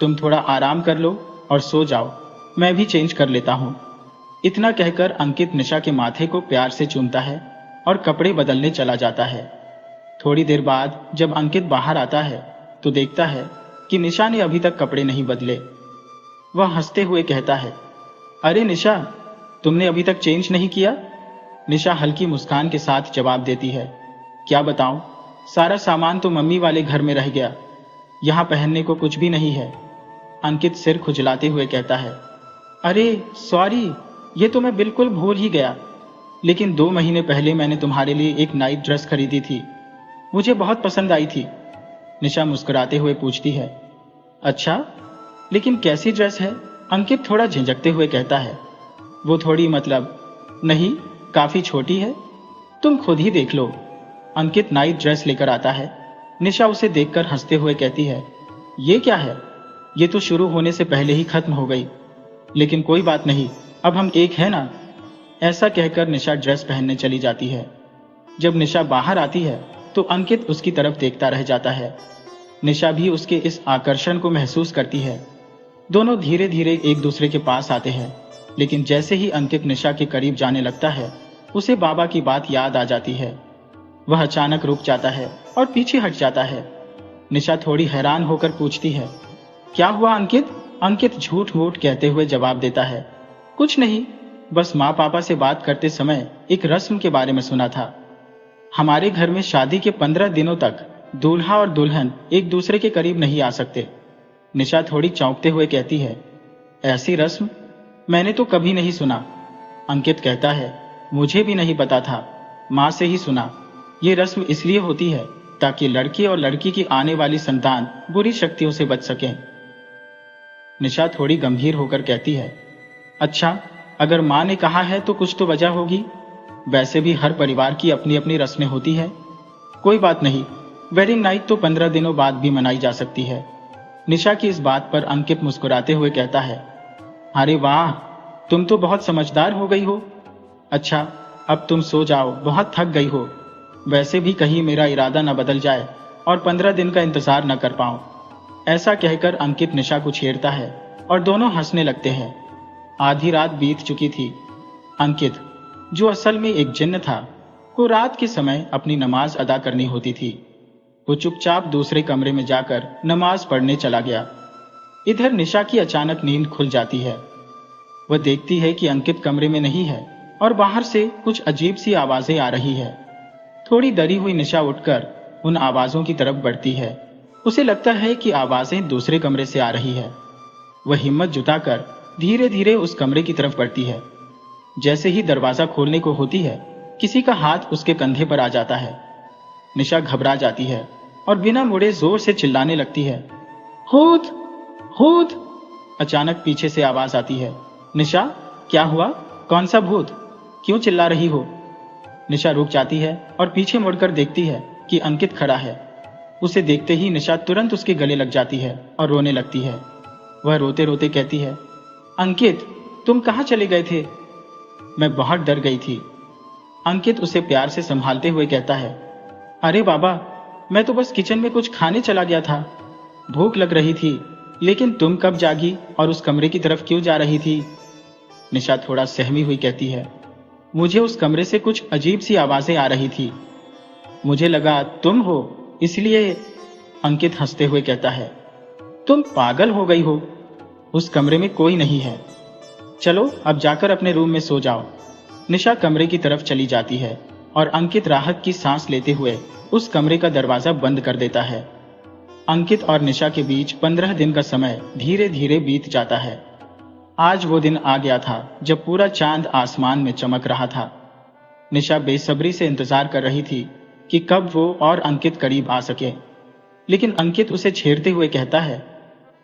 तुम थोड़ा आराम कर लो और सो जाओ, मैं भी चेंज कर लेता हूँ। इतना कहकर अंकित निशा के माथे को प्यार से चूमता है और कपड़े बदलने चला जाता है। थोड़ी देर बाद जब अंकित बाहर आता है तो देखता है कि निशा ने अभी तक कपड़े नहीं बदले। वह हंसते हुए कहता है, अरे निशा, तुमने अभी तक चेंज नहीं किया? निशा हल्की मुस्कान के साथ जवाब देती है, क्या बताऊं, सारा सामान तो मम्मी वाले घर में रह गया, यहाँ पहनने को कुछ भी नहीं है। अंकित सिर खुजलाते हुए कहता है, अरे सॉरी, ये तो मैं बिल्कुल भूल ही गया, लेकिन 2 महीने पहले मैंने तुम्हारे लिए एक नाइट ड्रेस खरीदी थी, मुझे बहुत पसंद आई थी। निशा मुस्कुराते हुए पूछती है, अच्छा, लेकिन कैसी ड्रेस है? अंकित थोड़ा झिझकते हुए कहता है, वो थोड़ी मतलब नहीं, काफी छोटी है, तुम खुद ही देख लो। अंकित नाइट ड्रेस लेकर आता है। निशा उसे देखकर हंसते हुए कहती है, ये क्या है? ये तो शुरू होने से पहले ही खत्म हो गई, लेकिन कोई बात नहीं, अब हम एक है ना। ऐसा कहकर निशा ड्रेस पहनने चली जाती है। जब निशा बाहर आती है तो अंकित उसकी तरफ देखता रह जाता है। निशा भी उसके इस आकर्षण को महसूस करती है। दोनों धीरे धीरे एक दूसरे के पास आते हैं, लेकिन जैसे ही अंकित निशा के करीब जाने लगता है उसे बाबा की बात याद आ जाती है। वह अचानक रुक जाता है और पीछे हट जाता है। निशा थोड़ी हैरान होकर पूछती है, क्या हुआ अंकित? अंकित झूठ मूठ कहते हुए जवाब देता है, कुछ नहीं, बस माँ पापा से बात करते समय एक रस्म के बारे में सुना था। हमारे घर में शादी के 15 दिनों तक दूल्हा और दुल्हन एक दूसरे के करीब नहीं आ सकते। निशा थोड़ी चौंकते हुए कहती है, ऐसी रस्म मैंने तो कभी नहीं सुना। अंकित कहता है, मुझे भी नहीं पता था, माँ से ही सुना। ये रस्म इसलिए होती है ताकि लड़के और लड़की की आने वाली संतान बुरी शक्तियों से बच सकें। निशा थोड़ी गंभीर होकर कहती है, अच्छा, अगर माँ ने कहा है तो कुछ तो वजह होगी। वैसे भी हर परिवार की अपनी अपनी रस्में होती है। कोई बात नहीं, वेडिंग नाइट तो 15 दिनों बाद भी मनाई जा सकती है। निशा की इस बात पर अंकित मुस्कुराते हुए कहता है, अरे वाह, तुम तो बहुत समझदार हो गई हो। अच्छा, अब तुम सो जाओ, बहुत थक गई हो। वैसे भी कहीं मेरा इरादा न बदल जाए और 15 दिन का इंतजार न कर पाऊं। ऐसा कहकर अंकित निशा को छेड़ता है और दोनों हंसने लगते हैं। आधी रात बीत चुकी थी। अंकित, जो असल में एक जिन्न था, को रात के समय अपनी नमाज अदा करनी होती थी। वो चुपचाप दूसरे कमरे में जाकर नमाज पढ़ने चला गया। इधर निशा की अचानक नींद खुल जाती है। वह देखती है कि अंकित कमरे में नहीं है और बाहर से कुछ अजीब सी आवाजें आ रही है। थोड़ी डरी हुई निशा उठकर उन आवाजों की तरफ बढ़ती है। उसे लगता है कि आवाजें दूसरे कमरे से आ रही है। वह हिम्मत जुटाकर धीरे धीरे उस कमरे की तरफ बढ़ती है। जैसे ही दरवाजा खोलने को होती है, किसी का हाथ उसके कंधे पर आ जाता है। निशा घबरा जाती है और बिना मुड़े जोर से चिल्लाने लगती है, भूत, भूत। अचानक पीछे से आवाज आती है, निशा, क्या हुआ? कौन सा भूत? क्यों चिल्ला रही हो? निशा रुक जाती है और पीछे मुड़कर देखती है कि अंकित खड़ा है। उसे देखते ही निशा तुरंत उसके गले लग जाती है और रोने लगती है। वह रोते रोते कहती है, अंकित, तुम कहाँ चले गए थे? मैं बहुत डर गई थी। अंकित उसे प्यार से संभालते हुए कहता है, अरे बाबा, मैं तो बस किचन में कुछ खाने चला गया था। भूख लग रही थी, लेकिन तुम कब जागी और उस कमरे की तरफ क्यों जा रही थी? निशा थोड़ा सहमी हुई कहती है, मुझे उस कमरे से कुछ अजीब सी आवाजें आ रही थी। मुझे लगा तुम हो, इसलिए। अंकित हंसते हुए कहता है, तुम पागल हो गई हो। उस कमरे में कोई नहीं है। चलो अब जाकर अपने रूम में सो जाओ। निशा कमरे की तरफ चली जाती है और अंकित राहत की सांस लेते हुए उस कमरे का दरवाजा बंद कर देता है। अंकित और निशा के बीच 15 दिन का समय धीरे धीरे बीत जाता है। आज वो दिन आ गया था जब पूरा चांद आसमान में चमक रहा था। निशा बेसब्री से इंतजार कर रही थी कि कब वो और अंकित करीब आ सके, लेकिन अंकित उसे छेड़ते हुए कहता है,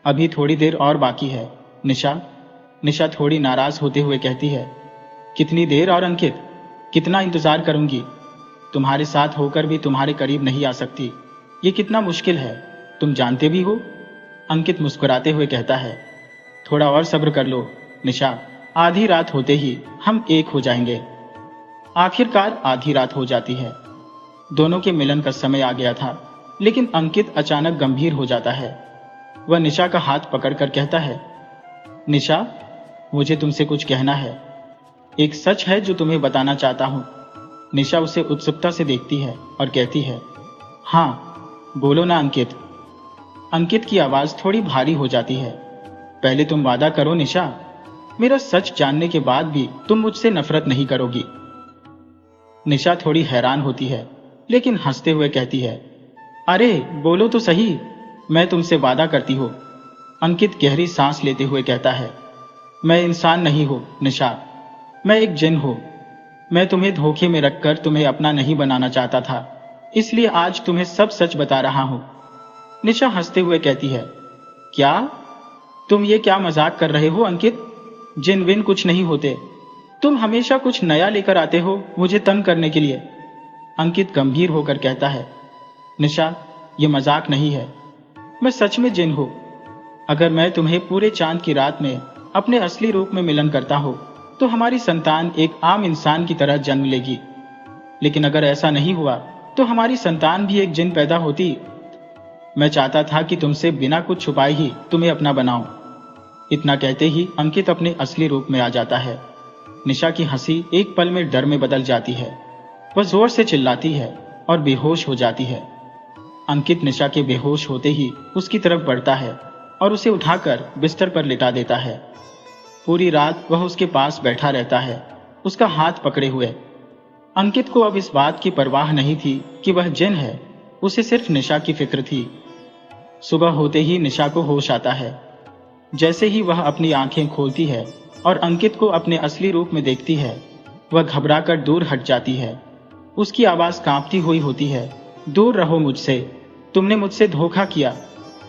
अभी थोड़ी देर और बाकी है निशा। निशा थोड़ी नाराज होते हुए कहती है, कितनी देर और अंकित? कितना इंतजार करूंगी? तुम्हारे साथ होकर भी तुम्हारे करीब नहीं आ सकती। ये कितना मुश्किल है, तुम जानते भी हो। अंकित मुस्कुराते हुए कहता है, थोड़ा और सब्र कर लो निशा, आधी रात होते ही हम एक हो जाएंगे। आखिरकार आधी रात हो जाती है। दोनों के मिलन का समय आ गया था, लेकिन अंकित अचानक गंभीर हो जाता है। वह निशा का हाथ पकड़कर कहता है, निशा, मुझे तुमसे कुछ कहना है। एक सच है जो तुम्हें बताना चाहता हूं। निशा उसे उत्सुकता से देखती है और कहती है, हाँ बोलो ना अंकित। अंकित की आवाज थोड़ी भारी हो जाती है, पहले तुम वादा करो निशा, मेरा सच जानने के बाद भी तुम मुझसे नफरत नहीं करोगी। निशा थोड़ी हैरान होती है, लेकिन हंसते हुए कहती है, अरे बोलो तो सही, मैं तुमसे वादा करती हूं। अंकित गहरी सांस लेते हुए कहता है, मैं इंसान नहीं हूं निशा, मैं एक जिन हूं। मैं तुम्हें धोखे में रखकर तुम्हें अपना नहीं बनाना चाहता था, इसलिए आज तुम्हें सब सच बता रहा हूं। निशा हंसते हुए कहती है, क्या? तुम ये क्या मजाक कर रहे हो अंकित? जिन विन कुछ नहीं होते। तुम हमेशा कुछ नया लेकर आते हो मुझे तंग करने के लिए। अंकित गंभीर होकर कहता है, निशा, ये मजाक नहीं है, मैं सच में जिन हूं। अगर मैं तुम्हें पूरे चांद की रात में अपने असली रूप में मिलन करता हो तो हमारी संतान एक आम इंसान की तरह जन्म लेगी, लेकिन अगर ऐसा नहीं हुआ तो हमारी संतान भी एक जिन पैदा होती। मैं चाहता था कि तुमसे बिना कुछ छुपाए ही तुम्हें अपना बनाऊं। इतना कहते ही अंकित अपने असली रूप में आ जाता है। निशा की हंसी एक पल में डर में बदल जाती है। वह जोर से चिल्लाती है और बेहोश हो जाती है। अंकित निशा के बेहोश होते ही उसकी तरफ बढ़ता है और उसे उठाकर बिस्तर पर लिटा देता है। पूरी रात वह उसके पास बैठा रहता है, उसका हाथ पकड़े हुए। अंकित को अब इस बात की परवाह नहीं थी कि वह जिन है, उसे सिर्फ निशा की फिक्र थी। सुबह होते ही निशा को होश आता है। जैसे ही वह अपनी आंखें खोलती है और अंकित को अपने असली रूप में देखती है, वह घबराकर दूर हट जाती है। उसकी आवाज कांपती हुई होती है, दूर रहो मुझसे, तुमने मुझसे धोखा किया,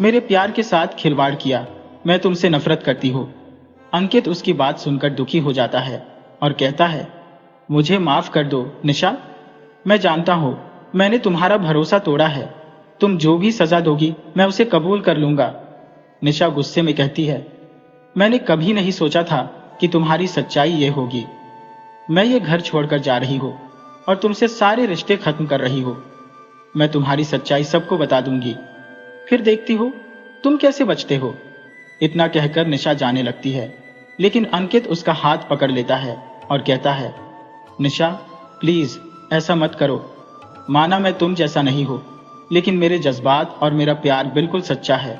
मेरे प्यार के साथ खिलवाड़ किया, मैं तुमसे नफरत करती हूँ। अंकित उसकी बात सुनकर दुखी हो जाता है और कहता है, मुझे माफ कर दो निशा, मैं जानता हूँ मैंने तुम्हारा भरोसा तोड़ा है। तुम जो भी सजा दोगी मैं उसे कबूल कर लूंगा। निशा गुस्से में कहती है, मैंने कभी नहीं सोचा था कि तुम्हारी सच्चाई ये होगी। मैं ये घर छोड़कर जा रही हूँ और तुमसे सारे रिश्ते खत्म कर रही हूँ। मैं तुम्हारी सच्चाई सबको बता दूंगी, फिर देखती हो तुम कैसे बचते हो। इतना कहकर निशा जाने लगती है, लेकिन अंकित उसका हाथ पकड़ लेता है और कहता है, निशा प्लीज ऐसा मत करो। माना मैं तुम जैसा नहीं हो, लेकिन मेरे जज्बात और मेरा प्यार बिल्कुल सच्चा है।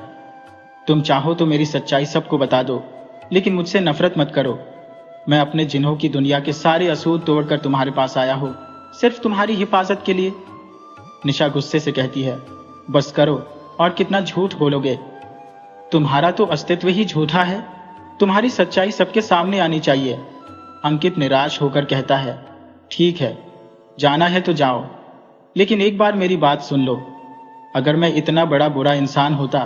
तुम चाहो तो मेरी सच्चाई सबको बता दो, लेकिन मुझसे नफरत मत करो। मैं अपने जिन्हों की दुनिया के सारे असूल तोड़कर तुम्हारे पास आया हूं, सिर्फ तुम्हारी हिफाजत के लिए। निशा गुस्से से कहती है, बस करो, और कितना झूठ बोलोगे? तुम्हारा तो अस्तित्व ही झूठा है। तुम्हारी सच्चाई सबके सामने आनी चाहिए। अंकित निराश होकर कहता है, ठीक है, जाना है तो जाओ, लेकिन एक बार मेरी बात सुन लो। अगर मैं इतना बड़ा बुरा इंसान होता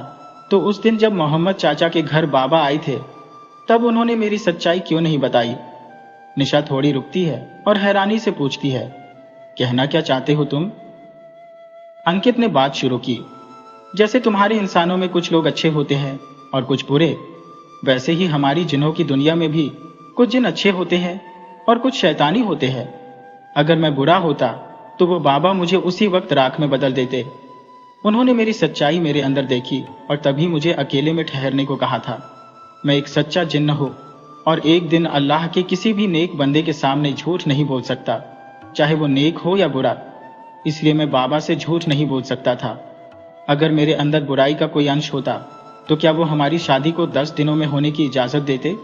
तो उस दिन जब मोहम्मद चाचा के घर बाबा आए थे, तब उन्होंने मेरी सच्चाई क्यों नहीं बताई? निशा थोड़ी रुकती है और हैरानी से पूछती है, कहना क्या चाहते हो तुम? अंकित ने बात शुरू की, जैसे तुम्हारे इंसानों में कुछ लोग अच्छे होते हैं और कुछ बुरे, वैसे ही हमारी जिन्हों की दुनिया में भी कुछ जिन अच्छे होते हैं और कुछ शैतानी होते हैं। अगर मैं बुरा होता तो वो बाबा मुझे उसी वक्त राख में बदल देते। उन्होंने मेरी सच्चाई मेरे अंदर देखी और तभी मुझे अकेले में ठहरने को कहा था। मैं एक सच्चा जिन्न हूं और एक दिन अल्लाह के किसी भी नेक बंदे के सामने झूठ नहीं बोल सकता, चाहे वो नेक हो या बुरा। इसलिए मैं बाबा से झूठ नहीं बोल सकता था। अगर मेरे अंदर बुराई का कोई अंश होता तो क्या वो हमारी शादी को 10 दिनों में होने की इजाजत देते?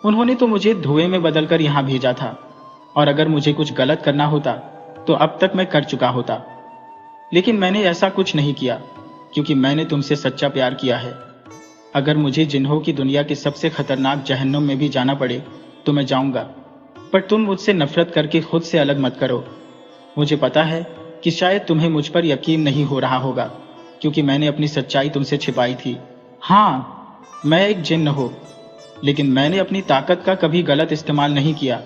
उन्होंने तो मुझे धुएं में बदलकर यहां भेजा था, और अगर मुझे कुछ गलत करना होता तो अब तक मैं कर चुका होता। लेकिन मैंने ऐसा कुछ नहीं किया, क्योंकि मैंने तुमसे सच्चा प्यार किया है। अगर मुझे जिन्हों की दुनिया के सबसे खतरनाक जहन्नुम में भी जाना पड़े तो मैं जाऊंगा, पर तुम मुझसे नफरत करके खुद से अलग मत करो। मुझे पता है कि शायद तुम्हें मुझ पर यकीन नहीं हो रहा होगा, क्योंकि मैंने अपनी सच्चाई तुमसे छिपाई थी। हाँ, मैं एक जिन्न हूं, लेकिन मैंने अपनी ताकत का कभी गलत इस्तेमाल नहीं किया।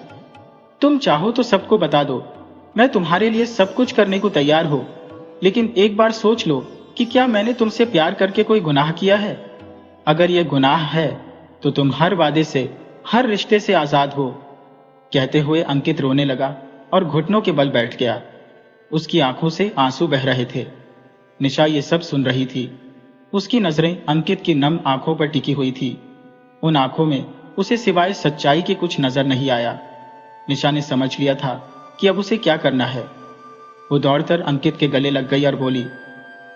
तुम चाहो तो सबको बता दो, मैं तुम्हारे लिए सब कुछ करने को तैयार हूं, लेकिन एक बार सोच लो कि क्या मैंने तुमसे प्यार करके कोई गुनाह किया है? अगर यह गुनाह है तो तुम हर वादे से, हर रिश्ते से आजाद हो। कहते हुए अंकित रोने लगा और घुटनों के बल बैठ गया। उसकी आंखों से आंसू बह रहे थे। निशा ये सब सुन रही थी। उसकी नजरें अंकित की नम आंखों पर टिकी हुई थी। उन आंखों में उसे सिवाय सच्चाई के कुछ नजर नहीं आया। निशा ने समझ लिया था कि अब उसे क्या करना है। वो दौड़कर अंकित के गले लग गई और बोली,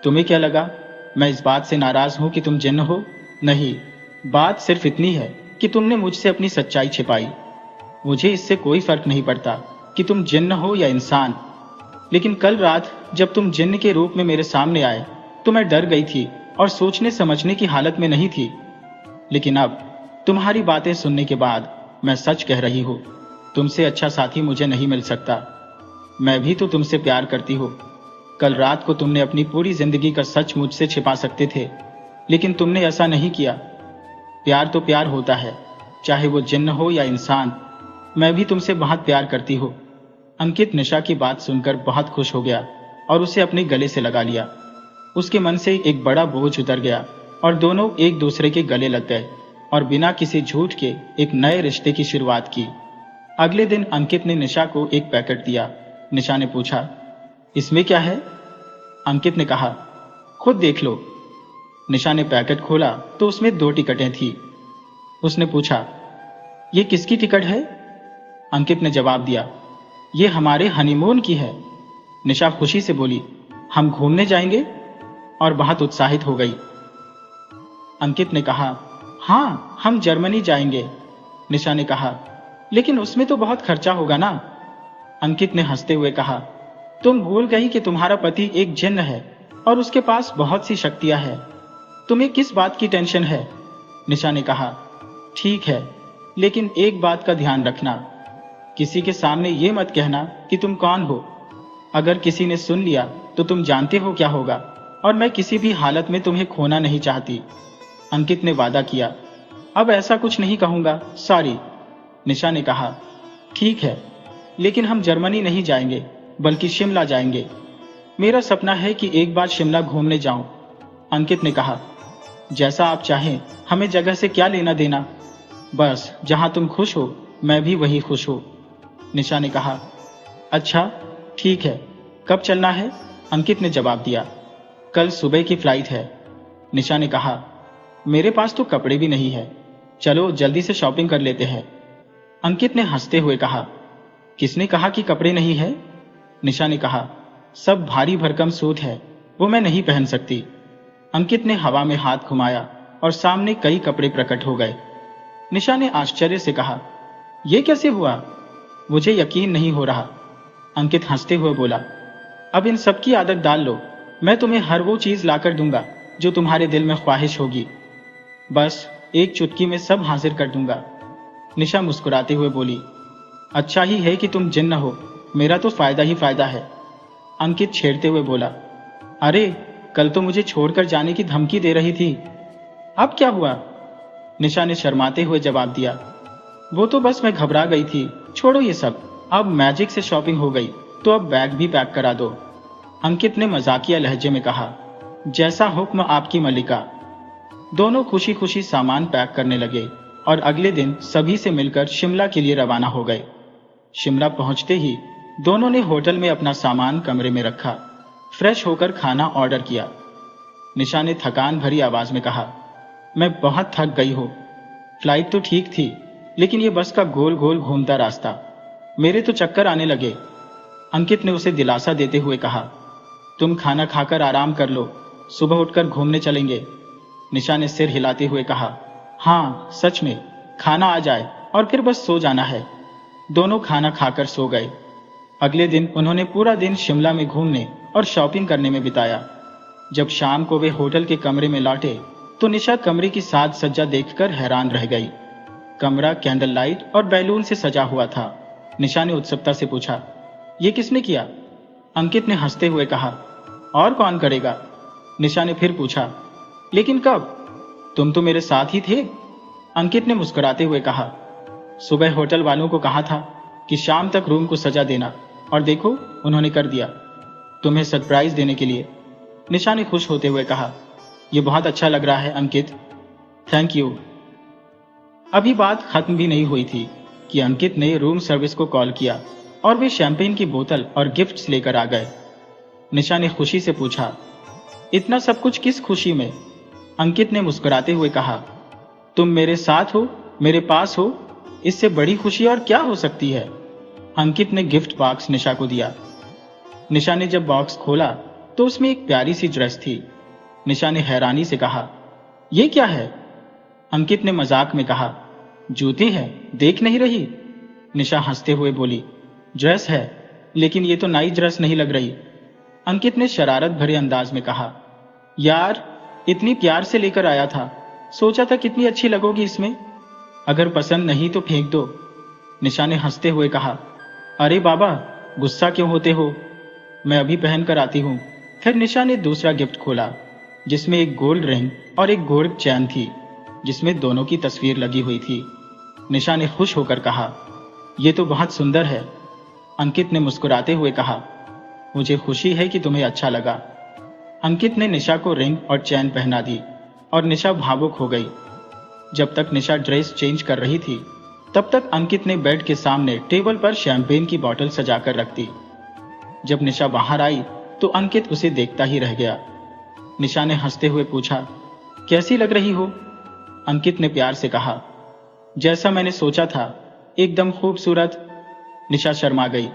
तुम्हें क्या लगा मैं इस बात से नाराज हूं कि तुम जिन्न हो? नहीं, बात सिर्फ इतनी है कि तुमने मुझसे अपनी सच्चाई छिपाई। मुझे इससे कोई फर्क नहीं पड़ता कि तुम जिन्न हो या इंसान, लेकिन कल रात जब तुम जिन्न के रूप में मेरे सामने आए तो मैं डर गई थी और सोचने समझने की हालत में नहीं थी। लेकिन अब तुम्हारी बातें सुनने के बाद मैं सच कह रही हूं, तुमसे अच्छा साथी मुझे नहीं मिल सकता। मैं भी तो तुमसे प्यार करती हूँ। कल रात को तुमने अपनी पूरी जिंदगी का सच मुझसे छिपा सकते थे, लेकिन तुमने ऐसा नहीं किया। प्यार तो प्यार होता है, चाहे वो जिन्न हो या इंसान। मैं भी तुमसे बहुत प्यार करती हूँ। अंकित निशा की बात सुनकर बहुत खुश हो गया और उसे अपने गले से लगा लिया। उसके मन से एक बड़ा बोझ उतर गया और दोनों एक दूसरे के गले लग गए और बिना किसी झूठ के एक नए रिश्ते की शुरुआत की। अगले दिन अंकित ने निशा को एक पैकेट दिया। निशा ने पूछा, इसमें क्या है? अंकित ने कहा, खुद देख लो। निशा ने पैकेट खोला तो उसमें 2 टिकटें थी। उसने पूछा, ये किसकी टिकट है? अंकित ने जवाब दिया, ये हमारे हनीमून की है। निशा खुशी से बोली, हम घूमने जाएंगे? और बहुत उत्साहित हो गई। अंकित ने कहा, हाँ, हम जर्मनी जाएंगे। निशा ने कहा, लेकिन उसमें तो बहुत खर्चा होगा ना? अंकित ने हंसते हुए कहा, तुम भूल गई कि तुम्हारा पति एक जिन्न है और उसके पास बहुत सी शक्तियां हैं। तुम्हें किस बात की टेंशन है? निशा ने कहा, ठीक है, लेकिन एक बात का ध्यान रखना, किसी के सामने ये मत कहना कि तुम कौन हो। अगर किसी ने सुन लिया तो तुम जानते हो क्या होगा, और मैं किसी भी हालत में तुम्हें खोना नहीं चाहती। अंकित ने वादा किया, अब ऐसा कुछ नहीं कहूंगा, सॉरी। निशा ने कहा, ठीक है, लेकिन हम जर्मनी नहीं जाएंगे बल्कि शिमला जाएंगे। मेरा सपना है कि एक बार शिमला घूमने जाऊं। अंकित ने कहा, जैसा आप चाहें, हमें जगह से क्या लेना देना, बस जहां तुम खुश हो मैं भी वही खुश हूं। निशा ने कहा, अच्छा ठीक है, कब चलना है? अंकित ने जवाब दिया, कल सुबह की फ्लाइट है। निशा ने कहा, मेरे पास तो कपड़े भी नहीं है, चलो जल्दी से शॉपिंग कर लेते हैं। अंकित ने हंसते हुए कहा, किसने कहा कि कपड़े नहीं है? निशा ने कहा, सब भारी भरकम सूट है, वो मैं नहीं पहन सकती। अंकित ने हवा में हाथ घुमाया और सामने कई कपड़े प्रकट हो गए। निशा ने आश्चर्य से कहा, यह कैसे हुआ? मुझे यकीन नहीं हो रहा। अंकित हंसते हुए बोला, अब इन सब की आदत डाल लो, मैं तुम्हें हर वो चीज लाकर दूंगा जो तुम्हारे दिल में ख्वाहिश होगी। बस एक चुटकी में सब हाजिर कर दूंगा। निशा मुस्कुराते हुए बोली, अच्छा ही है कि तुम जिन न हो, मेरा तो फायदा ही फायदा है। अंकित छेड़ते हुए बोला, अरे कल तो मुझे छोड़कर जाने की धमकी दे रही थी, अब क्या हुआ? निशा ने शर्माते हुए जवाब दिया, वो तो बस मैं घबरा गई थी, छोड़ो ये सब। अब मैजिक से शॉपिंग हो गई तो अब बैग भी पैक करा दो। अंकित ने मजाकिया लहजे में कहा, जैसा हुक्म आपकी मलिका। दोनों खुशी खुशी सामान पैक करने लगे और अगले दिन सभी से मिलकर शिमला के लिए रवाना हो गए। शिमला पहुंचते ही दोनों ने होटल में अपना सामान कमरे में रखा, फ्रेश होकर खाना ऑर्डर किया। निशा ने थकान भरी आवाज में कहा, मैं बहुत थक गई हूं। फ्लाइट तो ठीक थी, लेकिन ये बस का गोल गोल घूमता रास्ता, मेरे तो चक्कर आने लगे। अंकित ने उसे दिलासा देते हुए कहा, तुम खाना खाकर आराम कर लो, सुबह उठकर घूमने चलेंगे। निशा ने सिर हिलाते हुए कहा, हाँ सच में, खाना आ जाए और फिर बस सो जाना है। दोनों खाना खाकर सो गए। अगले दिन उन्होंने पूरा दिन शिमला में घूमने और शॉपिंग करने में बिताया। जब शाम को वे होटल के कमरे में लौटे तो निशा कमरे की साज सज्जा देखकर हैरान रह गई। कमरा कैंडल लाइट और बैलून से सजा हुआ था। निशा ने उत्सुकता से पूछा, ये किसने किया? अंकित ने हंसते हुए कहा, और कौन करेगा? निशा ने फिर पूछा, लेकिन कब? तुम तो मेरे साथ ही थे। अंकित ने मुस्कुराते हुए कहा, सुबह होटल वालों को कहा था कि शाम तक रूम को सजा देना, और देखो उन्होंने कर दिया, तुम्हें सरप्राइज देने के लिए। निशा ने खुश होते हुए कहा, यह बहुत अच्छा लग रहा है अंकित, थैंक यू। अभी बात खत्म भी नहीं हुई थी कि अंकित ने रूम सर्विस को कॉल किया और वे शैंपेन की बोतल और गिफ्ट्स लेकर आ गए। निशा ने खुशी से पूछा, इतना सब कुछ किस खुशी में? अंकित ने मुस्कुराते हुए कहा, तुम मेरे साथ हो, मेरे पास हो, इससे बड़ी खुशी और क्या हो सकती है? अंकित ने गिफ्ट बॉक्स निशा को दिया। निशा ने जब बॉक्स खोला तो उसमें एक प्यारी सी ड्रेस थी। निशा ने हैरानी से कहा, यह क्या है? अंकित ने मजाक में कहा, जूती है, देख नहीं रही? निशा हंसते हुए बोली, ड्रेस है, लेकिन ये तो नई ड्रेस नहीं लग रही। अंकित ने शरारत भरे अंदाज में कहा, यार इतनी प्यार से लेकर आया था, सोचा था कितनी अच्छी लगोगी इसमें, अगर पसंद नहीं तो फेंक दो। निशा ने हंसते हुए कहा, अरे बाबा गुस्सा क्यों होते हो, मैं अभी पहन कर आती हूं। फिर निशा ने दूसरा गिफ्ट खोला, जिसमें एक गोल्ड रिंग और एक गोल्ड चैन थी, जिसमें दोनों की तस्वीर लगी हुई थी। निशा ने खुश होकर कहा, यह तो बहुत सुंदर है। अंकित ने मुस्कुराते हुए कहा, मुझे खुशी है कि तुम्हें अच्छा लगा। अंकित ने निशा को रिंग और चैन पहना दी और निशा भावुक हो गई। जब तक निशा ड्रेस चेंज कर रही थी, तब तक अंकित ने बेड के सामने टेबल पर शैंपेन की बोतल सजाकर रख दी। जब निशा बाहर आई तो अंकित उसे देखता ही रह गया। निशा ने हंसते हुए पूछा, कैसी लग रही हो? अंकित ने प्यार से कहा, जैसा मैंने सोचा था, एकदम खूबसूरत। निशा शर्मा गई।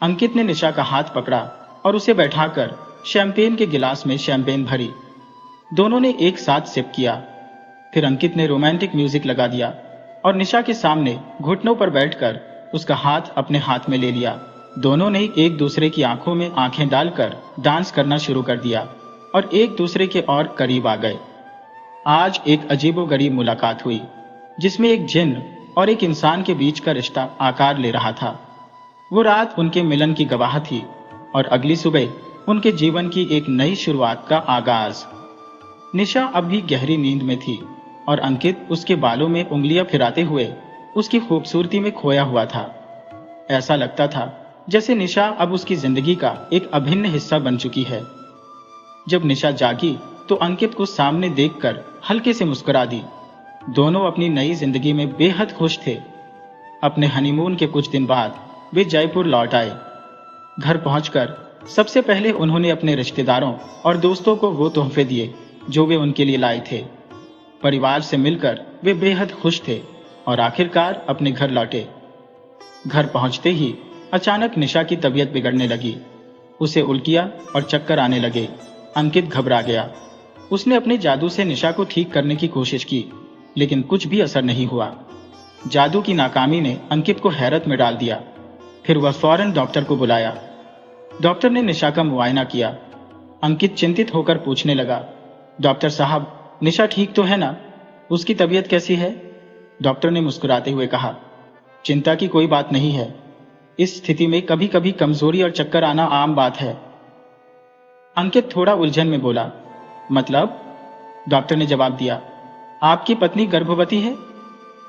अंकित ने निशा का हाथ पकड़ा और उसे बैठाकर शैंपेन के गिलास में शैंपेन भरी। दोनों ने एक साथ सिप किया। फिर अंकित ने रोमांटिक म्यूजिक लगा दिया और निशा के सामने घुटनों पर बैठकर उसका हाथ अपने हाथ में ले लिया। दोनों ने एक दूसरे की आंखों में आंखें डालकर डांस करना शुरू कर दिया और एक दूसरे के और करीब आ गए। आज एक अजीबोगरीब मुलाकात हुई, जिसमें एक जिन्न और एक इंसान के बीच का रिश्ता आकार ले रहा था। वो रात उनके मिलन की गवाह थी और अगली सुबह उनके जीवन की एक नई शुरुआत का आगाज। निशा अब भी गहरी नींद में थी और अंकित उसके बालों में उंगलियां फिराते हुए उसकी खूबसूरती में खोया हुआ था। ऐसा लगता था जैसे निशा अब उसकी जिंदगी का एक अभिन्न हिस्सा बन चुकी है। जब निशा जागी तो अंकित को सामने देखकर हल्के से मुस्कुरा दी। दोनों अपनी नई जिंदगी में बेहद खुश थे। अपने हनीमून के कुछ दिन बाद वे जयपुर लौट आए। घर पहुंचकर सबसे पहले उन्होंने अपने रिश्तेदारों और दोस्तों को वो तोहफे दिए जो वे उनके लिए लाए थे। परिवार से मिलकर वे बेहद खुश थे और आखिरकार अपने घर लौटे। घर पहुंचते ही अचानक निशा की तबीयत बिगड़ने लगी। उसे उल्टियां और चक्कर आने लगे। अंकित घबरा गया। उसने अपने जादू से निशा को ठीक करने की कोशिश की, लेकिन कुछ भी असर नहीं हुआ। जादू की नाकामी ने अंकित को हैरत में डाल दिया। फिर वह फौरन डॉक्टर को बुलाया। डॉक्टर ने निशा का मुआयना किया। अंकित चिंतित होकर पूछने लगा, डॉक्टर साहब, निशा ठीक तो है ना? उसकी तबीयत कैसी है? डॉक्टर ने मुस्कुराते हुए कहा, चिंता की कोई बात नहीं है। इस स्थिति में कभी कभी कमजोरी और चक्कर आना आम बात है। अंकित थोड़ा उलझन में बोला, मतलब? डॉक्टर ने जवाब दिया, आपकी पत्नी गर्भवती है?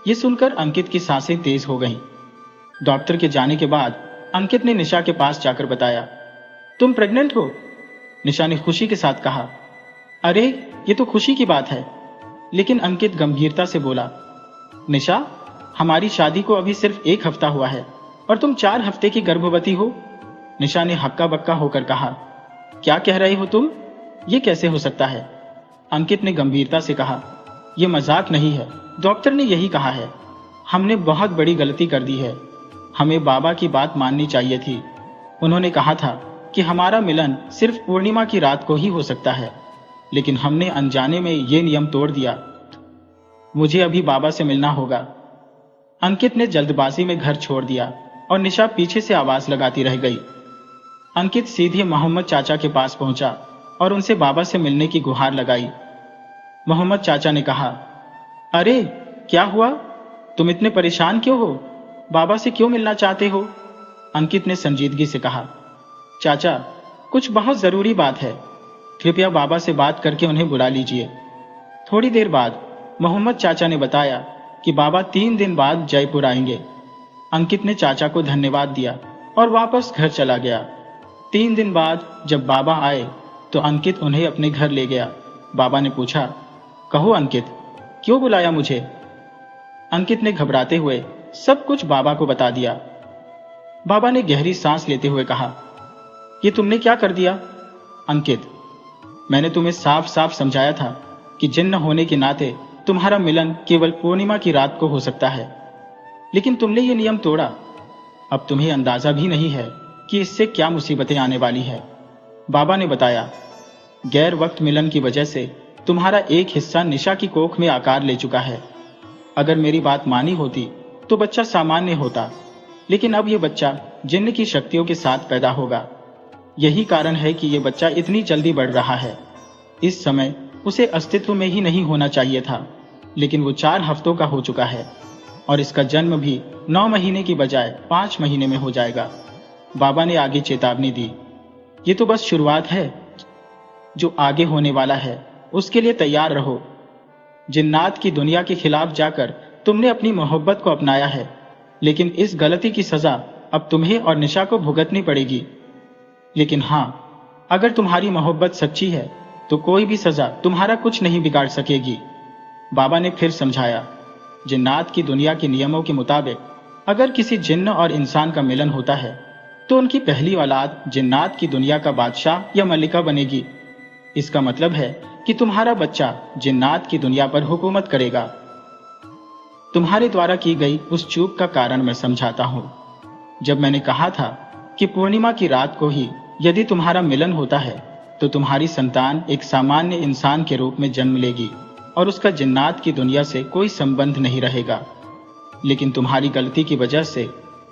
यह सुनकर अंकित की सांसें तेज हो गईं। डॉक्टर के जाने के बाद अंकित ने निशा के पास जाकर बताया, तुम प्रेग्नेंट हो? निशा ने खुशी के साथ कहा, अरे ये तो खुशी की बात है। लेकिन अंकित गंभीरता से बोला, निशा, हमारी शादी को अभी सिर्फ 1 हफ्ता हुआ है और तुम 4 हफ्ते की गर्भवती हो। निशा ने हक्का बक्का होकर कहा, क्या कह रहे हो तुम? ये कैसे हो सकता है? अंकित ने गंभीरता से कहा, यह मजाक नहीं है, डॉक्टर ने यही कहा है। हमने बहुत बड़ी गलती कर दी है। हमें बाबा की बात माननी चाहिए थी। उन्होंने कहा था कि हमारा मिलन सिर्फ पूर्णिमा की रात को ही हो सकता है, लेकिन हमने अनजाने में ये नियम तोड़ दिया। मुझे अभी बाबा से मिलना होगा। अंकित ने जल्दबाजी में घर छोड़ दिया और निशा पीछे से आवाज लगाती रह गई। अंकित सीधे मोहम्मद चाचा के पास पहुंचा और उनसे बाबा से मिलने की गुहार लगाई। मोहम्मद चाचा ने कहा, अरे क्या हुआ? तुम इतने परेशान क्यों हो? बाबा से क्यों मिलना चाहते हो? अंकित ने संजीदगी से कहा, चाचा, कुछ बहुत जरूरी बात है। कृपया बाबा से बात करके उन्हें बुला लीजिए। थोड़ी देर बाद मोहम्मद चाचा ने बताया कि बाबा 3 दिन बाद जयपुर आएंगे। अंकित ने चाचा को धन्यवाद दिया और वापस घर चला गया। 3 दिन बाद जब बाबा आए तो अंकित उन्हें अपने घर ले गया। बाबा ने पूछा, कहो अंकित, क्यों बुलाया मुझे? अंकित ने घबराते हुए सब कुछ बाबा को बता दिया। बाबा ने गहरी सांस लेते हुए कहा, ये तुमने क्या कर दिया? अंकित, मैंने तुम्हें साफ साफ समझाया था कि जिन्न होने के नाते तुम्हारा मिलन केवल पूर्णिमा की रात को हो सकता है, लेकिन तुमने ये नियम तोड़ा। अब तुम्हें अंदाजा भी नहीं है कि इससे क्या मुसीबतें आने वाली है। बाबा ने बताया, गैर वक्त मिलन की वजह से तुम्हारा एक हिस्सा निशा की कोख में आकार ले चुका है। अगर मेरी बात मानी होती तो बच्चा सामान्य होता, लेकिन अब यह बच्चा जिन्न की शक्तियों के साथ पैदा होगा। यही कारण है कि यह बच्चा इतनी जल्दी बढ़ रहा है। इस समय उसे अस्तित्व में ही नहीं होना चाहिए था, लेकिन वो 4 हफ्तों का हो चुका है और इसका जन्म भी 9 महीने की बजाय 5 महीने में हो जाएगा। बाबा ने आगे चेतावनी दी, ये तो बस शुरुआत है। जो आगे होने वाला है उसके लिए तैयार रहो। जिन्नात की दुनिया के खिलाफ जाकर तुमने अपनी मोहब्बत को अपनाया है, लेकिन इस गलती की सजा अब तुम्हें और निशा को भुगतनी पड़ेगी। लेकिन हां, अगर तुम्हारी मोहब्बत सच्ची है तो कोई भी सजा तुम्हारा कुछ नहीं बिगाड़ सकेगी। बाबा ने फिर समझाया, जिन्नात की दुनिया के नियमों के मुताबिक अगर किसी जिन्न और इंसान का मिलन होता है तो उनकी पहली औलाद जिन्नात की दुनिया का बादशाह या मलिका बनेगी। इसका मतलब है कि तुम्हारा बच्चा जिन्नात की दुनिया पर हुकूमत करेगा। तुम्हारे द्वारा की गई उस चूक का कारण मैं समझाता हूं। जब मैंने कहा था कि पूर्णिमा की रात को ही यदि तुम्हारा मिलन होता है तो तुम्हारी संतान एक सामान्य इंसान के रूप में जन्म लेगी और उसका जिन्नात की दुनिया से कोई संबंध नहीं रहेगा। लेकिन तुम्हारी गलती की वजह से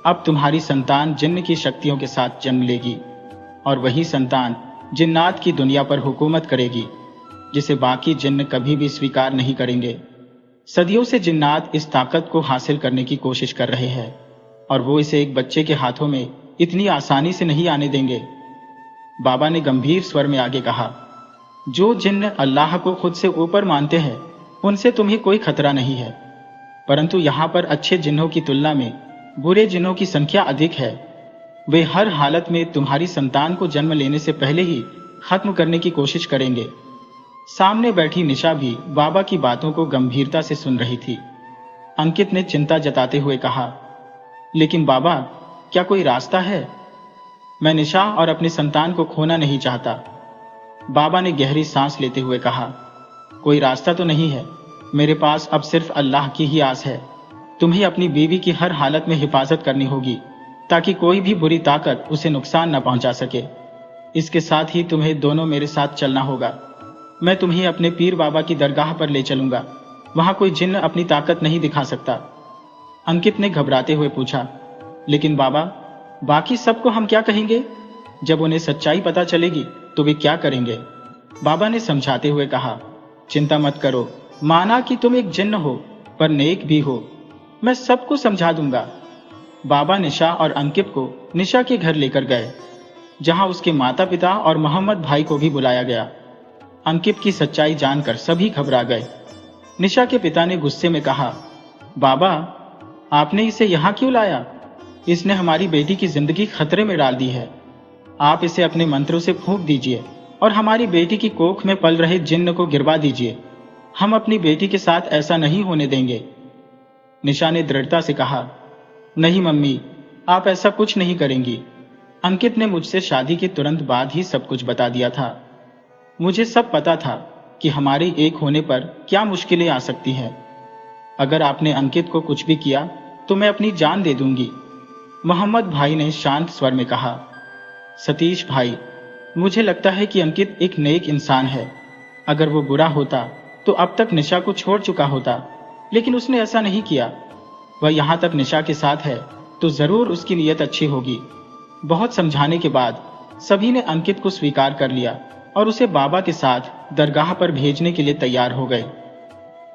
अब तुम्हारी संतान जिन्न की शक्तियों के साथ जन्म लेगी और वही संतान जिन्नात की दुनिया पर हुकूमत करेगी, जिसे बाकी जिन्न कभी भी स्वीकार नहीं करेंगे। सदियों से जिन्नात इस ताकत को हासिल करने की कोशिश कर रहे हैं और वो इसे एक बच्चे के हाथों में इतनी आसानी से नहीं आने देंगे। बाबा ने गंभीर स्वर में आगे कहा, जो जिन्न अल्लाह को खुद से ऊपर मानते हैं उनसे तुम्हें कोई खतरा नहीं है, परंतु यहाँ पर अच्छे जिन्नों की तुलना में बुरे जिन्नों की संख्या अधिक है। वे हर हालत में तुम्हारी संतान को जन्म लेने से पहले ही खत्म करने की कोशिश करेंगे। सामने बैठी निशा भी बाबा की बातों को गंभीरता से सुन रही थी। अंकित ने चिंता जताते हुए कहा, लेकिन बाबा, क्या कोई रास्ता है? मैं निशा और अपनी संतान को खोना नहीं चाहता। बाबा ने गहरी सांस लेते हुए कहा, कोई रास्ता तो नहीं है। मेरे पास अब सिर्फ अल्लाह की ही आस है। तुम्हें अपनी बीवी की हर हालत में हिफाजत करनी होगी ताकि कोई भी बुरी ताकत उसे नुकसान न पहुंचा सके। इसके साथ ही तुम्हें दोनों मेरे साथ चलना होगा। मैं तुम्हें अपने पीर बाबा की दरगाह पर ले चलूंगा। वहां कोई जिन्न अपनी ताकत नहीं दिखा सकता। अंकित ने घबराते हुए पूछा, लेकिन बाबा, बाकी सबको हम क्या कहेंगे? जब उन्हें सच्चाई पता चलेगी तो वे क्या करेंगे? बाबा ने समझाते हुए कहा, चिंता मत करो। माना कि तुम एक जिन्न हो पर नेक भी हो, मैं सबको समझा दूंगा। बाबा निशा और अंकित को निशा के घर लेकर गए, जहां उसके माता पिता और मोहम्मद भाई को भी बुलाया गया। अंकित की सच्चाई जानकर सभी घबरा गए। निशा के पिता ने गुस्से में कहा, बाबा, आपने इसे यहां क्यों लाया? इसने हमारी बेटी की जिंदगी खतरे में डाल दी है। आप इसे अपने मंत्रों से फूंक दीजिए और हमारी बेटी की कोख में पल रहे जिन्न को गिरवा दीजिए। हम अपनी बेटी के साथ ऐसा नहीं होने देंगे। निशा ने दृढ़ता से कहा, नहीं मम्मी, आप ऐसा कुछ नहीं करेंगी। अंकित ने मुझसे शादी के तुरंत बाद ही सब कुछ बता दिया था। मुझे सब पता था कि हमारे एक होने पर क्या मुश्किलें आ सकती हैं। अगर आपने अंकित को कुछ भी किया तो मैं अपनी जान दे दूंगी। मोहम्मद भाई ने शांत स्वर में कहा, सतीश भाई, मुझे लगता है कि अंकित एक नेक इंसान है। अगर वो बुरा होता तो अब तक निशा को छोड़ चुका होता, लेकिन उसने ऐसा नहीं किया। वह यहां तक निशा के साथ है तो जरूर उसकी नीयत अच्छी होगी। बहुत समझाने के बाद सभी ने अंकित को स्वीकार कर लिया और उसे बाबा के साथ दरगाह पर भेजने के लिए तैयार हो गए।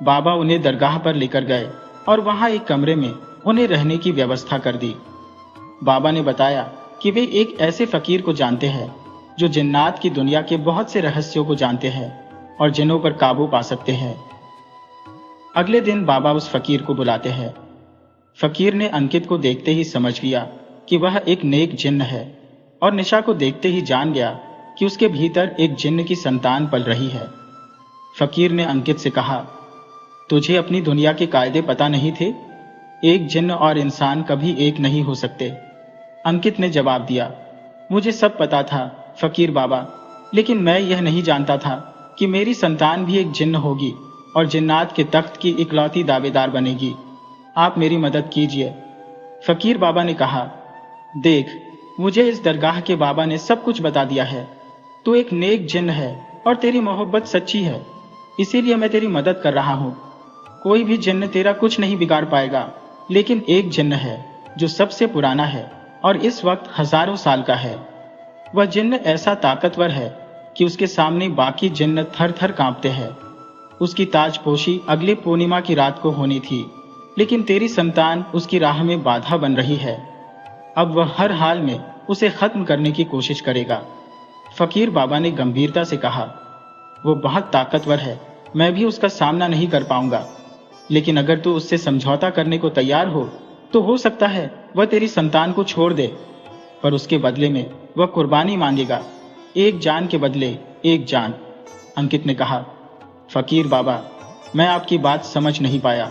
बाबा उन्हें दरगाह पर लेकर गए और वहां एक कमरे में उन्हें रहने की व्यवस्था कर दी। बाबा ने बताया कि वे एक ऐसे फकीर को जानते हैं जो जिन्नात की दुनिया के बहुत से रहस्यों को जानते हैं और जिन्नों पर काबू पा सकते हैं। अगले दिन बाबा उस फकीर को बुलाते हैं। फकीर ने अंकित को देखते ही समझ लिया कि वह एक नेक जिन्न है और निशा को देखते ही जान गया कि उसके भीतर एक जिन्न की संतान पल रही है। फकीर ने अंकित से कहा, तुझे अपनी दुनिया के कायदे पता नहीं थे? एक जिन्न और इंसान कभी एक नहीं हो सकते। अंकित ने जवाब दिया, मुझे सब पता था फकीर बाबा, लेकिन मैं यह नहीं जानता था कि मेरी संतान भी एक जिन्न होगी और जिन्नात के तख्त की इकलौती दावेदार बनेगी। आप मेरी मदद कीजिए। फकीर बाबा ने कहा, देख, मुझे इस दरगाह के बाबा ने सब कुछ बता दिया है। तू एक नेक जिन्न है और तेरी मोहब्बत सच्ची है, इसीलिए मैं तेरी मदद कर रहा हूँ। कोई भी जिन्न तेरा कुछ नहीं बिगाड़ पाएगा, लेकिन एक जिन्न है जो सबसे पुराना है और इस वक्त हजारों साल का है। वह जिन्न ऐसा ताकतवर है कि उसके सामने बाकी जिन्न थर थर कांपते हैं। उसकी ताजपोशी अगले पूर्णिमा की रात को होनी थी, लेकिन तेरी संतान उसकी राह में बाधा बन रही है। अब वह हर हाल में उसे खत्म करने की कोशिश करेगा। फकीर बाबा ने गंभीरता से कहा, वो बहुत ताकतवर है, मैं भी उसका सामना नहीं कर पाऊंगा, लेकिन अगर तू उससे समझौता करने को तैयार हो तो हो सकता है वह तेरी संतान को छोड़ दे, पर उसके बदले में वह कुर्बानी मांगेगा। एक जान के बदले एक जान। अंकित ने कहा, फकीर बाबा, मैं आपकी बात समझ नहीं पाया।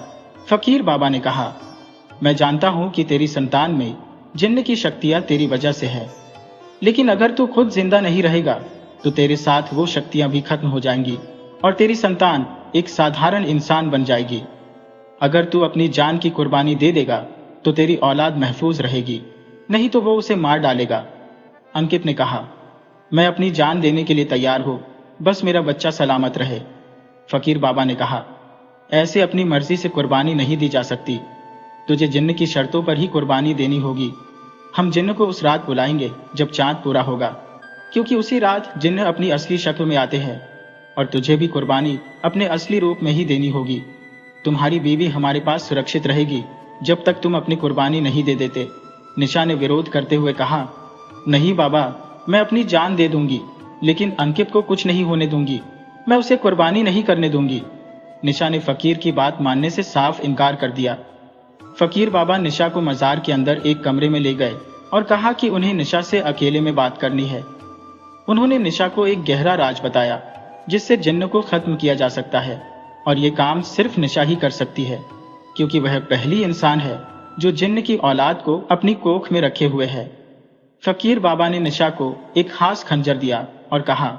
फकीर बाबा ने कहा, मैं जानता हूं कि तेरी संतान में जिन्न की शक्तियां तेरी वजह से है, लेकिन अगर तू खुद जिंदा नहीं रहेगा तो तेरे साथ वो शक्तियां भी खत्म हो जाएंगी और तेरी संतान एक साधारण इंसान बन जाएगी। अगर तू अपनी जान की कुर्बानी दे देगा तो तेरी औलाद महफूज रहेगी, नहीं तो वो उसे मार डालेगा। अंकित ने कहा, मैं अपनी जान देने के लिए तैयार हूं, बस मेरा बच्चा सलामत रहे। फकीर बाबा ने कहा, ऐसे अपनी मर्जी से कुर्बानी नहीं दी जा सकती। तुझे जिन्न की शर्तों पर ही कुर्बानी देनी होगी। हम जिन्न को उस रात बुलाएंगे जब चांद पूरा होगा, क्योंकि उसी रात जिन्न अपनी असली शक्ल में आते हैं, और तुझे भी कुर्बानी अपने असली रूप में ही देनी होगी। तुम्हारी बीवी हमारे पास सुरक्षित रहेगी जब तक तुम अपनी कुर्बानी नहीं दे देते। निशा ने विरोध करते हुए कहा, नहीं बाबा, मैं अपनी जान दे दूंगी, लेकिन अंकित को कुछ नहीं होने दूंगी। मैं उसे कुर्बानी नहीं करने दूंगी। निशा ने फकीर की बात मानने से साफ इनकार कर दिया। फकीर बाबा निशा को मजार के अंदर एक कमरे में ले गए और कहा कि उन्हें निशा से अकेले में बात करनी है। उन्होंने निशा को एक गहरा राज बताया जिससे जिन्न को खत्म किया जा सकता है, और ये काम सिर्फ निशा ही कर सकती है, क्योंकि वह पहली इंसान है जो जिन्न की औलाद को अपनी कोख में रखे हुए है। फकीर बाबा ने निशा को एक खास खंजर दिया और कहा,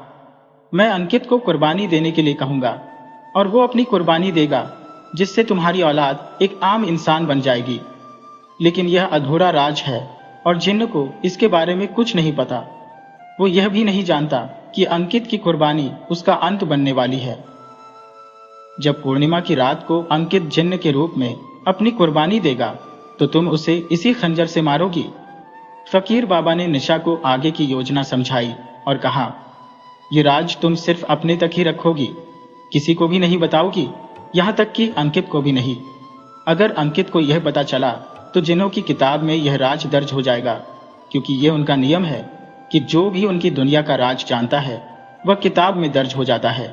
मैं अंकित को कुर्बानी देने के लिए कहूंगा और वो अपनी कुर्बानी देगा, जिससे तुम्हारी औलाद एक आम इंसान बन जाएगी। लेकिन यह अधूरा राज है, और जिन्न को इसके बारे में कुछ नहीं पता। वो यह भी नहीं जानता कि अंकित की कुर्बानी उसका अंत बनने वाली है। जब पूर्णिमा की रात को अंकित जिन्न के रूप में अपनी कुर्बानी देगा तो तुम उसे इसी खंजर से मारोगी। फकीर बाबा ने निशा को आगे की योजना समझाई और कहा, ये राज तुम सिर्फ अपने तक ही रखोगी, किसी को भी नहीं बताओगी, यहाँ तक कि अंकित को भी नहीं। अगर अंकित को यह पता चला तो जिन्हों की किताब में यह राज दर्ज हो जाएगा, क्योंकि यह उनका नियम है कि जो भी उनकी दुनिया का राज जानता है वह किताब में दर्ज हो जाता है।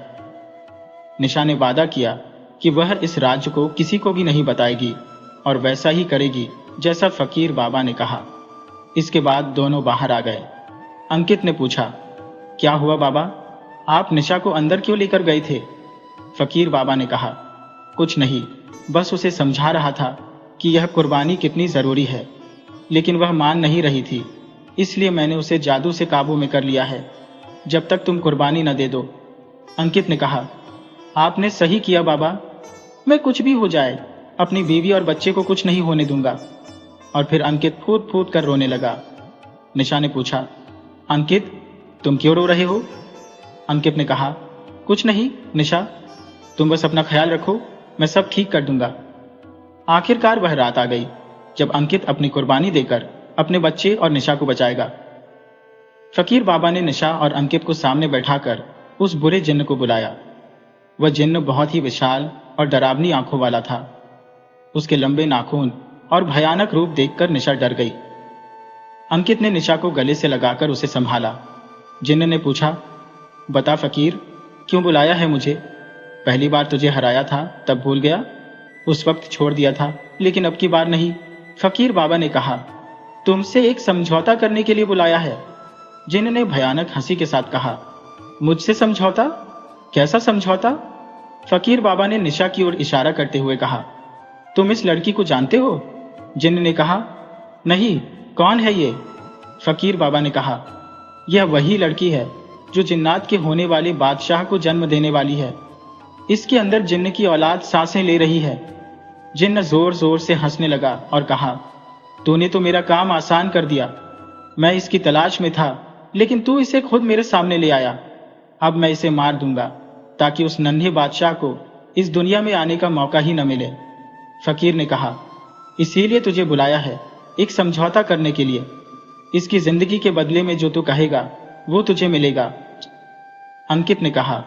निशा ने वादा किया कि वह इस राज को किसी को भी नहीं बताएगी और वैसा ही करेगी जैसा फकीर बाबा ने कहा। इसके बाद दोनों बाहर आ गए। अंकित ने पूछा, क्या हुआ बाबा, आप निशा को अंदर क्यों लेकर गए थे? फकीर बाबा ने कहा, कुछ नहीं, बस उसे समझा रहा था कि यह कुर्बानी कितनी जरूरी है, लेकिन वह मान नहीं रही थी, इसलिए मैंने उसे जादू से काबू में कर लिया है, जब तक तुम कुर्बानी न दे दो। अंकित ने कहा, आपने सही किया बाबा, मैं कुछ भी हो जाए अपनी बीवी और बच्चे को कुछ नहीं होने दूंगा। और फिर अंकित फूट फूट कर रोने लगा। निशा ने पूछा, अंकित तुम क्यों रो रहे हो? अंकित ने कहा, कुछ नहीं निशा, तुम बस अपना ख्याल रखो, मैं सब ठीक कर दूंगा। आखिरकार वह रात आ गई जब अंकित अपनी कुर्बानी देकर अपने बच्चे और निशा को बचाएगा। फकीर बाबा ने निशा और अंकित को सामने बैठाकर उस बुरे जिन्न को बुलाया। वह जिन्न बहुत ही विशाल और डरावनी आंखों वाला था। उसके लंबे नाखून और भयानक रूप देखकर निशा डर गई। अंकित ने निशा को गले से लगाकर उसे संभाला। जिन्न ने पूछा, बता फकीर, क्यों बुलाया है मुझे? पहली बार तुझे हराया था तब भूल गया, उस वक्त छोड़ दिया था, लेकिन अब की बार नहीं। फकीर बाबा ने कहा, तुमसे एक समझौता करने के लिए बुलाया है। जिन्न ने भयानक हंसी के साथ कहा, मुझसे समझौता? कैसा समझौता? फकीर बाबा ने निशा की ओर इशारा करते हुए कहा, तुम इस लड़की को जानते हो? जिन्न ने कहा, नहीं, कौन है ये? फकीर बाबा ने कहा, यह वही लड़की है जो जिन्नात के होने वाले बादशाह को जन्म देने वाली है। इसके अंदर जिन्न की औलाद सांसें ले रही है। जिन्न जोर जोर से हंसने लगा और कहा, तूने तो मेरा काम आसान कर दिया। मैं इसकी तलाश में था, लेकिन तू इसे खुद मेरे सामने ले आया। अब मैं इसे मार दूंगा ताकि उस नन्हे बादशाह को इस दुनिया में आने का मौका ही न मिले। फकीर ने कहा, इसीलिए तुझे बुलाया है, एक समझौता करने के लिए। इसकी जिंदगी के बदले में जो तू कहेगा वो तुझे मिलेगा। अंकित ने कहा,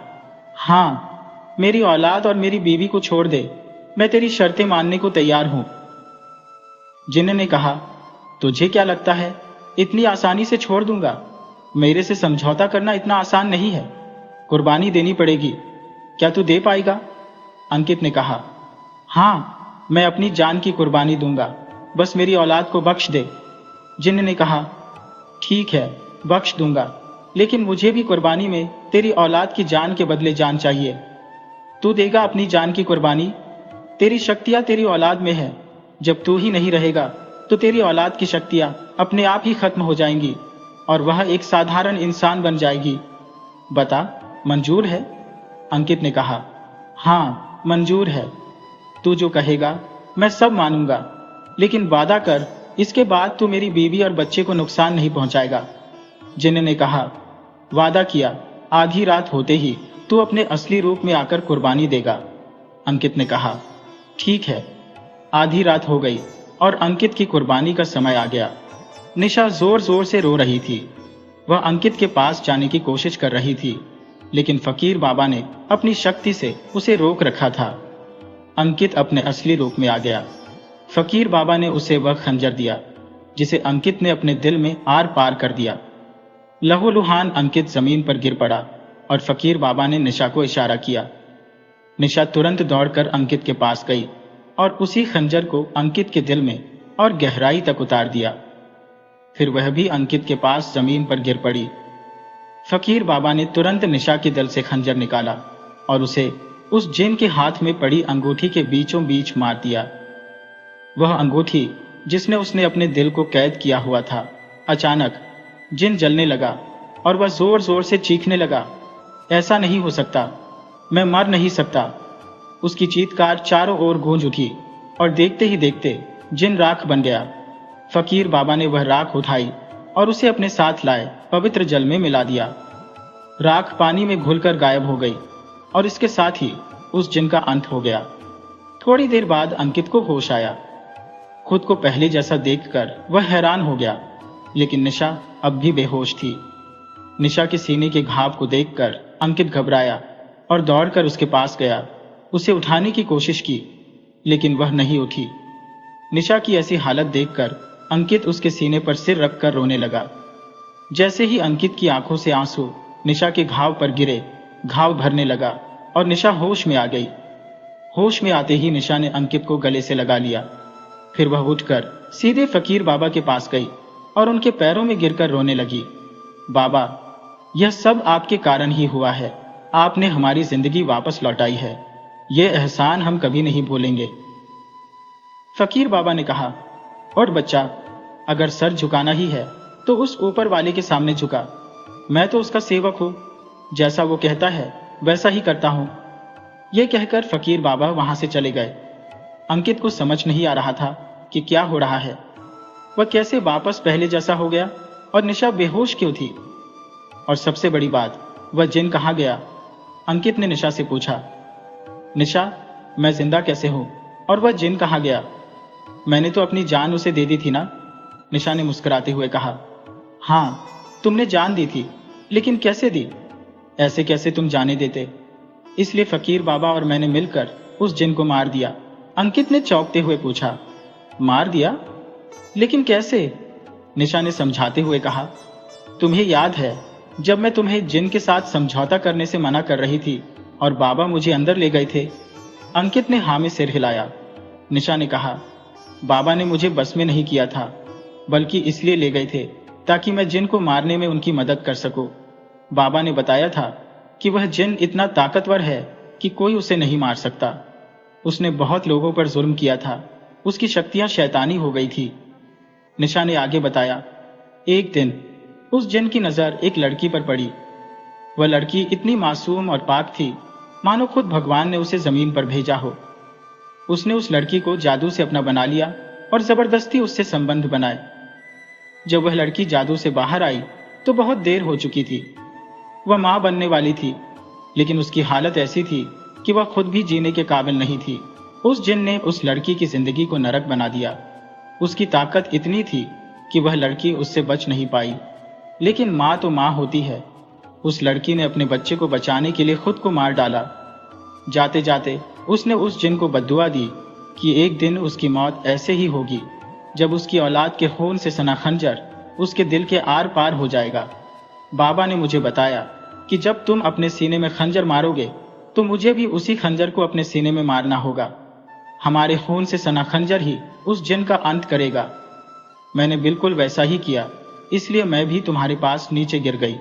हाँ, मेरी औलाद और मेरी बीवी को छोड़ दे, मैं तेरी शर्तें मानने को तैयार हूं। जिन्न ने कहा, तुझे क्या लगता है इतनी आसानी से छोड़ दूंगा? मेरे से समझौता करना इतना आसान नहीं है, कुर्बानी देनी पड़ेगी। क्या तू दे पाएगा? अंकित ने कहा, हाँ, मैं अपनी जान की कुर्बानी दूंगा, बस मेरी औलाद को बख्श दे। जिन्न ने कहा, ठीक है, बख्श दूंगा, लेकिन मुझे भी कुर्बानी में तेरी औलाद की जान के बदले जान चाहिए। तू देगा अपनी जान की कुर्बानी? तेरी शक्तियां तेरी औलाद में है। जब तू ही नहीं रहेगा तो तेरी औलाद की शक्तियां अपने आप ही खत्म हो जाएंगी और वह एक साधारण इंसान बन जाएगी। बता, मंजूर है? अंकित ने कहा, हाँ, मंजूर है। तू जो कहेगा मैं सब मानूंगा, लेकिन वादा कर, इसके बाद तू मेरी बीवी और बच्चे को नुकसान नहीं पहुंचाएगा। जिन्न ने कहा, वादा किया, आधी रात होते ही तू अपने असली रूप में आकर कुर्बानी देगा। अंकित ने कहा, ठीक है। आधी रात हो गई और अंकित की कुर्बानी का समय आ गया। निशा जोर जोर से रो रही थी। वह अंकित के पास जाने की कोशिश कर रही थी, लेकिन फकीर बाबा ने अपनी शक्ति से उसे रोक रखा था। अंकित अपने असली रूप में आ गया। फकीर बाबा ने उसे वह खंजर दिया जिसे अंकित ने अपने दिल में आर पार कर दिया। लहूलुहान अंकित जमीन पर गिर पड़ा और फकीर बाबा ने निशा को इशारा किया। निशा तुरंत दौड़कर अंकित के पास गई और उसी खंजर को अंकित के दिल में और गहराई तक उतार दिया। फिर वह भी अंकित के पास जमीन पर गिर पड़ी। फकीर बाबा ने तुरंत निशा के दिल से खंजर निकाला और उसे उस जिन के हाथ में पड़ी अंगूठी के बीचों बीच मार दिया। वह अंगूठी जिसने उसने अपने दिल को कैद किया हुआ था, अचानक जिन जलने लगा और वह जोर जोर से चीखने लगा, ऐसा नहीं हो सकता, मैं मर नहीं सकता। उसकी चीत्कार चारों ओर गूंज उठी और देखते ही देखते जिन राख बन गया। फकीर बाबा ने वह राख उठाई और उसे अपने साथ लाए पवित्र जल में मिला दिया। राख पानी में घुलकर गायब हो गई और इसके साथ ही उस जिन का अंत हो गया। थोड़ी देर बाद अंकित को होश आया। खुद को पहले जैसा देखकर वह हैरान हो गया, लेकिन निशा अब भी बेहोश थी। निशा के सीने के घाव को देखकर अंकित घबराया और दौड़कर उसके पास गया। उसे उठाने की कोशिश की, लेकिन वह नहीं उठी। निशा की ऐसी हालत देखकर अंकित उसके सीने पर सिर रखकर रोने लगा। जैसे ही अंकित की आंखों से आंसू निशा के घाव पर गिरे, घाव भरने लगा और निशा होश में आ गई। होश में आते ही निशा ने अंकित को गले से लगा लिया। फिर वह उठकर सीधे फकीर बाबा के पास गई और उनके पैरों में गिरकर रोने लगी। बाबा, यह सब आपके कारण ही हुआ है। आपने हमारी जिंदगी वापस लौटाई है। यह एहसान हम कभी नहीं भूलेंगे। फकीर बाबा ने कहा, और बच्चा, अगर सर झुकाना ही है तो उस ऊपर वाले के सामने झुका। मैं तो उसका सेवक हूं, जैसा वो कहता है वैसा ही करता हूं। यह कहकर फकीर बाबा वहां से चले गए। अंकित को समझ नहीं आ रहा था कि क्या हो रहा है। वह कैसे वापस पहले जैसा हो गया और निशा बेहोश क्यों थी? और सबसे बड़ी बात, वह जिन कहाँ गया? अंकित ने निशा से पूछा, निशा, मैं जिंदा कैसे हूं और वह जिन कहाँ गया? मैंने तो अपनी जान उसे दे दी थी ना? निशा ने मुस्कुराते हुए कहा, हाँ, तुमने जान दी थी, लेकिन कैसे दी? ऐसे कैसे तुम जाने देते? इसलिए फकीर बाबा और मैंने मिलकर उस जिन को मार दिया। अंकित ने चौंकते हुए पूछा, मार दिया? लेकिन कैसे? निशा ने समझाते हुए कहा, तुम्हें याद है जब मैं तुम्हें जिन के साथ समझौता करने से मना कर रही थी और बाबा मुझे अंदर ले गए थे? अंकित ने हाँ में सिर हिलाया। निशा ने कहा, बाबा ने मुझे बस में नहीं किया था, बल्कि इसलिए ले गए थे ताकि मैं जिन को मारने में उनकी मदद कर सकूं। बाबा ने बताया था कि वह जिन इतना ताकतवर है कि कोई उसे नहीं मार सकता। उसने बहुत लोगों पर जुल्म किया था, उसकी शक्तियां शैतानी हो गई थी। निशा ने आगे बताया, एक दिन उस जिन की नजर एक लड़की पर पड़ी। वह लड़की इतनी मासूम और पाक थी मानो खुद भगवान ने उसे जमीन पर भेजा हो। उसने उस लड़की को जादू से अपना बना लिया और जबरदस्ती उससे संबंध बनाए। जब वह लड़की जादू से बाहर आई तो बहुत देर हो चुकी थी। वह मां बनने वाली थी, लेकिन उसकी हालत ऐसी थी कि वह खुद भी जीने के काबिल नहीं थी। उस जिन ने उस लड़की की जिंदगी को नरक बना दिया। उसकी ताकत इतनी थी कि वह लड़की उससे बच नहीं पाई। लेकिन मां तो मां होती है। उस लड़की ने अपने बच्चे को बचाने के लिए खुद को मार डाला। जाते जाते उसने उस जिन को बद्दुआ दी कि एक दिन उसकी मौत ऐसे ही होगी जब उसकी औलाद के खून से सना खंजर उसके दिल के आर पार हो जाएगा। बाबा ने मुझे बताया कि जब तुम अपने सीने में खंजर मारोगे तो मुझे भी उसी खंजर को अपने सीने में मारना होगा। हमारे खून से सना खंजर ही उस जिन का अंत करेगा। मैंने बिल्कुल वैसा ही किया, इसलिए मैं भी तुम्हारे पास नीचे गिर गई।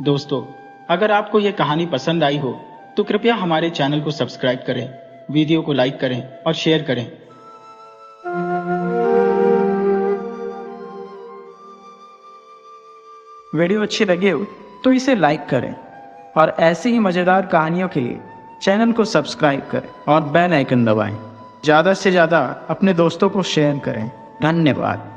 दोस्तों, अगर आपको यह कहानी पसंद आई हो तो कृपया हमारे चैनल को सब्सक्राइब करें, वीडियो को लाइक करें और शेयर करें। वीडियो अच्छी लगे हो तो इसे लाइक करें और ऐसी ही मज़ेदार कहानियों के लिए चैनल को सब्सक्राइब करें और बेल आइकन दबाएं। ज़्यादा से ज़्यादा अपने दोस्तों को शेयर करें। धन्यवाद।